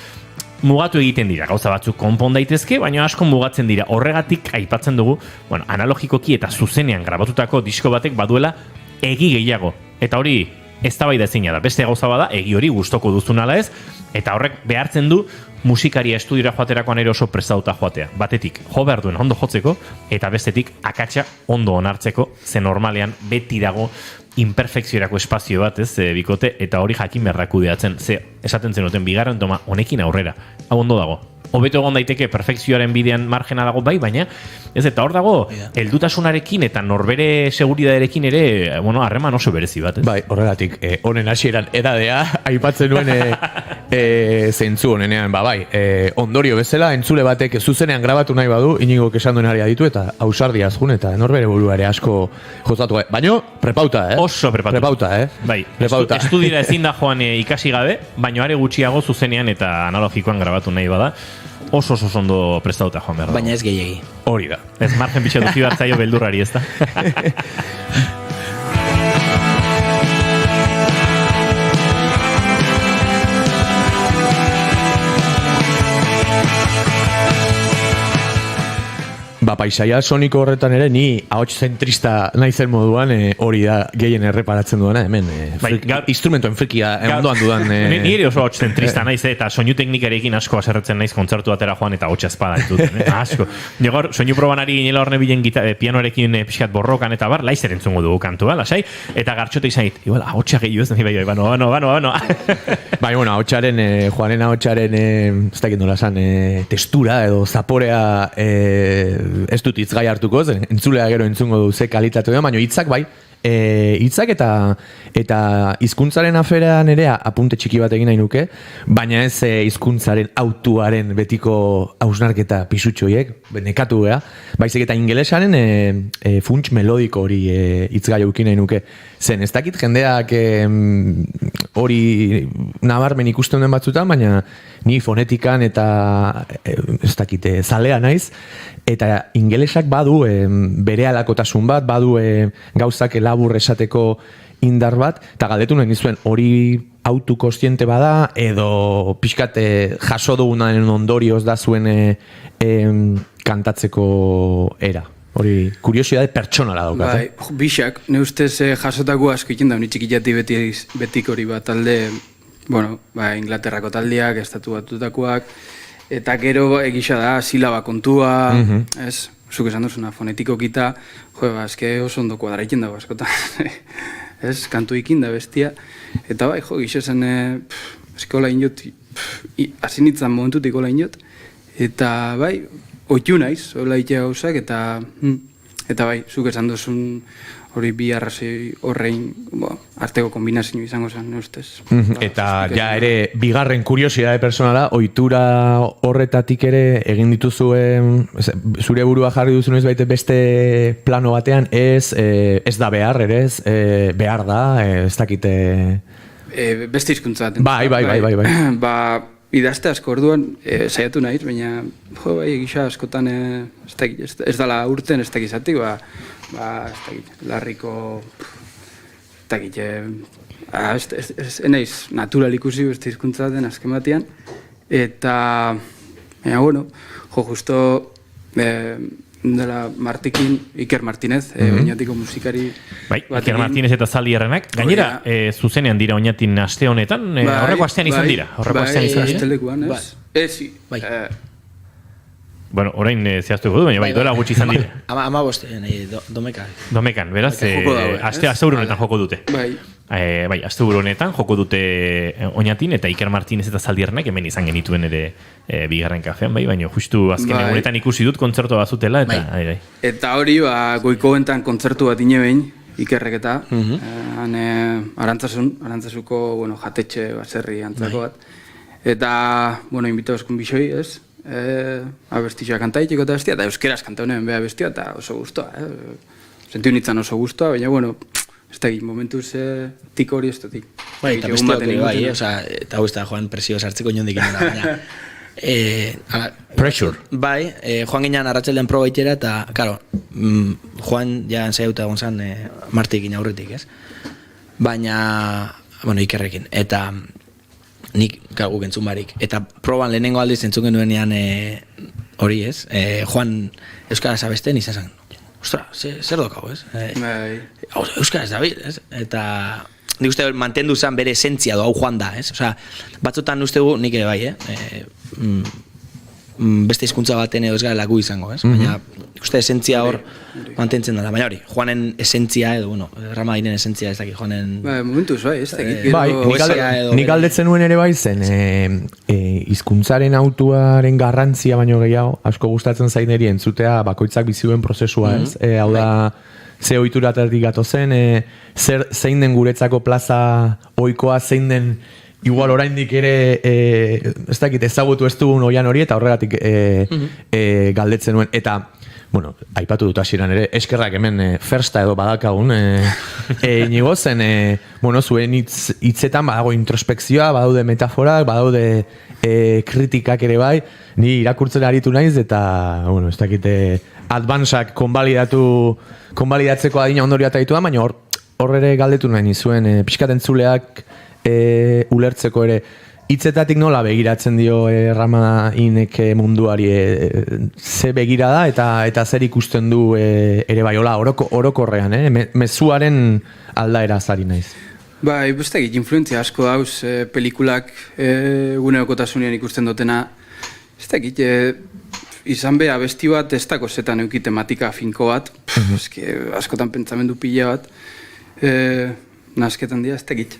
Speaker 2: mugatu egiten dira, gauza batzuk konpon daitezke, baina asko mugatzen dira. Horregatik aipatzen dugu, analogikoki eta zuzenean grabatutako disko batek baduela egi gehiago. Eta hori eztabaida ezina da. Beste gauza bada, egi hori gustoko duzun ala ez, eta horrek behartzen du musikaria estudiora joaterakoan ere oso prestatuta joatea. Batetik, jo behar duen ondo jotzeko, eta bestetik akatsa ondo onartzeko, ze normalean beti dago imperfekziorako espazio bat, ez, bikote, eta hori jakin berra kudeatzen, esaten zenuten, bigarren toma, honekin aurrera, hau ondo dago. Hobeto egon daiteke perfekzioaren bidean margena dago bai, baina ez eta hor dago heldutasunarekin eta norbere seguridaderekin ere, harreman oso berezi bat, ez?
Speaker 21: Bai, horregatik, honen hasieran edadea aipatzen nuen zentzu honenean, ondorio bezala, entzule batek zuzenean grabatu nahi badu, Inigo esan duen aria ditu eta ausardia azjun eta norbere buruare asko jozatu. Baina, prepauta,
Speaker 2: Oso prepauta. Bai, estudira ezin da joan ikasi gabe, baina are gutxiago zuzenean eta analogikoan grabatu nahi bada. Oso ondo prestatuta joan behar da.
Speaker 7: Baina ez gehiegi.
Speaker 2: Hori da. Ez margen bitxe duzi hartzaio beldurrari, ez da?
Speaker 21: Paisaia soniko horretan ere, ni ahots zentrista naizen moduan hori da gehien erreparatzen duena, hemen instrumentoen frikia ondoan dudan.
Speaker 2: Nire oso ahots zentrista naiz eta soinu teknikarekin asko aserretzen naiz kontzertu atera joan eta ahotsa espada ditut. Asko. Nigor, soinu proban ari ginela horne bilen pianorekin pixkat borrokan eta bar, laizer entzungo dugu kantua, lasai, eta gartxote izan dit, igual, ahotsa gehiu ez, bano.
Speaker 21: Bai, ahotsaren, Juanen ahotsaren, ez dakit nola esan, testura edo zaporea ez dut hitz gai hartuko, entzulea gero entzungo du ze kalitate da, baina hitzak bai, hitzak eta hizkuntzaren aferean ere apunte txiki bat egin nahi nuke, baina ez hizkuntzaren autuaren betiko hausnarketa pisutxoiek, nekatu gea, baizik eta ingelesaren funts melodiko hori hitzgai eukin nahi nuke. Zen, ez dakit jendeak hori nabarmen ikusten den batzutan, baina ni fonetikan eta ez dakit zalea naiz, eta ingelesak badu bere alakotasun bat, badu gauzak labur esateko indar bat, eta galdetu nahi nizuen hori autokostiente bada, edo pixkat jaso dugunaren ondorioz da zuen kantatzeko era. Hori, kuriosidade pertsonala daukat.
Speaker 22: Bai, bixak, ne ustez jasotako asko ikin da, txikitati betik hori bat talde, Inglaterrako taldeak, estatu batutakoak, eta gero egisa da, silaba kontua, ez, zuk esan duzuna, fonetiko kita, eske oso ondo kuadra ikin dago askotan, ez, kantu ikin da bestia, eta bai, gisa zen, eske hola inot, asinitzan momentutik hola inot, eta bai, oitu naiz, hola itea gauzak, eta bai, zuk esan duzun hori bi arrazoi horrein arteko kombinazio izango zen, ne ustez.
Speaker 21: Eta ja ere, bigarren kuriosidade personala, ohitura horretatik ere egin dituzue, zure burua jarri duzu noiz baite beste plano batean, ez da behar, ere ez, behar da, ez dakite...
Speaker 22: Beste hizkuntza baten.
Speaker 21: Bai.
Speaker 22: Idazte asko orduan, saiatu nahiz, baina, egisa askotan, ez dala urten, ez dakizatik, larriko, ez dakit, enaiz natural ikusi beste hizkuntza den azken batean, eta, justo, dela Martikin, Iker Martinez, oinatiko musikari...
Speaker 2: Bai, Iker Martinez eta Zaldi Errenak. Gainera, zuzenean dira oinatin aste honetan, horreko astean izan dira.
Speaker 22: Bai, astelekuan, ez?
Speaker 7: Bai.
Speaker 2: Bueno, orain zehaztuko du, baina bai, dola gutxi izan dira.
Speaker 7: Ama boste, domekan.
Speaker 2: Domekan, beraz, asteburu honetan joko dute. Bai, asteburu honetan joko dute oinatin, eta Iker Martinez eta Zaldi Errenak hemen izan genituen ere bigarren kafean, bai, baina justu azken egunetan ikusi dut kontzertu bat zutela, eta...
Speaker 22: Eta hori, goiko bentan kontzertu bat ine behin, Ikerrek eta, Arantzasuko, jatetxe, baserri antzako bat. Eta, invitau eskun bixoi, ez? Abestitxoa kanta itxiko eta bestia, eta euskeraz kanta honen beha bestia, eta oso guztua. Sentiu nintzen oso guztua, baina, ez da, momentuz tiko hori ez dutik.
Speaker 7: Bai, eta bestia hori bai, eta hau ez da, Joan, presio sartzeko inondik inona, baina...
Speaker 21: Pressure.
Speaker 7: Bai, Joan ginean arratsaldean proba itera, eta, karo, Joan ja ensaiauta gonzan Martikin aurretik, ez? Baina, Ikerrekin, eta... Nik guk entzun barik. Eta proban lehenengo aldiz entzun genuenean hori ez. Joan Euskaraz abesten izan zen. Ostra, zer dokau ez? Euskaraz dabil, ez? Eta nik uste mantendu zen bere esentzia hau Joan da, ez? Osea, batzutan uste gu, nik ere bai, beste hizkuntza baten edo ez gara gu izango, ez? Baina ikuste esentzia hor mantentzen dela, baina hori, Juanen esentzia edo, bueno, Ramadiren esentzia ez dakit, Juanen...
Speaker 22: Momentuz, ez dakit.
Speaker 21: Nik galdetzen nuen ere bai zen, hizkuntzaren autuaren garrantzia baino gehiago, asko gustatzen zaineri entzutea bakoitzak bizuen prozesua, ez? Hau da, ze ohituratatik gatozen, zein den guretzako plaza ohikoa, zein den igual oraindik ere ez dakit ezagutu ez dugun oian hori eta horregatik galdetzen nuen. Eta, bueno, aipatu dut hasieran ere, eskerrak hemen fersta edo badakagun inigo zen, bueno, zuen hitzetan badago introspekzioa, badaude metaforak, badaude kritikak ere bai, ni irakurtzen aritu naiz eta, bueno, ez dakit advansak konbalidatzeko adina ondorioa eta ditu da, baina hor ere galdetu nahi nizuen, pixkat entzuleak ulertzeko ere hitzetatik nola begiratzen dio Ramainek munduari, ze begira da eta zer ikusten du ere bai, hola, orokorrean, mezuaren aldaera azari naiz.
Speaker 22: Bai, bestekit, influentzia asko dauz, pelikulak egunerokotasunean ikusten dutena, bestekit, izan beha besti bat ez dako zetan euki tematika finko bat, askotan pentsamendu pila bat, nazketan dira, ez tekit.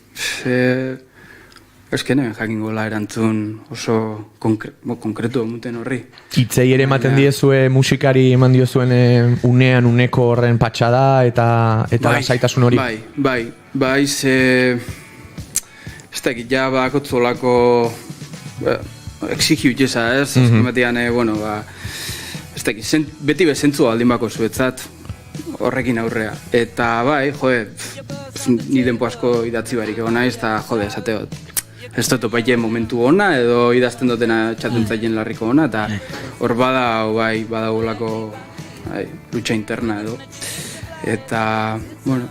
Speaker 22: Euskene, jakingo la erantzun oso konkretu muten horri.
Speaker 21: Hitzei ere ematen diezue musikari eman diozuen unean uneko horren patxada eta lasaitasun hori?
Speaker 22: Bai, ez tekit, ja bakotzolako exigiu jesa, ez? Azkometean, bueno, ez tekit, beti bezentzua aldin bako zuetzat, horrekin aurrea. Eta bai, ni denpo asko idatzi barik egon naiz, eta esateot. Ez dut opaite momentu ona, edo idazten dutena txaten zaien larriko ona, eta hor badagolako lucha interna edo. Eta, bueno...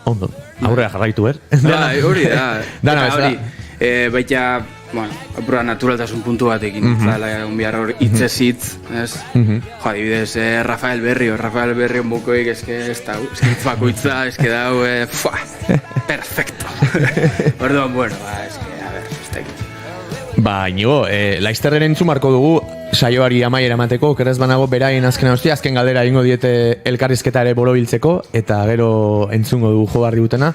Speaker 21: Ondo, aurrea jarraitu,
Speaker 22: Bai, hori da. Dana bezala. Baita, bueno, apura naturaltasun puntu batekin, unbiar hor hitzezitz, ez? Adibidez, Rafael Berrio mokoik, ez da, hitz bakoitza, dau, perfecto. Orduan, bueno, a ver, ez da egin.
Speaker 21: Ba, Inigo, laizterren entzumarko dugu, saioari amaiera emateko, okerrez banago beraien azken galdera egingo diete elkarrizketa ere borobiltzeko, eta gero entzungo dugu jo barri dutena.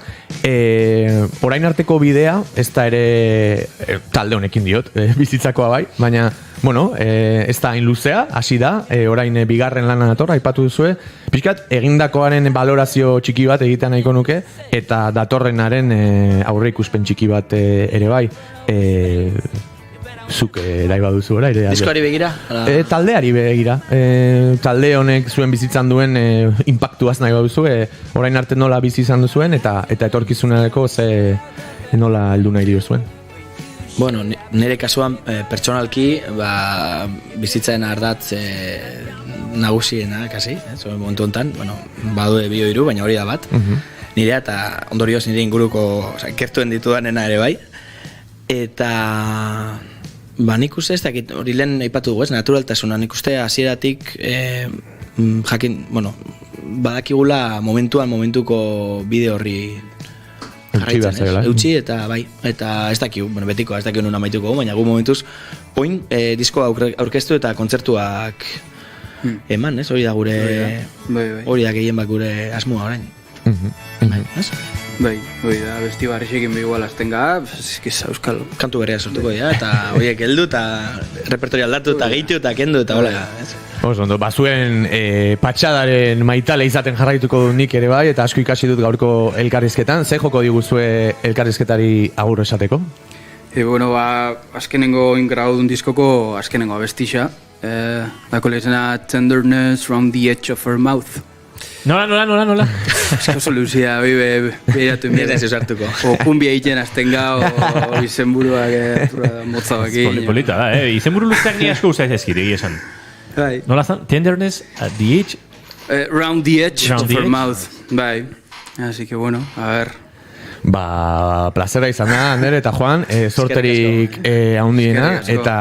Speaker 21: Orain arteko bidea, ez da ere talde honekin diot, bizitzakoa bai, baina, bueno, ez da hain luzea, hasi da, orain bigarren lana dator, aipatu duzue, pixkat, egindakoaren balorazio txiki bat egiten nahiko nuke, eta datorrenaren aurre ikuspen txiki bat ere bai, zuk nahi baduzu, ere?
Speaker 7: Diskoari begira?
Speaker 21: Taldeari begira. Talde honek zuen bizitzan duen impactuaz nahi baduzu, orain arte nola bizi izan duzuen, eta etorkizunareko nola heldu nahi diozuen.
Speaker 7: Bueno, nire kasuan pertsonalki bizitzaren ardatz nagusiena, kasi, momentu honetan, badude bio hiru, baina hori da bat. Nirea eta ondorioz nire inguruko kertuen ditudanena ere bai. Eta... nik uste ez dakit, hori lehen aipatu dugu, naturaltasuna, nik uste hasieratik jakin, badakigula momentuko bide horri jarraitzen, eutxi eta bai, eta ez dakigu, betikoa, ez dakigu nun amaituko, baina gu momentuz, oin diskoa aurkeztu eta kontzertuak eman, ez? Hori da gure, hori da gehien bat gure asmoa orain.
Speaker 22: Bai, da, besti barrixekin behi gualazten ga, eskiza euskal.
Speaker 7: Kantu berria sortuko dira, eta horiek heldu, eta repertoria aldatu, eta gehitu, eta kendu, eta hola.
Speaker 21: Ondo, bazuen patxadaren maitale izaten jarraituko du nik ere bai, eta asko ikasi dut gaurko elkarrizketan. Ze joko diguzue elkarrizketari agur esateko?
Speaker 22: Bueno, azkenengo ingrau dun diskoko azkenengo abestixa. Dako lehizena Tenderness Round the Edge of Her Mouth.
Speaker 2: Nola?
Speaker 22: Esko soluzia, behiratu
Speaker 7: ez usartuko.
Speaker 22: O kumbia egiten azten gau, o izenburuak motza bakin.
Speaker 2: Polita da, izenburu luzteak ni asko usaiz ezkire, esan. Nola zan? Tenderness at the edge?
Speaker 22: Round the edge of her mouth. Bai. Así que bueno, a ver.
Speaker 21: Plazera izan da, Ander eta Juan, sorterik haundiena, eta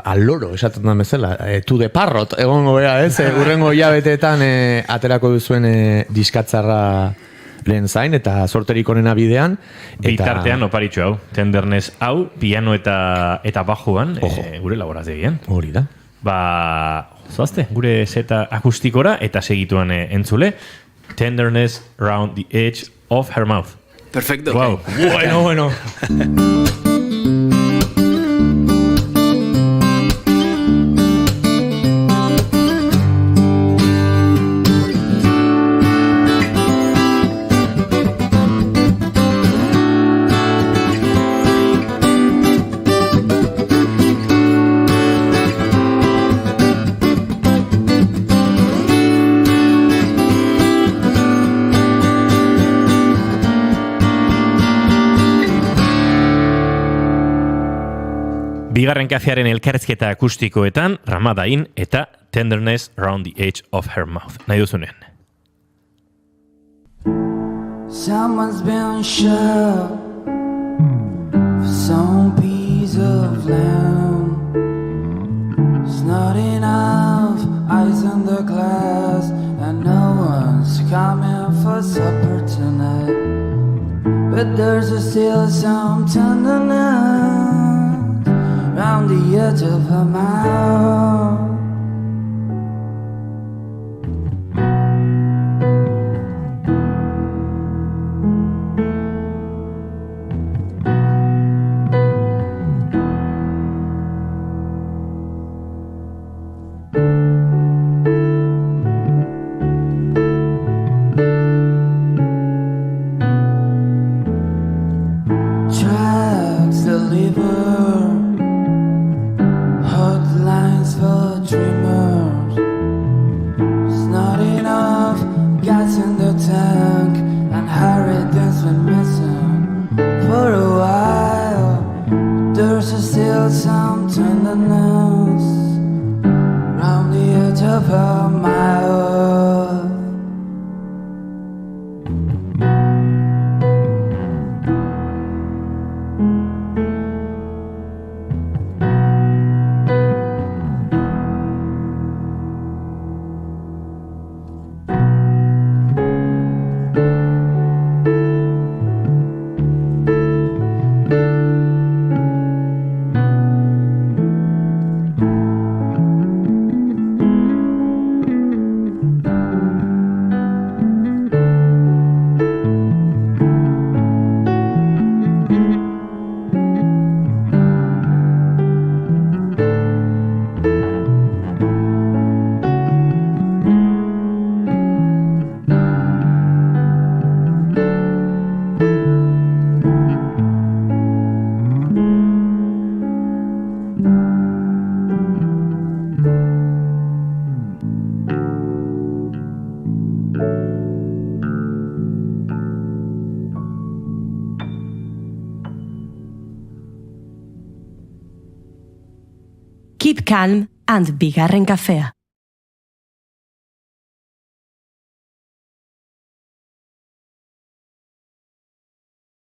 Speaker 21: aloro, esaten da bezala, to the parrot, egongo bera, urrengo hilabeteetan aterako duzuen diskatzarra lehen zain eta sorterik onena bidean.
Speaker 2: Bitartean oparitxo hau, Tenderness hau, piano eta bajuan, gure laborazegien.
Speaker 21: Hori da.
Speaker 2: Zoazte, gure zeta akustikora eta segituan entzule, Tenderness Round the Edge of Her Mouth.
Speaker 22: Perfecto.
Speaker 2: Wow.
Speaker 21: Bueno.
Speaker 2: Bigarren kafearen elkarrizketa akustikoetan, Ramadain eta Tenderness Round the Edge of Her Mouth. Nahi duzunen.
Speaker 9: Someone's been shot for some piece of land. There's not enough ice in the glass, and no one's coming for supper tonight. But there's still some tenderness round the edge of her mouth. Tracks deliver hotlines for dreamers. There's not enough gas in the tank, and Harridan's been missing for a while. There's still some tenderness round the edge of her mouth.
Speaker 1: Keep calm and bigarren kafea.